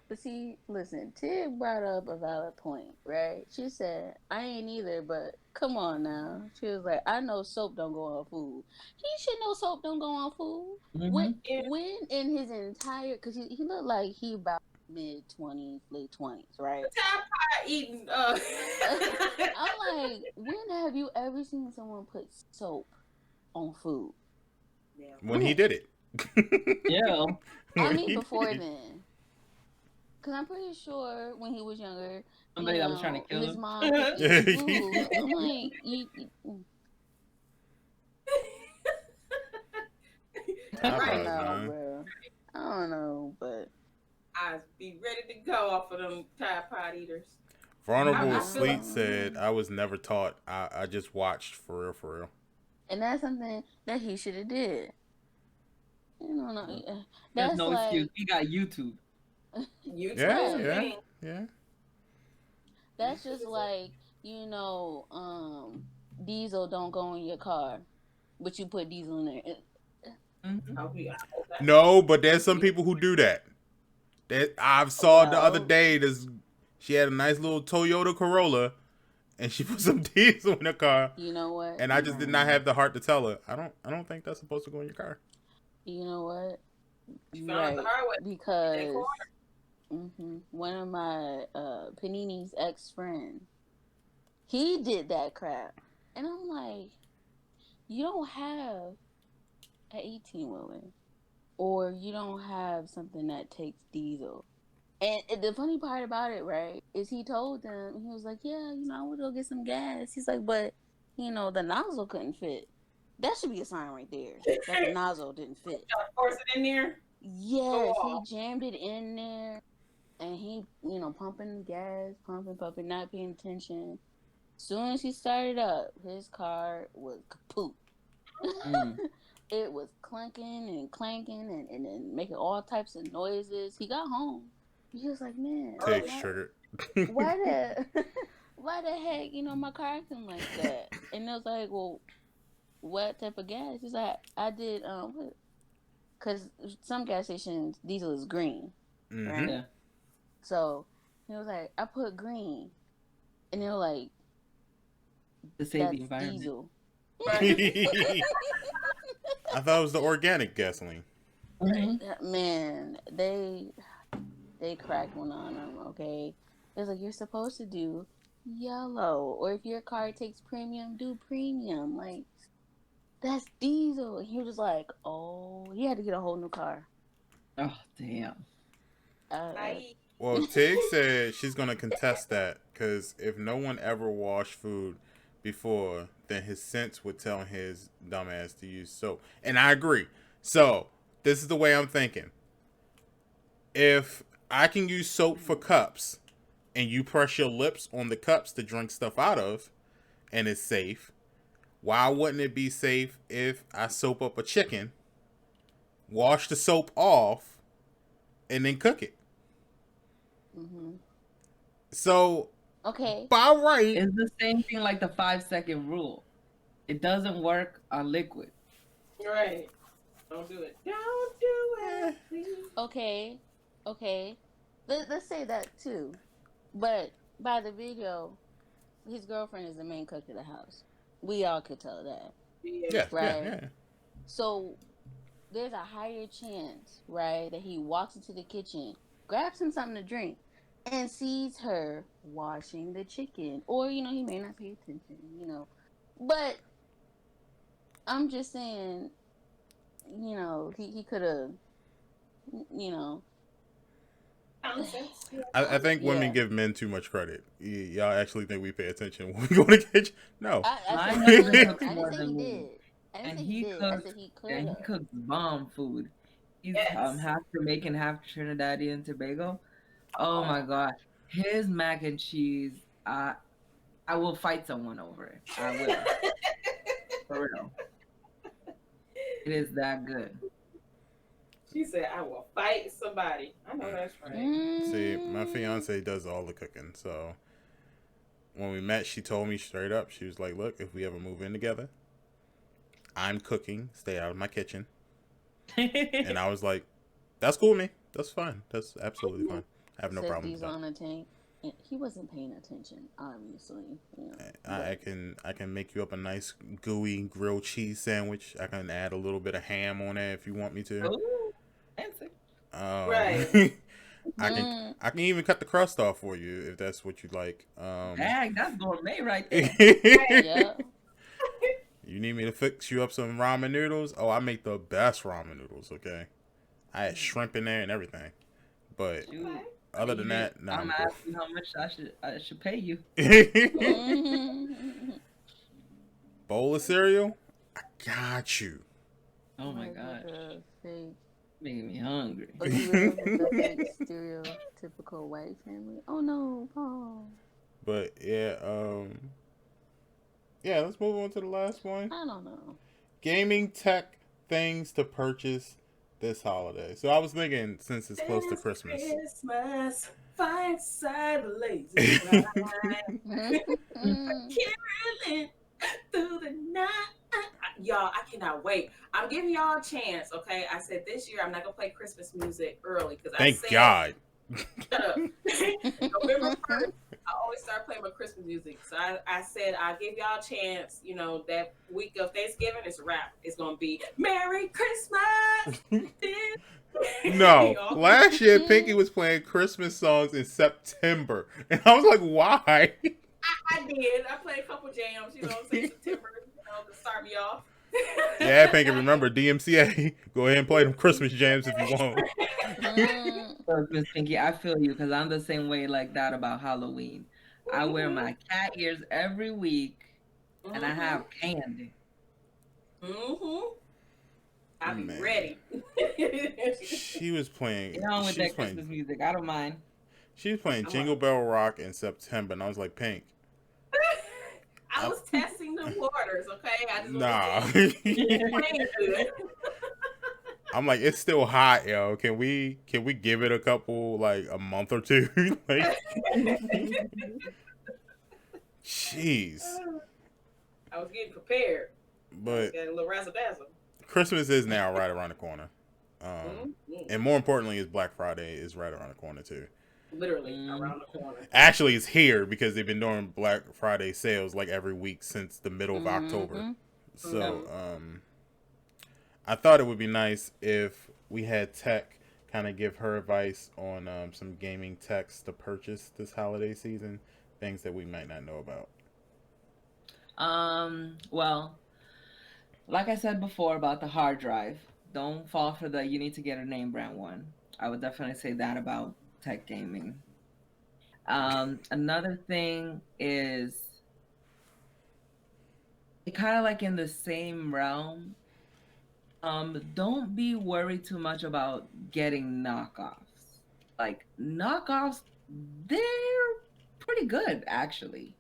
Speaker 2: But see, listen, Tig brought up a valid point, right? She said, I ain't either, but come on now. She was like, I know soap don't go on food. He should know soap don't go on food.
Speaker 4: Mm-hmm.
Speaker 3: Yeah.
Speaker 2: When in his entire, because he looked like he about mid-20s, late 20s, right?
Speaker 3: Tide Pod eating.
Speaker 2: I'm like, when have you ever seen someone put soap on food?
Speaker 3: Yeah.
Speaker 1: When he did it.
Speaker 4: Yeah.
Speaker 2: I
Speaker 1: When
Speaker 2: mean,
Speaker 1: he
Speaker 2: before
Speaker 1: did it.
Speaker 2: then. Because I'm pretty sure when he was younger,
Speaker 4: Somebody that was trying to kill
Speaker 2: his
Speaker 4: him.
Speaker 2: mom cooked him food. I'm like,
Speaker 1: I
Speaker 2: I don't
Speaker 1: apologize,
Speaker 2: know,
Speaker 1: man.
Speaker 2: bro. I don't know, but
Speaker 3: I'd be ready to go off of them Tide Pod eaters.
Speaker 1: Vulnerable
Speaker 3: I feel like-
Speaker 1: Sleet said, I was never taught. I just watched for real, for real.
Speaker 2: and that's something that he should have did. You know,
Speaker 4: There's
Speaker 2: that's
Speaker 4: no
Speaker 2: like
Speaker 4: excuse. He got YouTube.
Speaker 3: You
Speaker 1: Yeah,
Speaker 2: Right.
Speaker 1: yeah, yeah.
Speaker 2: that's just like diesel don't go in your car, but you put diesel in there.
Speaker 4: Mm-hmm.
Speaker 3: Oh, yeah.
Speaker 1: No, but there's some people who do that. That I saw the other
Speaker 2: Well,
Speaker 1: day. She had a nice little Toyota Corolla, and she put some diesel in her car.
Speaker 2: you know what?
Speaker 1: And I just did not have the heart to tell her. I don't think that's supposed to go in your car.
Speaker 2: You know what?
Speaker 3: She found out the hard way.
Speaker 2: Because one of my Panini's ex-friend, he did that crap, and I'm like, you don't have an 18-wheeler, or you don't have something that takes diesel. And the funny part about it, right, is he told them, he was like, yeah, I would go get some gas. He's like, but the nozzle couldn't fit. That should be a sign right there that the nozzle didn't fit.
Speaker 3: Y'all force it in there.
Speaker 2: Yes, he
Speaker 3: Oh.
Speaker 2: jammed it in there, and he, pumping gas, pumping, not paying attention. Soon as he started up, his car was kaput.
Speaker 4: Mm.
Speaker 2: It was clunking and clanking and making all types of noises. He got home. He was like, man,
Speaker 1: Takes triggered.
Speaker 2: why the heck, my car acting like that? And it was like, well, what type of gas? He's like, I did, what? Because some gas stations, diesel is green, right?
Speaker 4: Yeah.
Speaker 2: So he was like, I put green, and they were like,
Speaker 4: To save
Speaker 2: that's
Speaker 4: the environment.
Speaker 2: diesel.
Speaker 1: I thought it was the organic gasoline.
Speaker 4: Mm-hmm.
Speaker 2: Man, they cracked one on him. Okay, it's like, you're supposed to do yellow, or if your car takes premium, do premium. Like, that's diesel. And he was like, oh, he had to get a whole new car.
Speaker 4: Oh, damn.
Speaker 1: Well, Tig said she's going to contest that because if no one ever washed food before, then his sense would tell his dumbass to use soap. And I agree. So, this is the way I'm thinking. If I can use soap for cups and you press your lips on the cups to drink stuff out of and it's safe, why wouldn't it be safe if I soap up a chicken, wash the soap off, and then cook it?
Speaker 2: Mm-hmm.
Speaker 1: So,
Speaker 2: Okay.
Speaker 1: by right,
Speaker 4: It's the same thing like the 5-second rule. It doesn't work on liquid.
Speaker 3: Right. Don't do it. Don't do
Speaker 1: Eh.
Speaker 3: it, please.
Speaker 2: Okay, okay. Let's say that too. But by the video, his girlfriend is the main cook of the house. We all could tell that,
Speaker 3: Yeah.
Speaker 1: Yeah, yeah,
Speaker 2: right?
Speaker 1: yeah.
Speaker 2: So there's a higher chance, right, that he walks into the kitchen, grabs him something to drink, and sees her washing the chicken. Or, he may not pay attention. But I'm just saying, he could have, you know,
Speaker 3: Common sense. Yeah.
Speaker 1: I think women
Speaker 2: yeah.
Speaker 1: give men too much credit. Y'all actually think we pay attention when we go to the kitchen? No.
Speaker 2: I
Speaker 4: My
Speaker 2: said he
Speaker 4: husband
Speaker 2: could.
Speaker 4: cooks
Speaker 2: I didn't
Speaker 4: more
Speaker 2: say he
Speaker 4: than me,
Speaker 2: did. I didn't
Speaker 4: and
Speaker 2: say he
Speaker 4: he
Speaker 2: did. I said
Speaker 4: cooks
Speaker 2: he could
Speaker 4: and he
Speaker 2: have.
Speaker 4: cooks bomb food. He's
Speaker 3: Yes.
Speaker 4: half Jamaican, half Trinidadian and Tobago. Oh my
Speaker 3: Oh.
Speaker 4: god, his mac and cheese. I will fight someone over it. I will, for real. It is that good.
Speaker 3: She said, "I will fight somebody." I know that's right.
Speaker 1: See, my
Speaker 2: Mm.
Speaker 1: fiance does all the cooking. So when we met, she told me straight up, she was like, "Look, if we ever move in together, I'm cooking. Stay out of my kitchen." And I was like, "That's cool with me. That's fine. That's absolutely fine. I have no
Speaker 2: Said
Speaker 1: problem with
Speaker 2: diesel
Speaker 1: that.
Speaker 2: on the tank. He wasn't paying attention, obviously.
Speaker 1: I
Speaker 2: But
Speaker 1: can make you up a nice gooey grilled cheese sandwich. I can add a little bit of ham on it if you want me to.
Speaker 4: Ooh, fancy.
Speaker 3: Right.
Speaker 1: Um, I can
Speaker 2: mm,
Speaker 1: I can even cut the crust off for you if that's what you like.
Speaker 4: Dang, that's gourmet right there.
Speaker 2: yeah.
Speaker 1: You need me to fix you up some ramen noodles? Oh, I make the best ramen noodles. Okay, I had shrimp in there and everything. But
Speaker 4: Shoot.
Speaker 1: other than
Speaker 4: Eat it.
Speaker 1: that, nah,
Speaker 4: I'm
Speaker 1: I'm cool.
Speaker 4: asking how much I should pay you.
Speaker 2: Mm.
Speaker 1: Bowl of cereal? I got you.
Speaker 4: Oh my
Speaker 2: Like with
Speaker 4: gosh,
Speaker 2: the fake.
Speaker 4: making me hungry.
Speaker 2: Oh, you live with the fake stereotypical white family. Oh no, Paul.
Speaker 1: But yeah, yeah. Let's move on to the last one.
Speaker 2: I don't know.
Speaker 1: Gaming tech things to purchase this holiday. So I was thinking, since it's close to
Speaker 3: This
Speaker 1: Christmas.
Speaker 3: Christmas, fireside blazing bright, caroling through the night. Y'all, I cannot wait. I'm giving y'all a chance, okay? I said this year I'm not gonna play Christmas music early because I
Speaker 1: Thank
Speaker 3: said,
Speaker 1: God.
Speaker 3: shut up. November 1st, I always start playing my Christmas music. So I said I'll give y'all a chance. That week of Thanksgiving is a wrap. It's gonna be Merry Christmas.
Speaker 1: No,
Speaker 3: Y'all,
Speaker 1: last year Pinky was playing Christmas songs in September, and I was like, "Why?"
Speaker 3: I did. I played a couple jams, say September, to start me off.
Speaker 1: Yeah, Pinky, remember DMCA. Go ahead and play them Christmas jams if you want.
Speaker 4: Look, Miss Pinky, I feel you because I'm the same way like that about Halloween. I wear my cat ears every week and I have candy.
Speaker 3: I'll be
Speaker 1: Man.
Speaker 3: ready.
Speaker 1: She was playing.
Speaker 4: Get on with
Speaker 1: She was
Speaker 4: that Christmas
Speaker 1: playing.
Speaker 4: music. I don't mind.
Speaker 1: She was playing
Speaker 3: I'm
Speaker 1: Jingle Bell Rock in September, and I was like, "Pink,
Speaker 3: I was testing the waters, okay? I just
Speaker 1: nah."
Speaker 3: want to see playing good.
Speaker 1: I'm like, it's still hot, yo. Can we give it a couple, like a month or two? Like, jeez.
Speaker 3: I was getting prepared.
Speaker 1: But
Speaker 3: Got a little razzle dazzle.
Speaker 1: Christmas is now right around the corner. And more importantly, is Black Friday is right around the corner too.
Speaker 3: Literally around the corner.
Speaker 1: Actually, it's here because they've been doing Black Friday sales like every week since the middle of October. So, I thought it would be nice if we had Tech kind of give her advice on some gaming techs to purchase this holiday season, things that we might not know about.
Speaker 4: Well, like I said before about the hard drive, don't fall for the you need to get a name brand one. I would definitely say that about tech gaming. Another thing is kind of like in the same realm. Don't be worried too much about getting knockoffs. Like knockoffs, they're pretty good actually.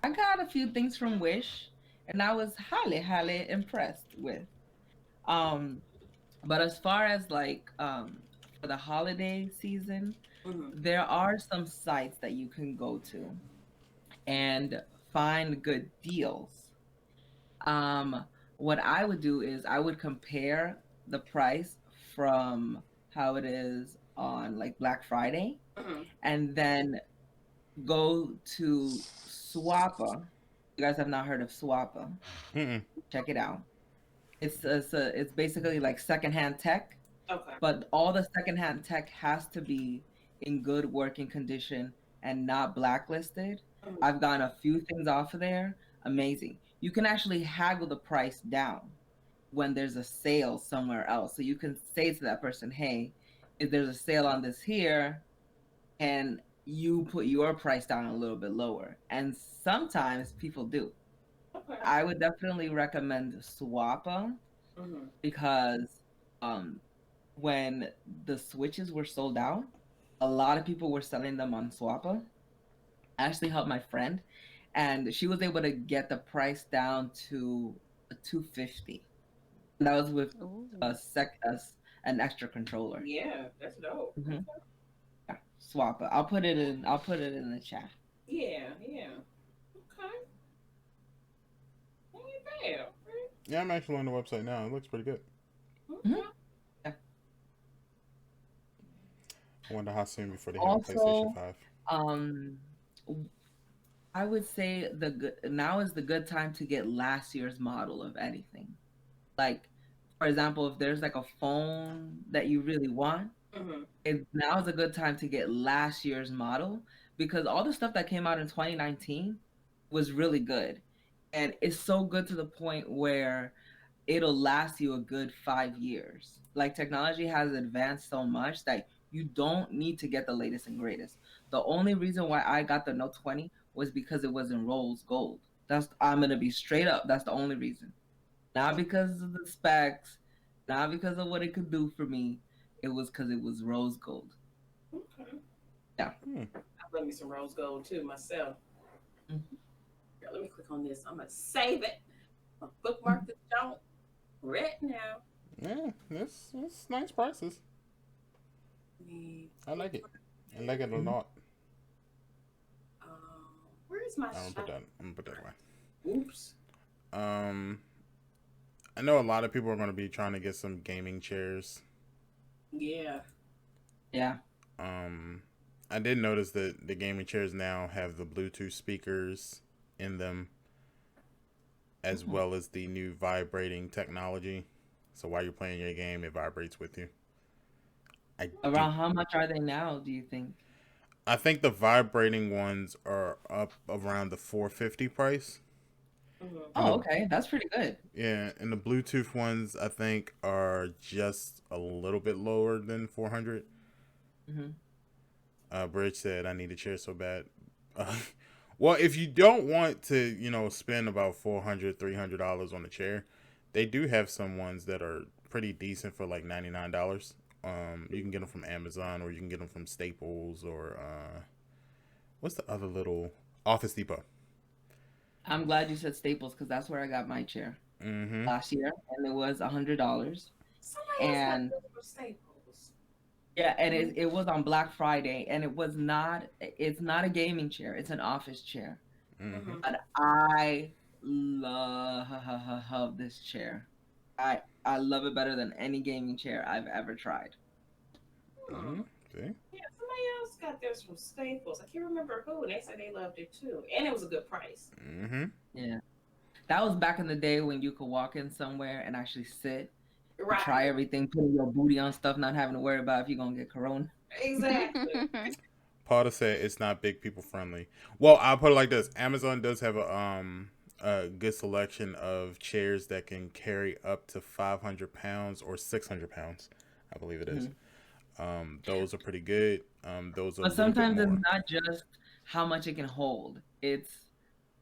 Speaker 4: I got a few things from Wish, and I was highly, highly impressed with. Um, but as far as like for the holiday season, there are some sites that you can go to and find good deals. What I would do is I would compare the price from how it is on like Black Friday,
Speaker 3: Mhm.
Speaker 4: and then go to Swappa. You guys have not heard of Swappa?
Speaker 1: Mm-mm.
Speaker 4: Check it out. It's basically like secondhand tech,
Speaker 3: Okay.
Speaker 4: but all the secondhand tech has to be in good working condition and not blacklisted.
Speaker 3: Mhm.
Speaker 4: I've gotten a few things off of there. Amazing. You can actually haggle the price down when there's a sale somewhere else. So you can say to that person, hey, if there's a sale on this here, and you put your price down a little bit lower. And sometimes people do.
Speaker 3: Okay.
Speaker 4: I would definitely recommend Swappa
Speaker 3: Mhm.
Speaker 4: because um, when the switches were sold out, a lot of people were selling them on Swappa. I actually helped my friend, and she was able to get the price down to 250. And that was with
Speaker 2: Ooh.
Speaker 4: an extra controller.
Speaker 3: Yeah, that's dope.
Speaker 4: Mm-hmm. Yeah, Swappa. I'll put it in. I'll put it in the chat.
Speaker 3: Yeah, yeah. Okay. Ain't bad.
Speaker 1: Yeah, I'm actually on the website now. It looks pretty good.
Speaker 3: Okay.
Speaker 4: Mhm. Yeah.
Speaker 1: I wonder how soon before they have a PlayStation
Speaker 4: Also,
Speaker 1: 5.
Speaker 4: um, I would say now is the good time to get last year's model of anything. Like, for example, if there's like a phone that you really want,
Speaker 3: Mhm.
Speaker 4: now is a good time to get last year's model because all the stuff that came out in 2019 was really good. And it's so good to the point where it'll last you a good 5 years. Like technology has advanced so much that you don't need to get the latest and greatest. The only reason why I got the Note 20 was because it was in rose gold. I'm gonna be straight up. That's the only reason. Not because of the specs, not because of what it could do for me. It was because it was rose gold.
Speaker 3: Okay.
Speaker 4: Yeah.
Speaker 3: I love me some rose gold too myself.
Speaker 4: Mhm.
Speaker 3: Here, let me click on this. I'm gonna save it. I'm gonna bookmark this joint right now.
Speaker 1: Yeah, that's nice prices.
Speaker 3: Me.
Speaker 1: I like it. I like it a
Speaker 4: Mhm.
Speaker 1: lot.
Speaker 3: Where's my
Speaker 1: I'm gonna put
Speaker 3: shop?
Speaker 1: that. I'm gonna put that away.
Speaker 3: Oops.
Speaker 1: Um, I know a lot of people are gonna be trying to get some gaming chairs.
Speaker 3: Yeah.
Speaker 4: Yeah.
Speaker 1: Um, I did notice that the gaming chairs now have the Bluetooth speakers in them, as
Speaker 4: Mhm.
Speaker 1: well as the new vibrating technology. So while you're playing your game, it vibrates with you. I do.
Speaker 4: Around how much are they now, do you think?
Speaker 1: I think the vibrating ones are up around the 450 price,
Speaker 3: Mhm.
Speaker 1: and
Speaker 4: Oh,
Speaker 1: the
Speaker 4: okay. That's pretty good.
Speaker 1: yeah, and the Bluetooth ones I think are just a little bit lower than 400.
Speaker 4: Hmm.
Speaker 1: Bridge said I need a chair so bad. Uh, well, if you don't want to, spend about $400, $300 on a chair, they do have some ones that are pretty decent for like $99. You can get them from Amazon or you can get them from Staples or what's the other little Office Depot.
Speaker 4: I'm glad you said Staples because that's where I got my chair
Speaker 1: Mm-hmm.
Speaker 4: last year, and it was $100.
Speaker 3: Somebody else got
Speaker 4: And
Speaker 3: this from Staples.
Speaker 4: yeah, and it was on Black Friday, and it was not. It's not a gaming chair; it's an office chair.
Speaker 1: Mm-hmm.
Speaker 3: Mhm.
Speaker 4: But I love this chair. I love it better than any gaming chair I've ever tried.
Speaker 1: Mm-hmm.
Speaker 3: Hmm.
Speaker 1: See?
Speaker 3: Yeah, somebody else got theirs from Staples. I can't remember who, and they said they loved it too, and it was a good price.
Speaker 1: Mm-hmm.
Speaker 4: Yeah, that was back in the day when you could walk in somewhere and actually sit and try
Speaker 3: Right.
Speaker 4: everything, putting your booty on stuff, not having to worry about if you're gonna get corona.
Speaker 3: Exactly.
Speaker 1: Potter said it's not big people friendly. Well, I'll put it like this: Amazon does have a good selection of chairs that can carry up to 500 pounds or 600 pounds. I believe it is.
Speaker 4: Mhm.
Speaker 1: Those are pretty good. Those are a
Speaker 4: But
Speaker 1: little bit
Speaker 4: sometimes it's
Speaker 1: more.
Speaker 4: not just how much it can hold; it's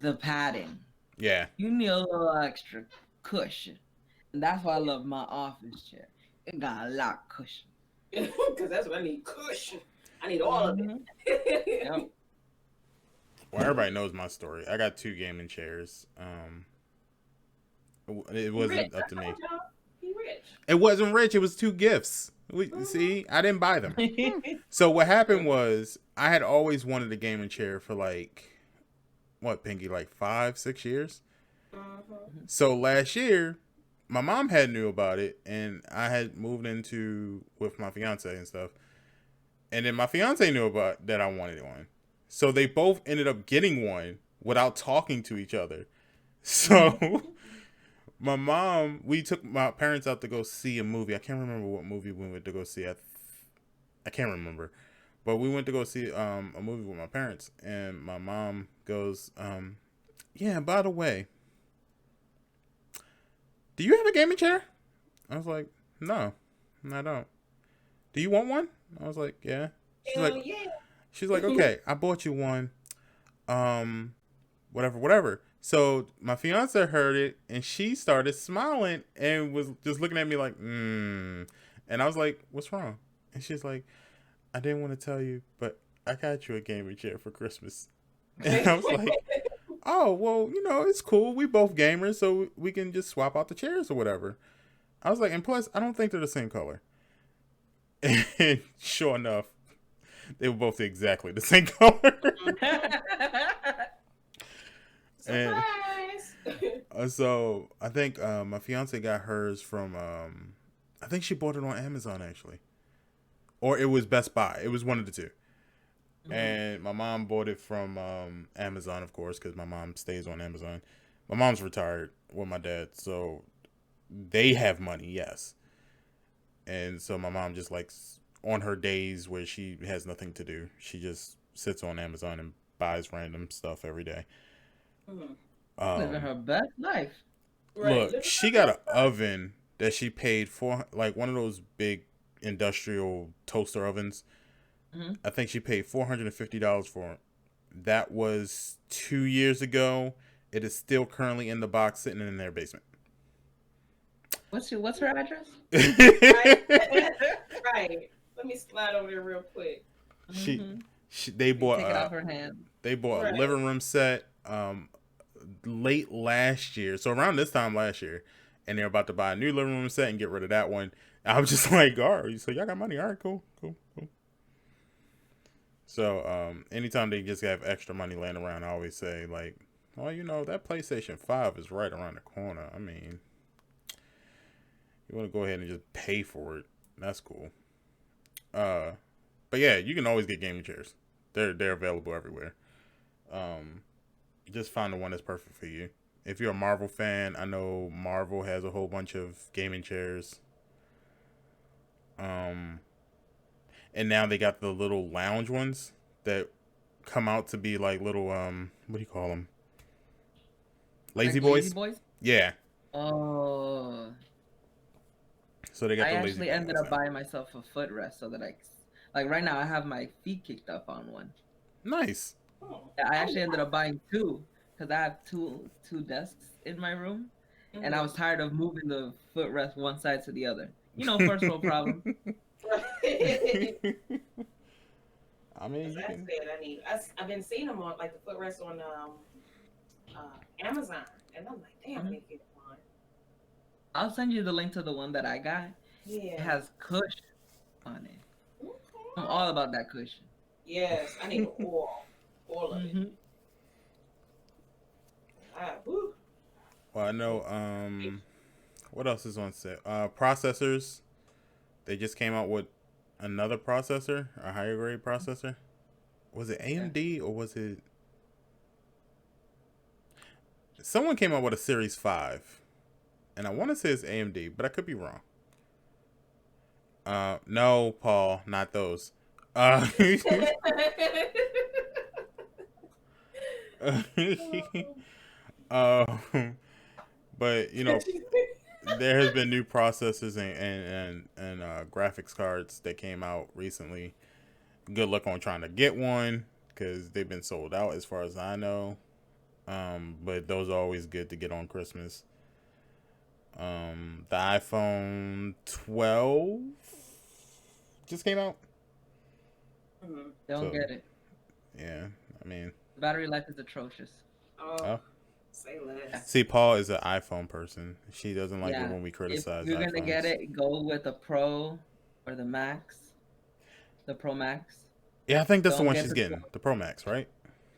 Speaker 4: the padding.
Speaker 1: Yeah.
Speaker 4: You need a little extra cushion, and that's why I love my office chair. It got a lot of cushion.
Speaker 3: Because that's what I need. Cushion. I need all of
Speaker 4: Hmm. Yep.
Speaker 3: it.
Speaker 1: Well, everybody knows my story. I got two gaming chairs. It
Speaker 3: He rich.
Speaker 1: wasn't up
Speaker 3: I
Speaker 1: to me.
Speaker 3: told y'all. He rich.
Speaker 1: It wasn't rich. It was two gifts.
Speaker 3: Mhm.
Speaker 1: See, I didn't buy them. So what happened was I had always wanted a gaming chair for like what, Pinky, like 5, 6 years.
Speaker 3: Mhm.
Speaker 1: So last year my mom had knew about it, and I had moved into with my fiance and stuff, and then my fiance knew about that I wanted one, so they both ended up getting one without talking to each other. So my mom, we took my parents out to go see a movie. I can't remember what movie we went to go see. I can't remember, but we went to go see a movie with my parents, and my mom goes, "Yeah, by the way, do you have a gaming chair?" I was like, "No, I don't." "Do you want one?" I was like, "Yeah." She's
Speaker 3: Hell
Speaker 1: like,
Speaker 3: yeah.
Speaker 1: "Okay, I bought you one. Um, whatever." So my fiance heard it, and she started smiling and was just looking at me like, And I was like, "What's wrong?" And she's like, "I didn't want to tell you, but I got you a gaming chair for Christmas." And I was like, "Oh, well, it's cool. We both gamers, so we can just swap out the chairs or whatever." I was like, "And plus, I don't think they're the same color." And sure enough, they were both exactly the same color. And
Speaker 3: Surprise.
Speaker 1: so I think my fiance got hers from, I think she bought it on Amazon actually. Or it was Best Buy. It was one of the two. And my mom bought it from Amazon, of course, because my mom stays on Amazon. My mom's retired with my dad, so they have money, yes. And so my mom just likes, on her days where she has nothing to do, she just sits on Amazon and buys random stuff every day.
Speaker 4: Living her best life.
Speaker 3: Right.
Speaker 1: Look, she got an oven that she paid for, like one of those big industrial toaster ovens. I think she paid $450 for it. That was 2 years ago. It is still currently in the box sitting in their basement.
Speaker 4: What's her address?
Speaker 3: Right. Right. Let me slide over there real quick.
Speaker 1: They bought
Speaker 4: Take it off her hand.
Speaker 1: They bought
Speaker 3: Right.
Speaker 1: a living room set late last year, so around this time last year, and they're about to buy a new living room set and get rid of that one. I was just like, "All right, so y'all got money? All right, cool." So anytime they just have extra money laying around, I always say like, "Well, that PlayStation 5 is right around the corner. I mean, you want to go ahead and just pay for it? That's cool." But yeah, you can always get gaming chairs. They're available everywhere. Just find the one that's perfect for you. If you're a Marvel fan, I know Marvel has a whole bunch of gaming chairs. And now they got the little lounge ones that come out to be like little what do you call them? Lazy
Speaker 4: Like
Speaker 1: boys?
Speaker 4: Lazy Boys?
Speaker 1: Yeah.
Speaker 4: Oh.
Speaker 1: So they got
Speaker 4: I
Speaker 1: the lazy
Speaker 4: actually
Speaker 1: boy
Speaker 4: ended
Speaker 1: ones
Speaker 4: up
Speaker 1: now.
Speaker 4: buying myself a footrest so that like right now I have my feet kicked up on one.
Speaker 1: Nice.
Speaker 4: I actually ended up buying two because I have two desks in my room, and I was tired of moving the footrest one side to the other. First world problem.
Speaker 1: I mean, you
Speaker 3: I
Speaker 1: can.
Speaker 3: said I've been seeing them on like the footrest on Amazon, and I'm like, damn, I need to get one.
Speaker 4: I'll send you the link to the one that I got.
Speaker 3: Yeah.
Speaker 4: It has cushion on it.
Speaker 3: Okay.
Speaker 4: I'm all about that cushion.
Speaker 3: Yes, I need all of it. Woo.
Speaker 1: Well, I know. What else is on sale? Processors. They just came out with another processor, a higher grade processor. Was it AMD or was it? Someone came out with a Series 5, and I want to say it's AMD, but I could be wrong. No, Paul, not those. But there has been new processors and graphics cards that came out recently. Good luck on trying to get one because they've been sold out as far as I know. But those are always good to get on Christmas. The iPhone 12 just came out.
Speaker 4: Don't get it.
Speaker 1: Yeah, I mean,
Speaker 4: the battery life is atrocious.
Speaker 3: Oh. Say less.
Speaker 1: See, Paul is an iPhone person. She doesn't like it when we criticize.
Speaker 4: If you're gonna
Speaker 1: iPhones.
Speaker 4: get it, go with the Pro or the Max, the Pro Max.
Speaker 1: Yeah, I think that's the
Speaker 4: Don't
Speaker 1: one
Speaker 4: get
Speaker 1: she's
Speaker 4: the
Speaker 1: getting, the Pro Max, right?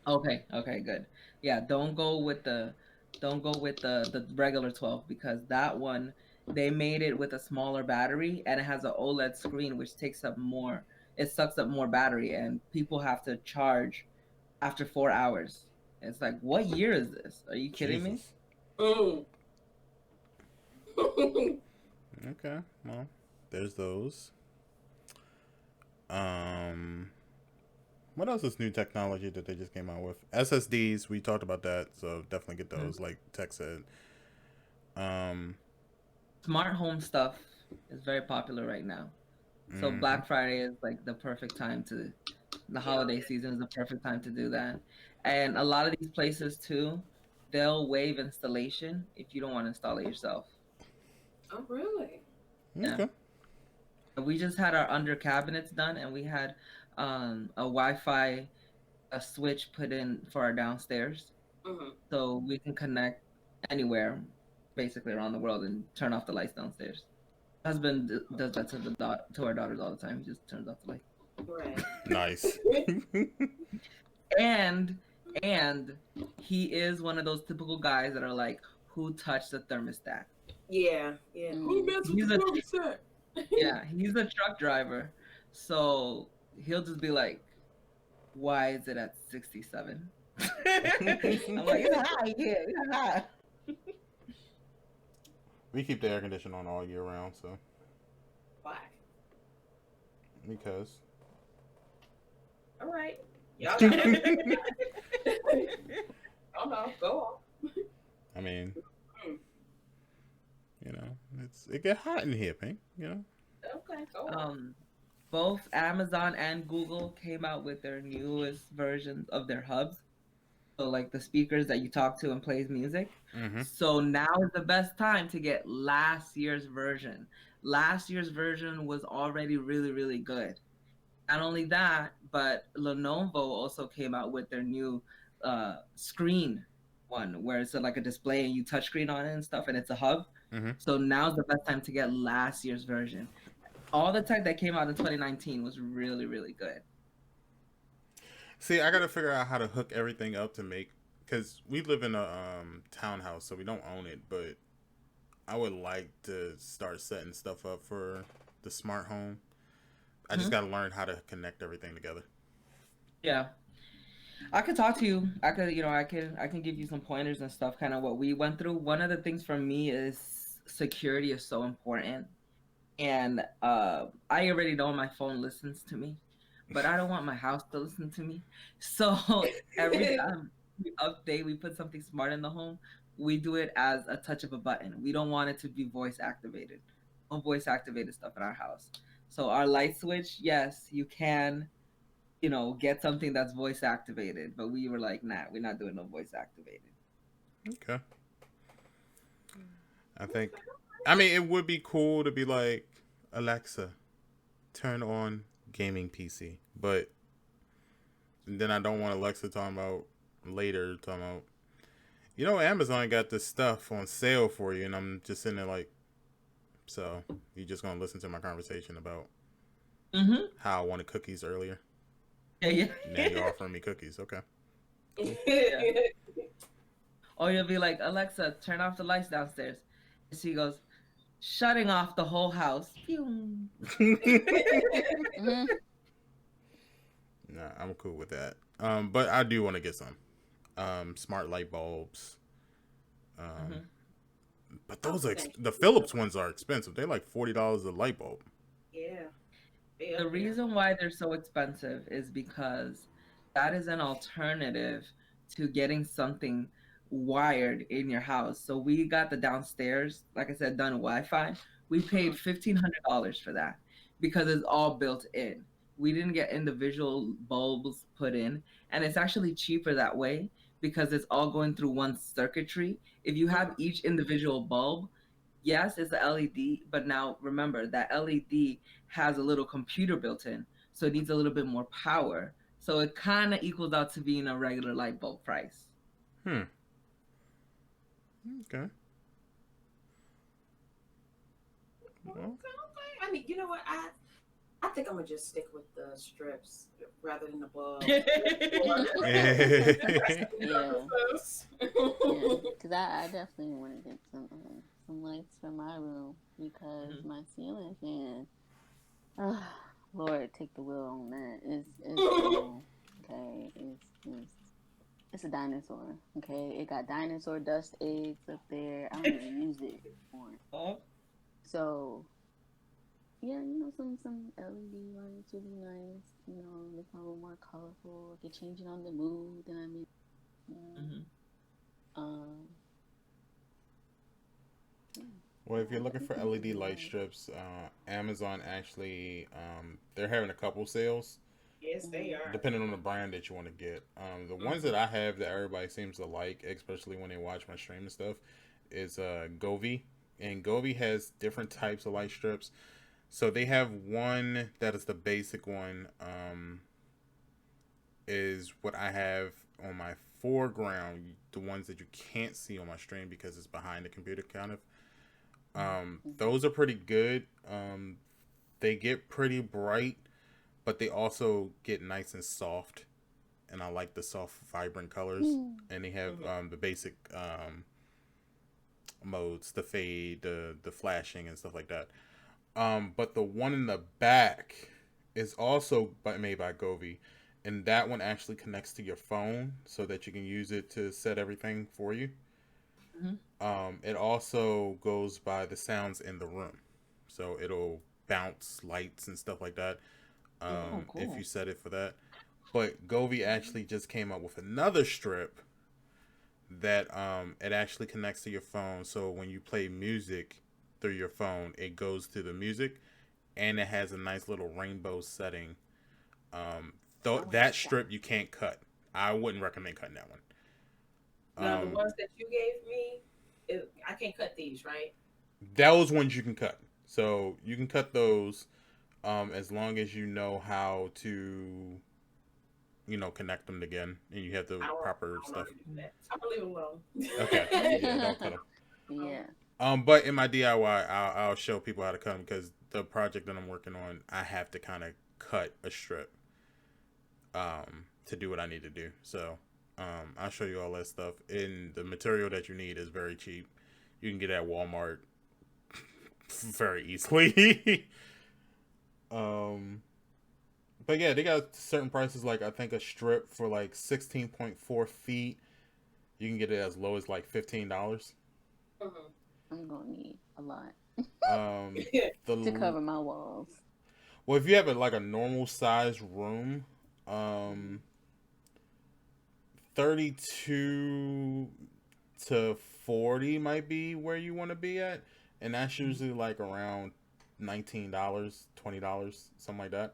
Speaker 4: Okay, good. Yeah, don't go with the Don't go with the regular 12 because that one they made it with a smaller battery and it has an OLED screen which takes up more. It sucks up more battery and people have to charge after 4 hours. It's like, what year is this? Are you kidding me?
Speaker 1: Jesus.
Speaker 3: Mm.
Speaker 1: Okay. Well, there's those. Um, what else is new technology that they just came out with? SSDs. We talked about that, so definitely get those. Like Tech said. Um.
Speaker 4: Smart home stuff is very popular right now. So
Speaker 1: Mm-hmm.
Speaker 4: Black Friday is like the perfect time to the
Speaker 3: Yeah.
Speaker 4: holiday season is the perfect time to do that. And a lot of these places too, they'll waive installation if you don't want to install it yourself.
Speaker 3: Oh, really?
Speaker 4: Yeah.
Speaker 1: Okay.
Speaker 4: We just had our under cabinets done and we had a Wi-Fi a switch put in for our downstairs.
Speaker 3: Mm-hmm.
Speaker 4: So we can connect anywhere basically around the world and turn off the lights downstairs. Husband does that to to our daughters all the time. He just turns off the light.
Speaker 3: Right.
Speaker 1: Nice.
Speaker 4: And and he is one of those typical guys that are like, who touched the thermostat?
Speaker 3: Yeah. Yeah. Who messed with
Speaker 4: He's
Speaker 3: the
Speaker 4: a
Speaker 3: thermostat?
Speaker 4: yeah, he's a truck driver. So he'll just be like, why is it at 67? I'm like, it's hot here. It's hot.
Speaker 1: We keep the air conditioner on all year round, so
Speaker 3: Why?
Speaker 1: because.
Speaker 3: All right. Y'all got it. Oh no. Go on.
Speaker 1: I mean,
Speaker 3: Mm.
Speaker 1: it get hot in here, Pink.
Speaker 3: Okay. Go on.
Speaker 4: Both Amazon and Google came out with their newest versions of their hubs. So like the speakers that you talk to and plays music.
Speaker 1: Mm-hmm.
Speaker 4: So now is the best time to get last year's version. Last year's version was already really, really good. Not only that, but Lenovo also came out with their new screen one where it's like a display and you touch screen on it and stuff and it's a hub.
Speaker 1: Mm-hmm.
Speaker 4: So now's the best time to get last year's version. All the tech that came out in 2019 was really, really good.
Speaker 1: See, I gotta figure out how to hook everything up to make, because we live in a townhouse, so we don't own it. But I would like to start setting stuff up for the smart home. I just gotta learn how to connect everything together.
Speaker 4: Yeah. I could talk to you. I could, I can give you some pointers and stuff, kind of what we went through. One of the things for me is security is so important. And I already know my phone listens to me, but I don't want my house to listen to me. So every time we update, we put something smart in the home, we do it as a touch of a button. We don't want it to be voice activated. No voice activated stuff in our house. So our light switch, yes, you can, get something that's voice activated, but we were like, nah, we're not doing no voice activated.
Speaker 1: Okay. I mean, it would be cool to be like, Alexa, turn on gaming PC. But then I don't want Alexa talking about Amazon got this stuff on sale for you. And I'm just sitting there like, so you're just going to listen to my conversation about how I wanted cookies earlier?
Speaker 4: Yeah.
Speaker 1: Now you're offering me cookies. Okay.
Speaker 4: Yeah. Or you'll be like, Alexa, turn off the lights downstairs. And she goes, shutting off the whole house.
Speaker 2: Mm-hmm.
Speaker 1: Nah, I'm cool with that. But I do want to get some smart light bulbs. But those the Philips ones are expensive. They're like $40 a light bulb.
Speaker 3: Yeah.
Speaker 4: The reason why they're so expensive is because that is an alternative to getting something wired in your house. So we got the downstairs, like I said, done Wi-Fi. We paid $1,500 for that because it's all built in. We didn't get individual bulbs put in, and it's actually cheaper that way because it's all going through one circuitry. If you have each individual bulb, yes, it's a LED, but now remember that LED has a little computer built in, so it needs a little bit more power. So it kind of equals out to being a regular light bulb price.
Speaker 1: Okay.
Speaker 3: Well, okay. I mean, you know what? I think I'm gonna just stick with the strips rather than the bulb.
Speaker 2: Yeah, because I definitely want to get some lights for my room because my ceiling fan. Oh, Lord, take the wheel on that. It's old. Okay, it's a dinosaur. Okay, it got dinosaur dust eggs up there. I don't even use it anymore.
Speaker 4: Oh.
Speaker 2: So yeah, some LED lights would be nice. Make it a little more colorful. Get changing on the mood. Then I mean, you um, yeah.
Speaker 1: Well, if you're looking for
Speaker 2: Everything's
Speaker 1: LED
Speaker 2: really
Speaker 1: light
Speaker 2: nice.
Speaker 1: strips, Amazon actually they're having a couple sales
Speaker 3: Yes, they are.
Speaker 1: depending on the brand that you want to get. The ones
Speaker 3: Mhm.
Speaker 1: that I have that everybody seems to like, especially when they watch my stream and stuff, is Govee, and Govee has different types of light strips. So they have one that is the basic one, is what I have on my foreground, the ones that you can't see on my stream because it's behind the computer kind of. Those are pretty good. They get pretty bright, but they also get nice and soft, and I like the soft, vibrant colors.
Speaker 2: Mm.
Speaker 1: And they have
Speaker 3: Mhm.
Speaker 1: the basic modes, the fade, the flashing, and stuff like that. But the one in the back is also made by Govee, and that one actually connects to your phone so that you can use it to set everything for you.
Speaker 4: Mhm.
Speaker 1: It also goes by the sounds in the room, so it'll bounce lights and stuff like that.
Speaker 4: Oh,
Speaker 1: If
Speaker 4: cool.
Speaker 1: you set it for that. But Govee actually just came up with another strip that it actually connects to your phone. So when you play music through your phone, it goes to the music, and it has a nice little rainbow setting.
Speaker 2: I want
Speaker 1: That
Speaker 2: that.
Speaker 1: strip you can't cut. I wouldn't recommend cutting that one.
Speaker 3: Now the ones that you gave me, I can't cut these, right?
Speaker 1: Those ones you can cut. So you can cut those as long as you know how to, connect them again, and you have the proper
Speaker 3: I don't know how
Speaker 1: stuff.
Speaker 3: to do that. I'm gonna leave
Speaker 1: Okay,
Speaker 3: it alone.
Speaker 1: yeah, don't cut them.
Speaker 2: Yeah.
Speaker 1: But in my DIY, I'll show people how to cut them because the project that I'm working on, I have to kind of cut a strip to do what I need to do. So I'll show you all that stuff. And the material that you need is very cheap. You can get it at Walmart very easily. um, but yeah, they got certain prices. Like I think a strip for like 16.4 feet, you can get it as low as like $15.
Speaker 3: Mhm.
Speaker 2: I'm gonna need a lot
Speaker 1: Um,
Speaker 2: to
Speaker 1: the
Speaker 2: cover my walls.
Speaker 1: Well, if you have like a normal size room, um, 32 to 40 might be where you want to be at, and that's usually like around $19, $20, something like that.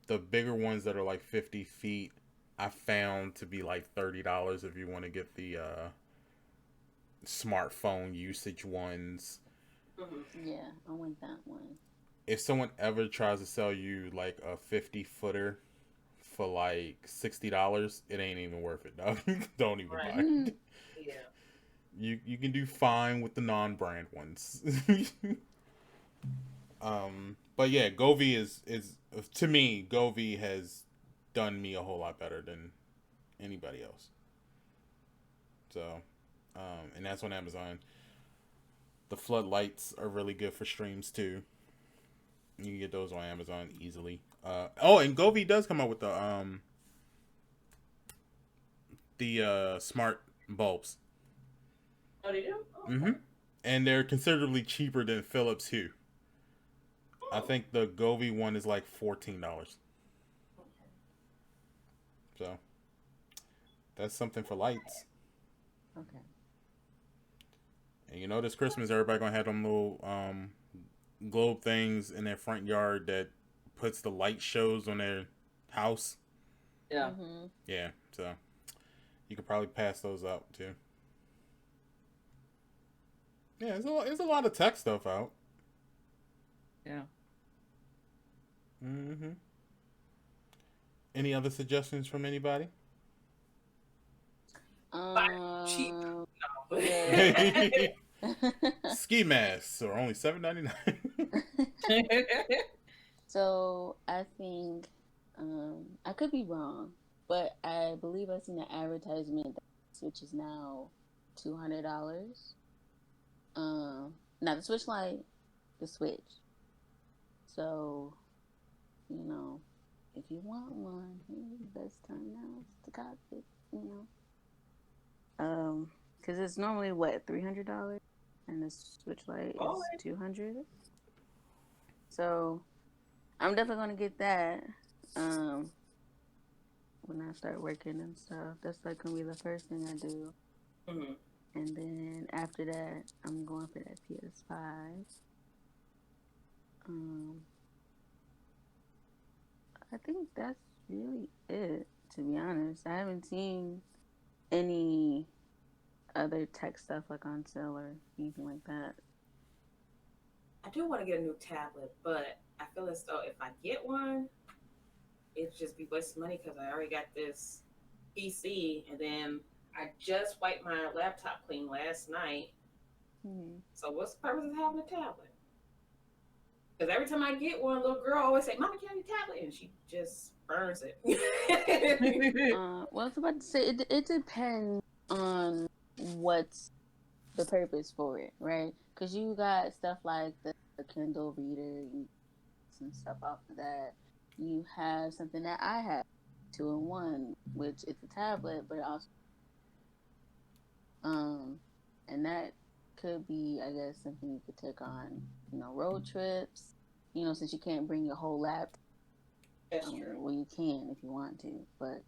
Speaker 1: The bigger ones that are like 50 feet, I found to be like $30 if you want to get the smartphone usage ones.
Speaker 3: Mhm.
Speaker 2: Yeah, I want that one.
Speaker 1: If someone ever tries to sell you like a 50-footer for like $60, it ain't even worth it, dog. Don't even
Speaker 3: Right.
Speaker 1: buy it.
Speaker 3: Yeah.
Speaker 1: You can do fine with the non-brand ones. But yeah, Govee is to me, Govee has done me a whole lot better than anybody else. So, and that's on Amazon. The floodlights are really good for streams too. You can get those on Amazon easily. And Govee does come out with the smart bulbs.
Speaker 3: Oh, they do? Oh,
Speaker 1: Mm-hmm. And they're considerably cheaper than Philips Hue. I think the Govee one is like $14.
Speaker 3: okay.
Speaker 1: So that's something for lights.
Speaker 2: Okay.
Speaker 1: And this Christmas, everybody gonna have them little globe things in their front yard that puts the light shows on their house.
Speaker 4: Yeah.
Speaker 1: Yeah, so you could probably pass those out too. Yeah, there's a lot of tech stuff out.
Speaker 4: Yeah.
Speaker 1: Mm-hmm. Any other suggestions from anybody?
Speaker 3: Cheap.
Speaker 2: Um.
Speaker 3: No.
Speaker 2: Yeah.
Speaker 1: Ski masks are only $7.99.
Speaker 2: So I think I could be wrong, but I believe I seen an advertisement that which is now $200. Not the Switch Lite, the Switch. So, you know, if you want one, the best time now is to cop it. You because it's normally what $300, and the Switch Lite
Speaker 3: Oh,
Speaker 2: is 200. So I'm definitely gonna get that. Um, when I start working and stuff, that's like gonna be the first thing I do.
Speaker 3: mm-hmm.
Speaker 2: And then after that, I'm going for that PS5. Um, I think that's really it. To be honest, I haven't seen any other tech stuff like on sale or anything like that.
Speaker 3: I do want to get a new tablet, but I feel as though if I get one, it'd just be wasting money because I already got this PC, and then I just wiped my laptop clean last night.
Speaker 2: Mm-hmm.
Speaker 3: So what's the purpose of having a tablet? Because every time I get one, little girl always say, "Mama, can I have your tablet?" And she just burns it.
Speaker 2: Well, I was about to say it depends on what's the purpose for it, right? Because you got stuff like the Kindle Reader, you some stuff off of that. You have something that I have, 2-in-1, which it's a tablet, but also um, and that could be, I guess, something you could take on, road trips. Since you can't bring your whole laptop.
Speaker 3: That's true.
Speaker 2: Well, you can if you want to, but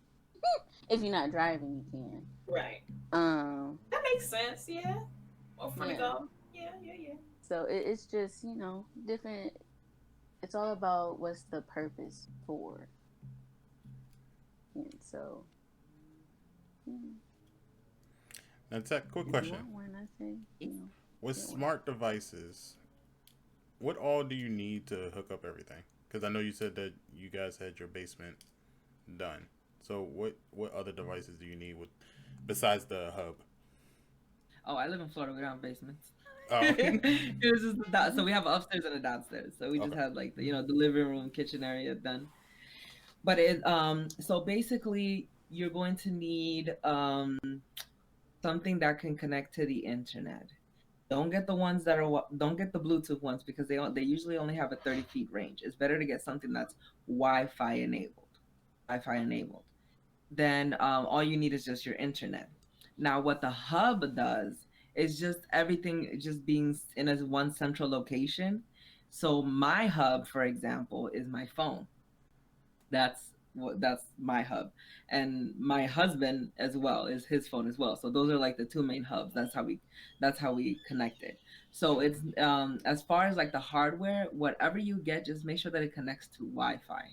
Speaker 2: if you're not driving, you can.
Speaker 3: Right.
Speaker 2: Um,
Speaker 3: That makes sense. Yeah. Well, fun to
Speaker 2: yeah.
Speaker 3: go. Yeah, yeah, yeah.
Speaker 2: So it's just different. It's all about what's the purpose for. And so,
Speaker 1: Now, Tech, quick
Speaker 2: if you
Speaker 1: question.
Speaker 2: want one, I say
Speaker 1: With
Speaker 2: get one.
Speaker 1: smart devices, what all do you need to hook up everything? Because I know you said that you guys had your basement done. So what other devices do you need with besides the hub?
Speaker 4: Oh, I live in Florida. We don't have basements.
Speaker 1: Oh,
Speaker 4: It was just so we have an upstairs and a downstairs. So we just
Speaker 1: okay.
Speaker 4: had like the living room, kitchen area done. But so basically you're going to need something that can connect to the internet. Don't get the ones that are don't get the Bluetooth ones because they usually only have a 30 feet range. It's better to get something that's Wi-Fi enabled. Wi-Fi enabled. Then all you need is just your internet. Now, what the hub does is just everything just being in a one central location. So my hub, for example, is my phone. That's my hub, and my husband as well is his phone as well. So those are like the two main hubs. That's how we connect it. So it's as far as like the hardware, whatever you get, just make sure that it connects to Wi-Fi,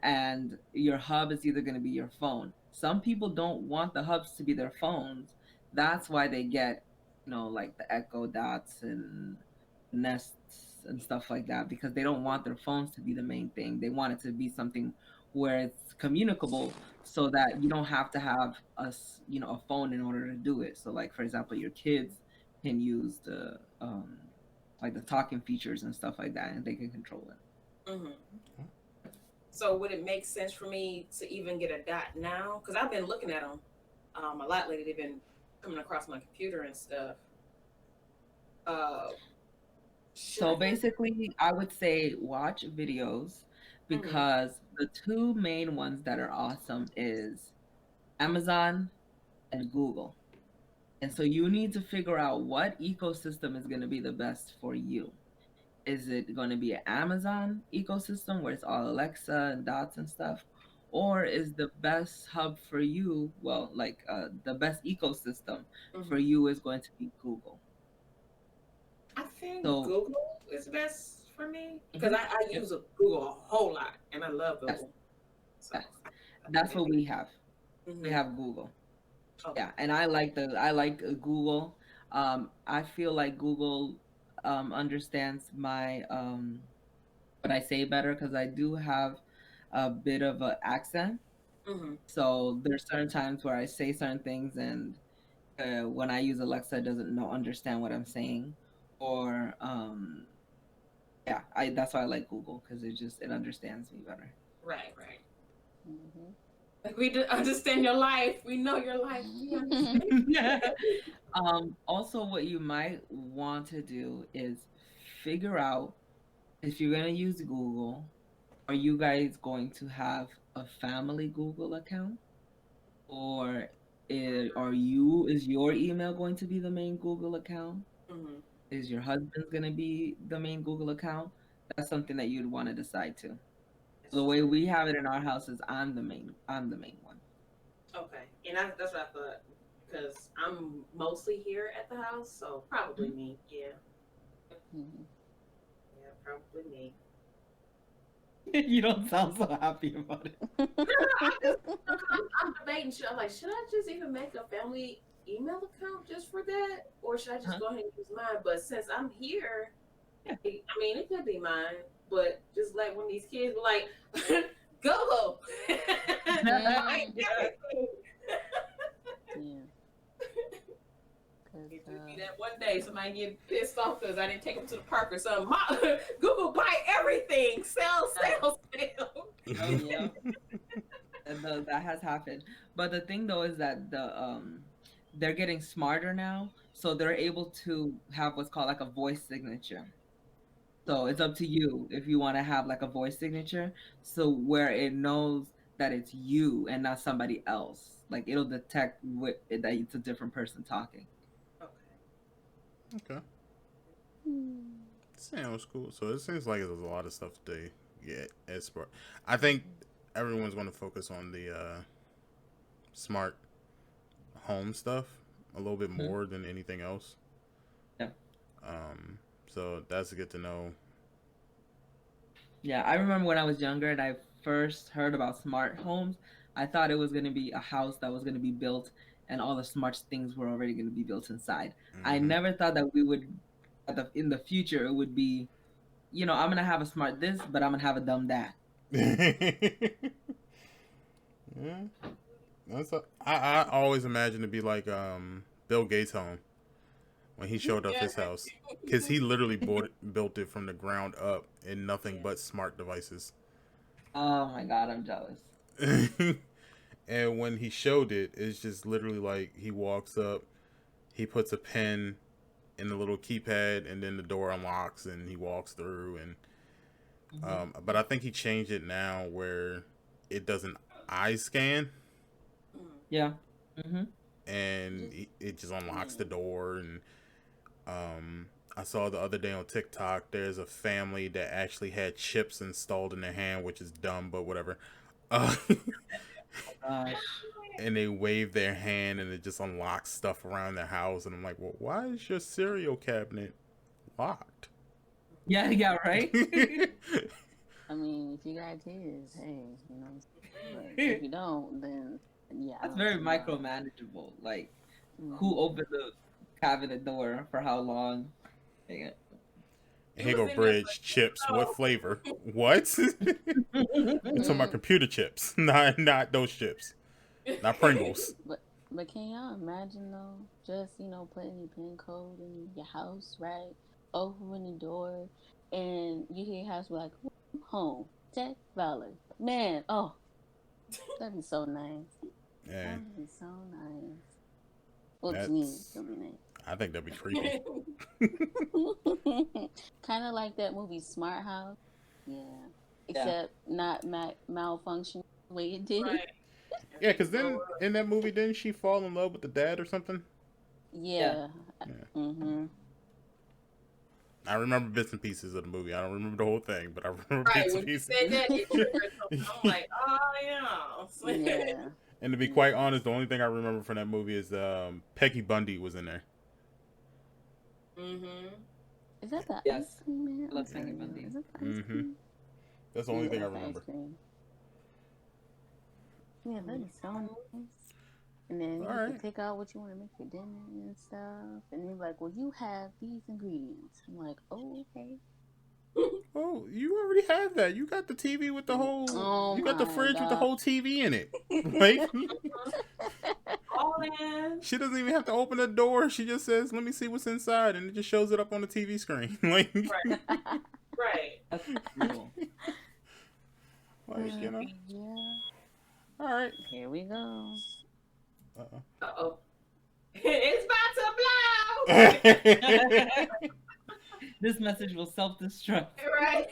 Speaker 4: and your hub is either going to be your phone. Some people don't want the hubs to be their phones. That's why they get, like the Echo Dots and Nests and stuff like that, because they don't want their phones to be the main thing. They want it to be something where it's communicable so that you don't have to have a phone in order to do it. So like for example, your kids can use the like the talking features and stuff like that, and they can control it.
Speaker 3: Mm-hmm. So would it make sense for me to even get a dot now? Because I've been looking at them a lot lately. They've been coming across my computer and stuff. Uh,
Speaker 4: So basically, I would say watch videos,
Speaker 3: Mm-hmm.
Speaker 4: because the two main ones that are awesome is Amazon and Google. And so you need to figure out what ecosystem is going to be the best for you. Is it going to be an Amazon ecosystem where it's all Alexa and Dots and stuff? Or is the best hub for you, well, like the best ecosystem
Speaker 3: Mm-hmm.
Speaker 4: for you is going to be Google?
Speaker 3: I think
Speaker 4: So,
Speaker 3: Google is best for me because
Speaker 4: mhm,
Speaker 3: I
Speaker 4: yep,
Speaker 3: use Google a whole lot and I love
Speaker 4: yes,
Speaker 3: Google. So
Speaker 4: yes.
Speaker 3: I think
Speaker 4: That's
Speaker 3: it'd
Speaker 4: what
Speaker 3: be.
Speaker 4: we have. We
Speaker 3: Mm-hmm.
Speaker 4: have Google.
Speaker 3: Okay.
Speaker 4: Yeah, and I like Google. I feel like Google understands my what I say better, because I do have a bit of an accent.
Speaker 3: Mm-hmm.
Speaker 4: So there's certain times where I say certain things, and when I use Alexa, it doesn't know understand what I'm saying, or yeah, that's why I like Google, because it understands me better.
Speaker 3: Right. Right.
Speaker 2: Mm-hmm.
Speaker 3: Like, we understand your life. We know your life. We understand.
Speaker 4: Also, what you might want to do is figure out if you're going to use Google, are you guys going to have a family Google account? Or is your email going to be the main Google account?
Speaker 3: Mhm.
Speaker 4: Is your husband's going to be the main Google account? That's something that you'd want to decide too. The way we have it in our house is I'm the main one.
Speaker 3: Okay, and that's what I thought because I'm mostly here at the house, so probably me. Yeah,
Speaker 2: Mhm.
Speaker 3: yeah, probably me.
Speaker 4: You don't sound so happy about it.
Speaker 3: I'm debating. I'm like, should I just even make a family email account just for that, or should I just
Speaker 4: Huh?
Speaker 3: go ahead and use mine? But since I'm here,
Speaker 4: Yeah.
Speaker 3: I mean, it could be mine, but just like when these kids be like, Google. Find
Speaker 2: Yeah.
Speaker 3: everything.
Speaker 2: Yeah.
Speaker 3: It
Speaker 2: 'Cause,
Speaker 3: just be that one day somebody get pissed off because I didn't take them to the park or something. Google buy everything, sell.
Speaker 4: Oh yeah, that has happened. But the thing though is that they're getting smarter now, so they're able to have what's called like a voice signature. So it's up to you if you want to have like a voice signature, so where it knows that it's you and not somebody else. Like it'll detect that it's a different person talking.
Speaker 3: Okay.
Speaker 1: Okay.
Speaker 2: hmm.
Speaker 1: Sounds cool. So it seems like there's a lot of stuff they get as smart. I think everyone's going to focus on the smart home stuff a little bit
Speaker 4: Mhm.
Speaker 1: more than anything else.
Speaker 4: Yeah.
Speaker 1: So that's good to know.
Speaker 4: Yeah, I remember when I was younger and I first heard about smart homes, I thought it was going to be a house that was going to be built and all the smart things were already going to be built inside. I
Speaker 1: Hmm.
Speaker 4: never thought that we would, in the future, it would be, I'm going to have a smart this, but I'm going to have a dumb that.
Speaker 1: Yeah, I always imagined to be like Bill Gates' home when he showed off
Speaker 3: Yeah.
Speaker 1: his house, because he literally built it from the ground up in nothing but smart devices.
Speaker 4: Oh my God, I'm jealous.
Speaker 1: And when he showed it, it's just literally like he walks up, he puts a pen in the little keypad, and then the door unlocks, and he walks through. And
Speaker 4: Hmm.
Speaker 1: but I think he changed it now where it doesn't eye scan,
Speaker 3: Mm.
Speaker 4: Yeah. Hmm.
Speaker 1: and
Speaker 2: Just
Speaker 1: it just unlocks
Speaker 2: yeah.
Speaker 1: the door. And um, I saw the other day on TikTok, there's a family that actually had chips installed in their hand, which is dumb, but whatever. Uh,
Speaker 4: Gosh.
Speaker 1: and they wave their hand and it just unlocks stuff around their house. And I'm like, well, why is your cereal cabinet locked?
Speaker 4: Yeah, yeah, right?
Speaker 2: I mean, if you got kids, hey, you know. But if you don't, then yeah, I
Speaker 4: That's
Speaker 2: don't
Speaker 4: very
Speaker 2: see why.
Speaker 4: micromanageable. Like, who
Speaker 2: Hmm.
Speaker 4: opened the cabinet door for how long? Yeah.
Speaker 1: And
Speaker 3: You
Speaker 1: here
Speaker 3: was
Speaker 1: go
Speaker 3: in there for
Speaker 1: bridge chips. What
Speaker 3: oh,
Speaker 1: flavor? What? I'm talking about computer chips, not those chips, not Pringles.
Speaker 2: But can y'all imagine though? Just putting your pin code in your house, right? Opening the door, and you hear your house be like, home, Tech Valor. Man, oh, that'd be so nice.
Speaker 1: And
Speaker 2: That'd be so nice. Well, to me,
Speaker 1: that's,
Speaker 2: it'd be
Speaker 1: I think that'd be creepy.
Speaker 2: nice. Kind of like that movie Smart House. Yeah.
Speaker 4: Yeah.
Speaker 2: Except not malfunction the way it did.
Speaker 3: right.
Speaker 1: Yeah, because
Speaker 3: So,
Speaker 1: then in that movie, didn't she fall in love with the dad or something?
Speaker 4: Yeah.
Speaker 2: Yeah.
Speaker 1: Yeah.
Speaker 2: Mm-hmm.
Speaker 1: I remember bits and pieces of the movie. I don't remember the whole thing, but I remember
Speaker 3: right
Speaker 1: bits and
Speaker 3: when you
Speaker 1: pieces.
Speaker 3: said that, it triggered something. I'm like, oh yeah.
Speaker 2: Yeah.
Speaker 1: And to be quite honest, the only thing I remember from that movie is Peggy Bundy was in there.
Speaker 3: Mhm.
Speaker 2: Is that the
Speaker 4: Yes.
Speaker 2: ice cream man?
Speaker 4: I love
Speaker 2: I'm sorry,
Speaker 4: Peggy
Speaker 2: y'all.
Speaker 4: Bundy.
Speaker 2: Is that the ice
Speaker 1: Mm-hmm.
Speaker 2: cream?
Speaker 1: That's the only thing I
Speaker 2: That's the ice
Speaker 1: remember.
Speaker 2: cream. Yeah, that'd be so nice. And
Speaker 1: All
Speaker 2: then you can
Speaker 1: right.
Speaker 2: pick out what you want to make for dinner and stuff. And then like, well, you have these ingredients. I'm like, oh, okay.
Speaker 1: Oh, you already have that. You got the TV with the whole.
Speaker 2: Oh
Speaker 1: You got the
Speaker 2: my
Speaker 1: fridge with the
Speaker 2: god.
Speaker 1: whole TV in it. Like,
Speaker 3: All in.
Speaker 1: she doesn't even have to open the door. She just says, "Let me see what's inside," and it just shows it up on the TV screen. Like,
Speaker 3: Right. Right.
Speaker 4: That's cool.
Speaker 1: like
Speaker 2: Yeah.
Speaker 1: All right.
Speaker 2: Here we go.
Speaker 1: Uh-oh.
Speaker 3: Uh-oh. It's about to blow!
Speaker 4: This message will self-destruct.
Speaker 3: Right?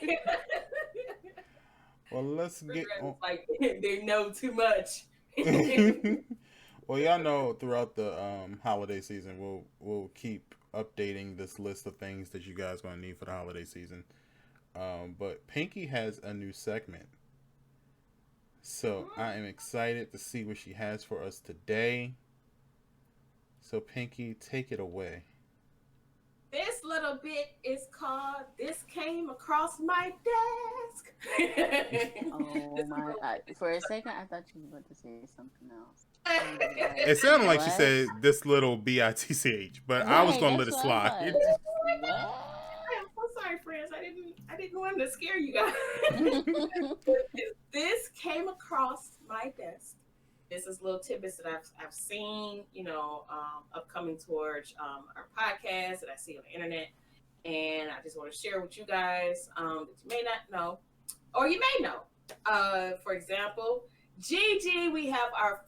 Speaker 1: Well, let's get on.
Speaker 3: It's like they know too much.
Speaker 1: Well, y'all know throughout the holiday season, we'll keep updating this list of things that you guys gonna need for the holiday season. But Pinky has a new segment, so I am excited to see what she has for us today. So Pinky, take it away.
Speaker 3: This little bit is called "This Came Across My Desk."
Speaker 2: Oh my! For a second, I thought you were about to say something else.
Speaker 1: It sounded like she
Speaker 2: What?
Speaker 1: said this little bitch, but I was
Speaker 2: Right,
Speaker 1: gonna let
Speaker 2: that's
Speaker 1: it
Speaker 2: what I
Speaker 1: slide.
Speaker 2: thought. What?
Speaker 3: I'm so sorry, friends. I didn't want to scare you guys. This came across my desk. This is little tidbits that I've seen, upcoming towards our podcast that I see on the internet, and I just want to share with you guys that you may not know, or you may know. For example, Gigi, we have our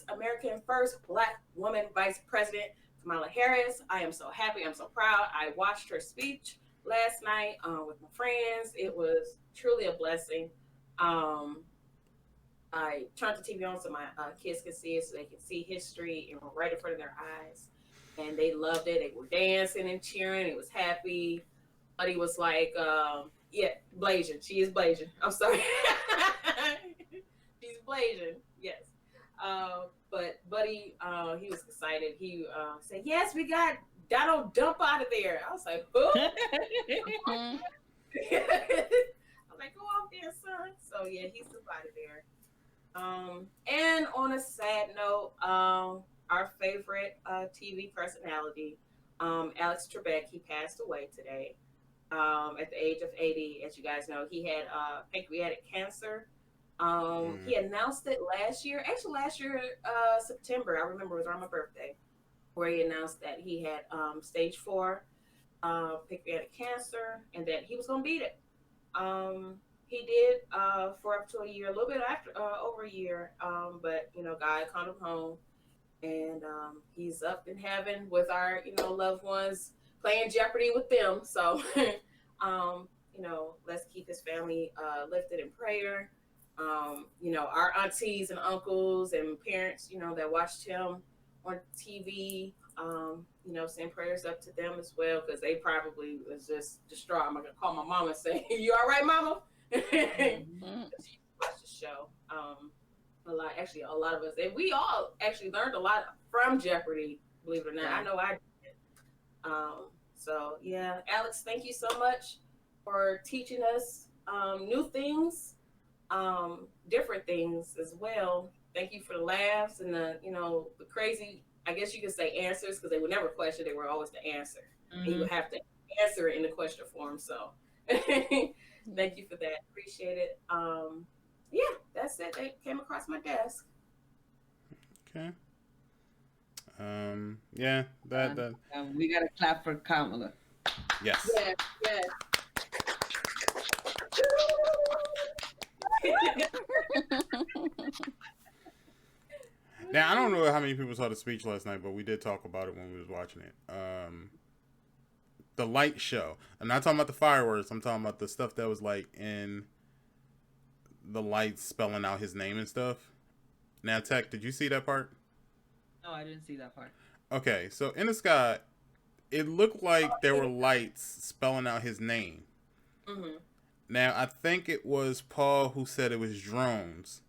Speaker 3: American first Black woman vice president, Kamala Harris. I am so happy. I'm so proud. I watched her speech last night with my friends. It was truly a blessing. I turned the TV on so my kids could see it, so they can see history and right in front of their eyes. And they loved it. They were dancing and cheering. It was happy. Buddy was like, yeah, Blasian. She is Blasian. I'm sorry. She's Blasian. Yes. But Buddy, he was excited. He said, yes, we got Donald Dump out of there. I was like, who? I was like, go off there, son. So yeah, he's up out of there. And on a sad note, our favorite TV personality, Alex Trebek, he passed away today at the age of 80. As you guys know, he had pancreatic cancer. He announced it last year, September. I remember it was around my birthday, where he announced that he had stage 4 pancreatic cancer and that he was going to beat it. He did for up to a year, a little bit after, over a year. But God called him home, and he's up in heaven with our, loved ones, playing Jeopardy with them. So, let's keep his family lifted in prayer. Our aunties and uncles and parents, that watched him on TV, send prayers up to them as well, because they probably was just distraught. I'm gonna call my mama and say, "You all right, mama?" She watched the show. A lot of us, and we all actually learned a lot from Jeopardy. Believe it or not, I know I did. So yeah, Alex, thank you so much for teaching us new things, different things as well. Thank you for the laughs and the crazy, I guess you could say, answers, because they were never questioned; they were always the answer, and you would have to answer it in the question form. So. Thank you for that. Appreciate it. Yeah, that's it. They came across my desk.
Speaker 1: Okay. Yeah, that.
Speaker 4: We gotta clap for Kamala.
Speaker 1: Yes.
Speaker 3: Yeah, yeah.
Speaker 1: Now I don't know how many people saw the speech last night, but we did talk about it when we was watching it. The light show. I'm not talking about the fireworks. I'm talking about the stuff that was like in the lights spelling out his name and stuff. Now, Tech, did you see that part?
Speaker 4: No, I didn't see that part.
Speaker 1: Okay, so in the sky, it looked like there were lights spelling out his name.
Speaker 3: Mm-hmm.
Speaker 1: Now, I think it was Paul who said it was drones.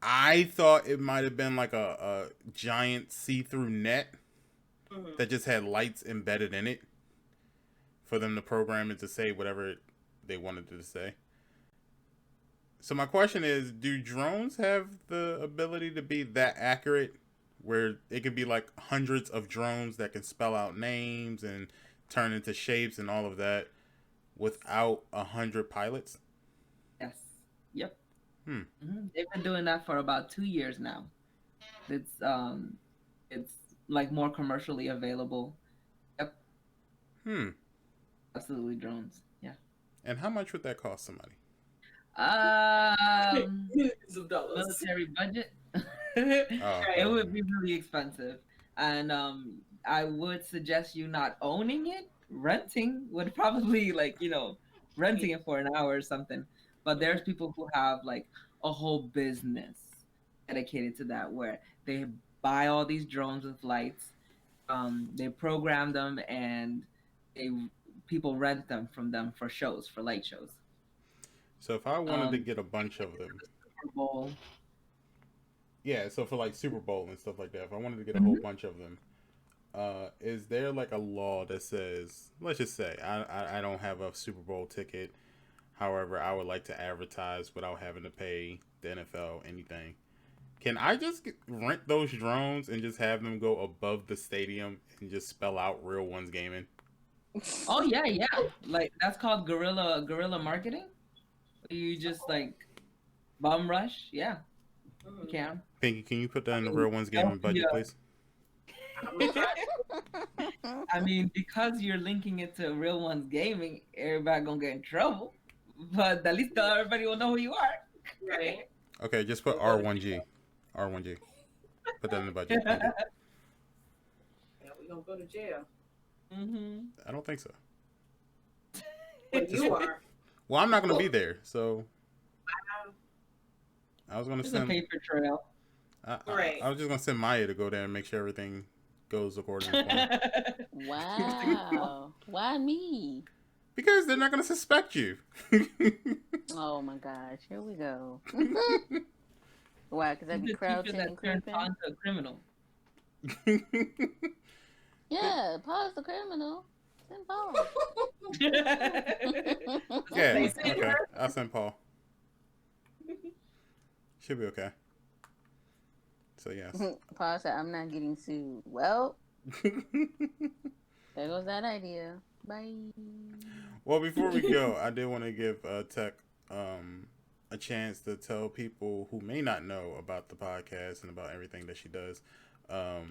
Speaker 1: I thought it might have been like a giant see-through net that just had lights embedded in it for them to program it to say whatever they wanted it to say. So my question is, do drones have the ability to be that accurate, where it could be like hundreds of drones that can spell out names and turn into shapes and all of that without 100 pilots?
Speaker 4: Yes. Yep. They've been doing that for about 2 years now. It's like more commercially available. Yep. Absolutely drones. Yeah.
Speaker 1: And how much would that cost somebody?
Speaker 3: Millions of dollars.
Speaker 4: Military budget.
Speaker 1: Oh,
Speaker 4: It
Speaker 3: Right.
Speaker 4: would be really expensive, and I would suggest you not owning it. Renting would probably renting it for an hour or something. But there's people who have like a whole business dedicated to that, where they buy all these drones with lights. They program them, and they people rent them from them for shows, for light shows.
Speaker 1: so if I wanted to
Speaker 4: Um,
Speaker 1: get a bunch of them,
Speaker 4: Super Bowl.
Speaker 1: yeah, so for like Super Bowl and stuff like that, if I wanted to get a whole
Speaker 4: Mhm.
Speaker 1: bunch of them, is there like a law that says, let's just say, I don't have a Super Bowl ticket, however, I would like to advertise without having to pay the NFL anything. Can I just rent those drones and just have them go above the stadium and just spell out Real Ones Gaming?
Speaker 4: Oh yeah, yeah. Like that's called guerrilla marketing. You just like bum rush. Yeah, you
Speaker 3: Mhm.
Speaker 4: can.
Speaker 1: Pinky, can you put that
Speaker 4: I
Speaker 1: in the
Speaker 4: mean,
Speaker 1: Real Ones
Speaker 4: that'll
Speaker 1: Gaming
Speaker 4: be,
Speaker 1: budget, please?
Speaker 3: I'm gonna try.
Speaker 4: I mean, because you're linking it to Real Ones Gaming, everybody gonna get in trouble. But at least everybody will know who you are.
Speaker 3: Right.
Speaker 1: Okay, just put R1G. R1G. Put that in the budget. Thank you.
Speaker 3: Yeah, we gonna go to jail.
Speaker 4: Mm-hmm.
Speaker 1: I don't think so.
Speaker 3: But you are.
Speaker 1: Well, I'm not going to be there, so
Speaker 3: Wow.
Speaker 1: I was going to
Speaker 4: It's a
Speaker 1: send.
Speaker 4: paper trail.
Speaker 3: Right.
Speaker 1: I was just going to send Maya to go there and make sure everything goes according to plan.
Speaker 2: Wow. Why me?
Speaker 1: Because they're not going to suspect you.
Speaker 2: Oh my gosh. Here we go. Why? Because I'd be
Speaker 4: The teacher
Speaker 2: crouching
Speaker 4: that
Speaker 2: and
Speaker 4: turns
Speaker 2: creeping.
Speaker 4: on to a criminal.
Speaker 2: Yeah, Paul's the criminal. Send Paul.
Speaker 1: Yeah,
Speaker 3: They send
Speaker 1: okay.
Speaker 3: her.
Speaker 1: I'll send Paul. Should be okay. So, yes.
Speaker 2: Paul said, I'm not getting sued. Well, there goes that idea. Bye.
Speaker 1: Well, before we go, I did want to give Tech a chance to tell people who may not know about the podcast and about everything that she does. I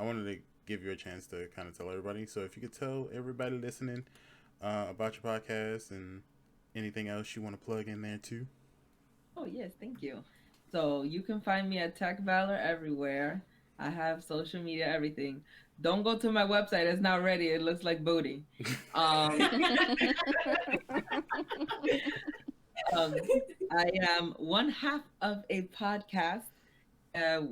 Speaker 1: wanted to give you a chance to kind of tell everybody. So if you could tell everybody listening about your podcast and anything else you want to plug in there too.
Speaker 4: Oh yes, thank you. So you can find me at Tech Valor everywhere. I have social media, everything. Don't go to my website; it's not ready. It looks like booty. Um, um, I am one half of a podcast.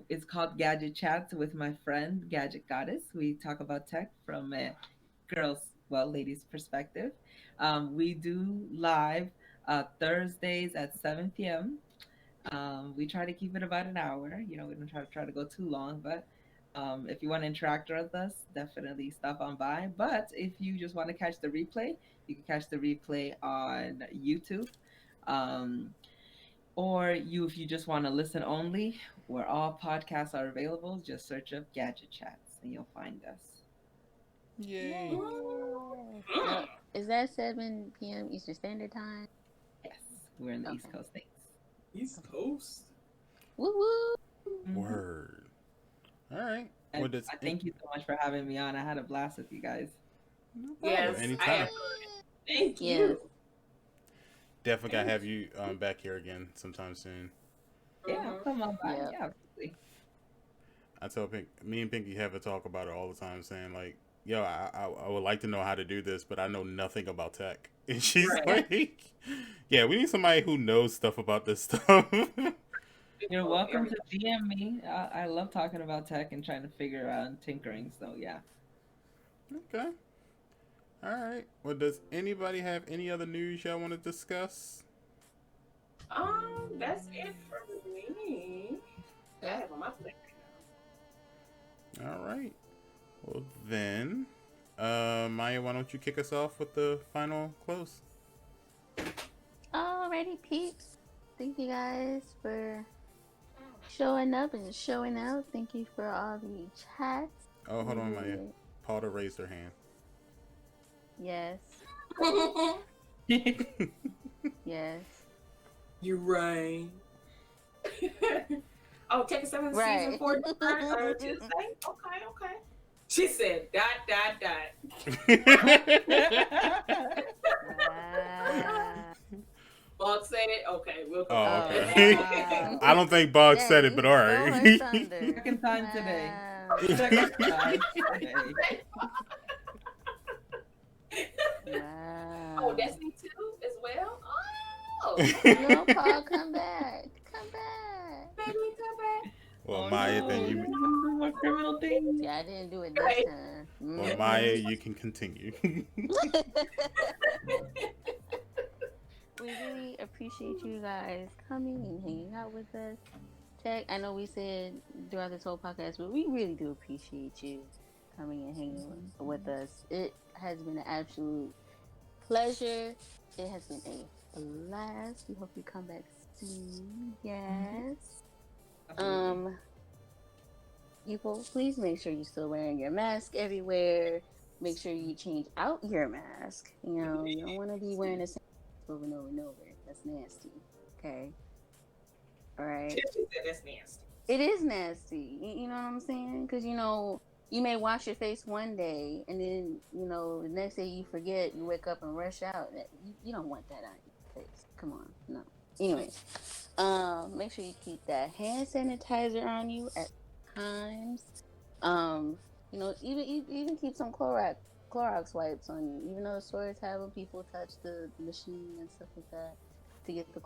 Speaker 4: It's called Gadget Chats with my friend Gadget Goddess. We talk about tech from a ladies' perspective. We do live Thursdays at 7 p.m. We try to keep it about an hour. We don't try to go too long, but if you want to interact with us, definitely stop on by. But if you just want to catch the replay, you can catch the replay on YouTube. Or if you just want to listen only, where all podcasts are available, just search up Gadget Chats and you'll find us.
Speaker 1: Yay.
Speaker 2: Now, is that 7 p.m. Eastern Standard Time?
Speaker 4: Yes, we're in the East
Speaker 2: Okay.
Speaker 4: Coast things.
Speaker 3: East Coast.
Speaker 2: Woo woo.
Speaker 4: Mhm.
Speaker 1: Word. All right.
Speaker 4: And
Speaker 1: What does
Speaker 4: I thank you so much for having me on. I had a blast with you guys.
Speaker 1: No
Speaker 3: Yes,
Speaker 1: problem.
Speaker 3: I
Speaker 1: Anytime.
Speaker 3: am. Thank
Speaker 2: Yes.
Speaker 3: you.
Speaker 1: Definitely gotta have you back here again sometime soon.
Speaker 4: Yeah,
Speaker 3: Mhm.
Speaker 4: come on by.
Speaker 2: Yeah.
Speaker 4: Yeah, absolutely.
Speaker 1: I tell me and Pinky have a talk about it all the time, saying like, "Yo, I would like to know how to do this, but I know nothing about tech." And she's
Speaker 3: Right.
Speaker 1: like, "Yeah, we need somebody who knows stuff about this stuff."
Speaker 4: You're welcome to DM me. I love talking about tech and trying to figure out and tinkering. So yeah.
Speaker 1: Okay. All right. Well, does anybody have any other news y'all want to discuss?
Speaker 3: That's it for me. I have on my plate right
Speaker 1: All right. Well then, Maya, why don't you kick us off with the final close?
Speaker 2: Alrighty, peeps. Thank you guys for showing up and showing out. Thank you for all the chats.
Speaker 1: Oh, hold on, Maya.
Speaker 2: Yeah.
Speaker 1: Paul raised her hand.
Speaker 2: Yes.
Speaker 3: now.
Speaker 2: Yes.
Speaker 3: You're right. Oh, take us seven
Speaker 2: Right.
Speaker 3: season 4 Tuesday. Okay. She said dot.
Speaker 2: Ah.
Speaker 3: Box said say it? Okay, we'll go.
Speaker 1: Oh,
Speaker 2: Oh,
Speaker 1: okay.
Speaker 2: wow.
Speaker 1: I don't think Bog
Speaker 2: Dang,
Speaker 1: said it,
Speaker 2: you
Speaker 1: but all
Speaker 2: stole her
Speaker 1: right.
Speaker 2: thunder.
Speaker 4: Second time today.
Speaker 2: Wow.
Speaker 4: Second time today.
Speaker 2: Wow.
Speaker 3: Oh, Destiny 2 as well? Oh!
Speaker 2: No, Paul, come back. Come back.
Speaker 3: Baby, come back.
Speaker 1: Well,
Speaker 4: Oh
Speaker 1: Maya,
Speaker 4: no,
Speaker 1: then
Speaker 4: you
Speaker 1: you.
Speaker 4: wanna do more criminal things?
Speaker 2: See, I didn't do it this
Speaker 3: Right.
Speaker 2: time.
Speaker 1: Well,
Speaker 2: Mhm.
Speaker 1: Maya, you can continue.
Speaker 2: We really appreciate you guys coming and hanging out with us. Tech, I know we said throughout this whole podcast, but we really do appreciate you coming and hanging with us. It has been an absolute pleasure. It has been a blast. We hope you come back soon. Yes.
Speaker 4: Absolutely.
Speaker 2: People, please make sure you're still wearing your mask everywhere. Make sure you change out your mask. You know, you don't want to be wearing the same mask over and over and over. That's nasty. Okay. All right.
Speaker 3: She said that's nasty.
Speaker 2: It is nasty. You know what I'm saying? Because, you know, you may wash your face one day and then, you know, the next day you forget, you wake up and rush out. You don't want that on your face. Come on. No. Anyways, make sure you keep that hand sanitizer on you at times. You know, even keep some Clorox wipes on you. Even though the stores have them, people touch the machine and stuff like that to get the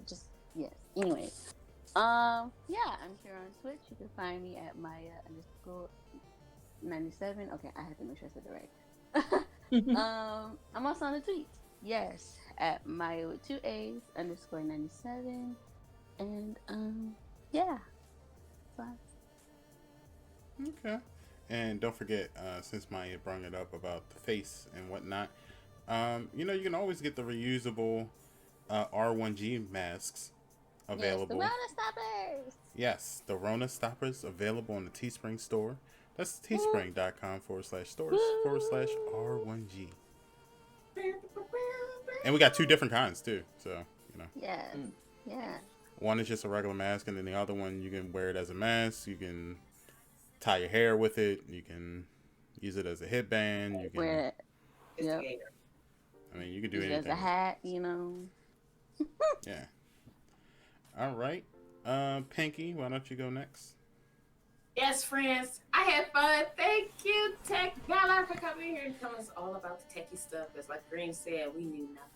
Speaker 2: just yes. Anyways. Yeah, I'm here on Twitch. You can find me at Maya_97. Okay, I have to make sure I said it right. I'm also on the tweets. Yes, at Maya with 2 A's _97. And yeah. Bye.
Speaker 1: Okay. And don't forget, since Maya brought it up about the face and whatnot, you know, you can always get the reusable R1G masks available.
Speaker 2: Yes, the Rona Stoppers.
Speaker 1: Yes, the Rona Stoppers available on the Teespring store. That's teespring.com/stores/R1G. And we got 2 different kinds too. So, you know.
Speaker 2: Yes. Yeah.
Speaker 1: One is just a regular mask, and then the other one you can wear it as a mask. You can tie your hair with it. You can use it as a headband. You can
Speaker 2: Wear it. Yep.
Speaker 1: I mean, you can do
Speaker 2: Use it
Speaker 1: anything.
Speaker 2: as a hat, you know.
Speaker 1: Yeah. All right. Pinky, why don't you go next?
Speaker 3: Yes, friends. I had fun. Thank you, Tech Valor, for coming here and telling us all about the techie stuff. Because like Green said, we knew nothing.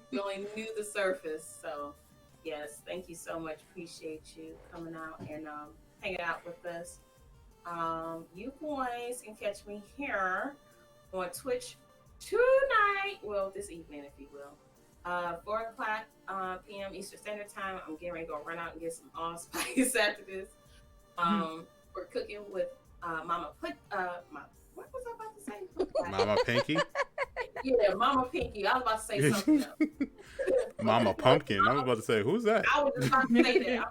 Speaker 3: We only knew the surface. So, yes, thank you so much. Appreciate you coming out and hanging out with us. You boys can catch me here on Twitch tonight. Well, this evening, if you will. 4 o'clock p.m. Eastern Standard Time. I'm getting ready to go run out and get some allspice after this. We're cooking with Mama What was I about to say?
Speaker 1: Mama Pinky?
Speaker 3: Yeah, Mama Pinky. I was about to say something else.
Speaker 1: Mama Pumpkin. I was about to say, who's that?
Speaker 3: I was just about to say that.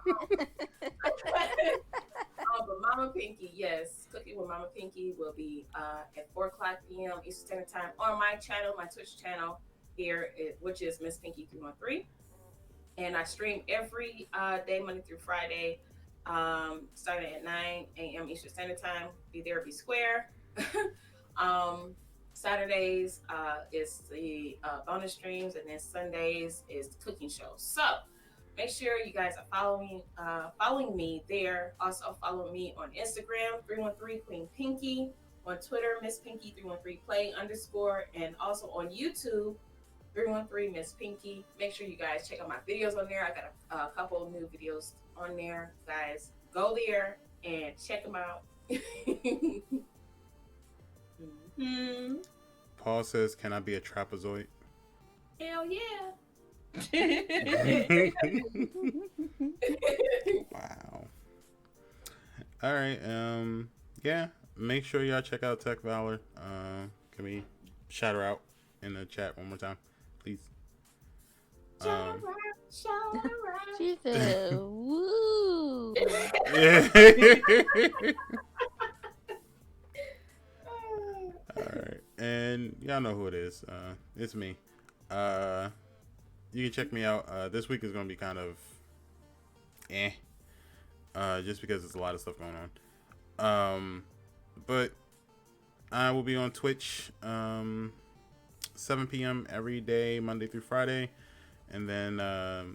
Speaker 3: But Mama Pinky, yes. Cooking with Mama Pinky will be at 4 o'clock p.m. Eastern Standard Time on my channel, my Twitch channel here, which is Miss Pinky 313. And I stream every day, Monday through Friday, starting at 9 a.m. Eastern Standard Time. Be there, be square. Saturdays is the bonus streams, and then Sundays is the cooking show. So make sure you guys are following me there. Also follow me on Instagram, 313 Queen Pinky, on Twitter, Miss Pinky 313 Play _, and also on YouTube, 313 Miss Pinky. Make sure you guys check out my videos on there. I got a couple of new videos on there. Guys, go there and check them out.
Speaker 1: Paul says, can I be a trapezoid?
Speaker 3: Hell yeah.
Speaker 1: Wow. All right. Yeah. Make sure y'all check out Tech Valor. Can we shout her out in the chat one more time, please?
Speaker 2: She said, "Woo."
Speaker 1: All right, and y'all know who it is. It's me. You can check me out. This week is gonna be kind of just because there's a lot of stuff going on. But I will be on Twitch 7 p.m. every day, Monday through Friday. And then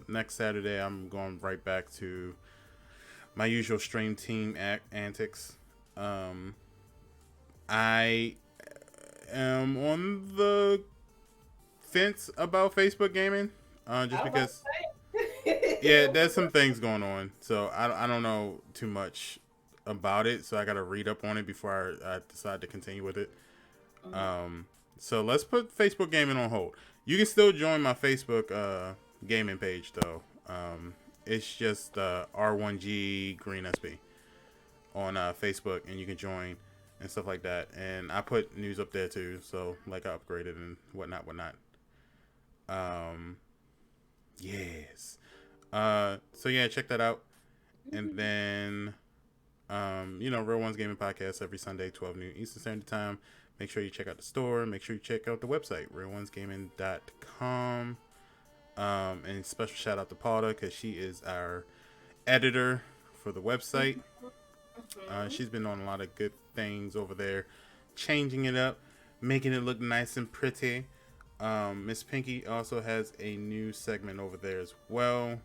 Speaker 1: next Saturday, I'm going right back to my usual stream team antics. I am on the fence about Facebook gaming, just because. Yeah, there's some things going on, so I don't know too much about it, so I gotta read up on it before I decide to continue with it. So let's put Facebook gaming on hold. You can still join my Facebook gaming page though. It's just R1G Greensp on Facebook, and you can join and stuff like that. And I put news up there too, so like I upgraded and whatnot. Yes. So yeah, check that out. And then, Real Ones Gaming Podcast every Sunday, 12 noon Eastern Standard Time. Make sure you check out the store. Make sure you check out the website, RealOnesGaming.com. And special shout out to Paula, because she is our editor for the website. She's been on a lot of good things over there, changing it up, making it look nice and pretty. Miss Pinky also has a new segment over there as well.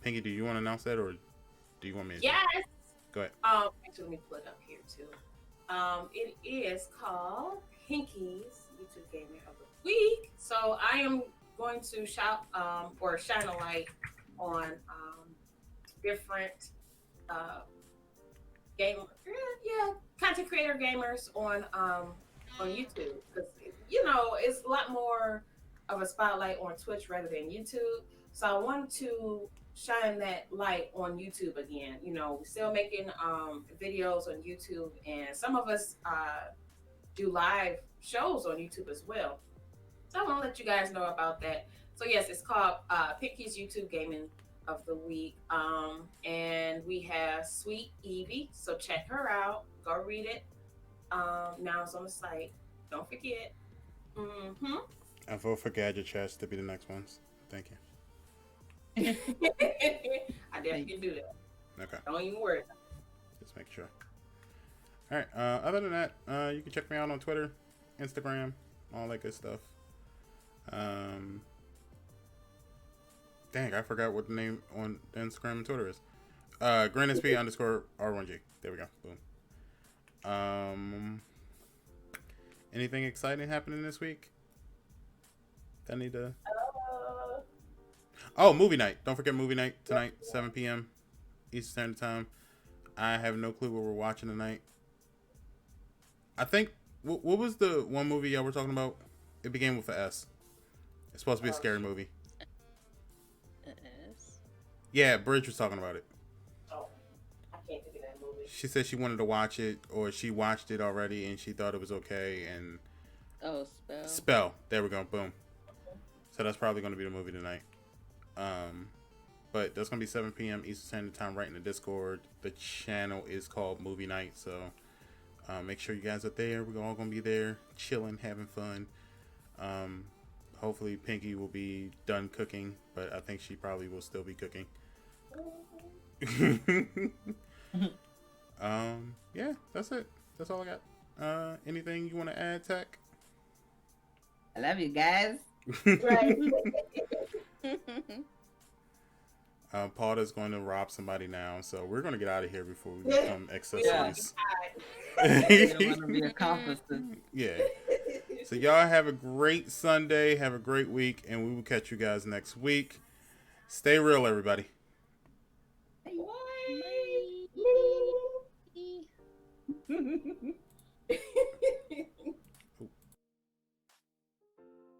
Speaker 1: Pinky, do you want to announce that, or do you want me to?
Speaker 3: Yes.
Speaker 1: Go ahead.
Speaker 3: Actually, let me pull it up here too. It is called Pinky's YouTube Gaming of the Week. So I am going to shout or shine a light on different content creator gamers on YouTube, because it's a lot more of a spotlight on Twitch rather than YouTube. So I wanted to shine that light on YouTube again. We're still making videos on YouTube, and some of us do live shows on YouTube as well. So I want to let you guys know about that. So yes, it's called Pinky's YouTube Gaming of the Week. And we have Sweet Evie. So check her out. Go read it. Now it's on the site. Don't forget.
Speaker 1: I vote for Gadget Chats to be the next ones. Thank you.
Speaker 3: I definitely can do that.
Speaker 1: Okay.
Speaker 3: Don't even worry.
Speaker 1: Just make sure. All right. Other than that, you can check me out on Twitter, Instagram, all that good stuff. Dang, I forgot what the name on Instagram and Twitter is. Greensp_R1G. There we go. Boom. Anything exciting happening this week? I need to. Oh, movie night. Don't forget movie night tonight, 7 p.m. Eastern Standard Time. I have no clue what we're watching tonight. I think, what was the one movie y'all were talking about? It began with an S. It's supposed to be a scary movie.
Speaker 2: S.
Speaker 1: Yeah, Bridge was talking about it.
Speaker 3: Oh, I can't think of that movie.
Speaker 1: She said she wanted to watch it, or she watched it already, and she thought it was okay, and...
Speaker 2: Oh, Spell.
Speaker 1: Spell. There we go. Boom. So that's probably going to be the movie tonight. But that's going to be 7 p.m. Eastern Standard Time right in the Discord. The channel is called Movie Night, so make sure you guys are there. We're all going to be there, chilling, having fun. Hopefully Pinky will be done cooking, but I think she probably will still be cooking. Yeah, that's it. That's all I got. Anything you want to add, Tech?
Speaker 4: I love you guys.
Speaker 3: Right.
Speaker 1: Paula's going to rob somebody now, so we're going to get out of here before we become accessories.
Speaker 4: You don't want to be accomplices.
Speaker 1: Yeah. So y'all have a great Sunday, have a great week, and we will catch you guys next week. Stay real, everybody.
Speaker 3: Bye.
Speaker 2: Bye.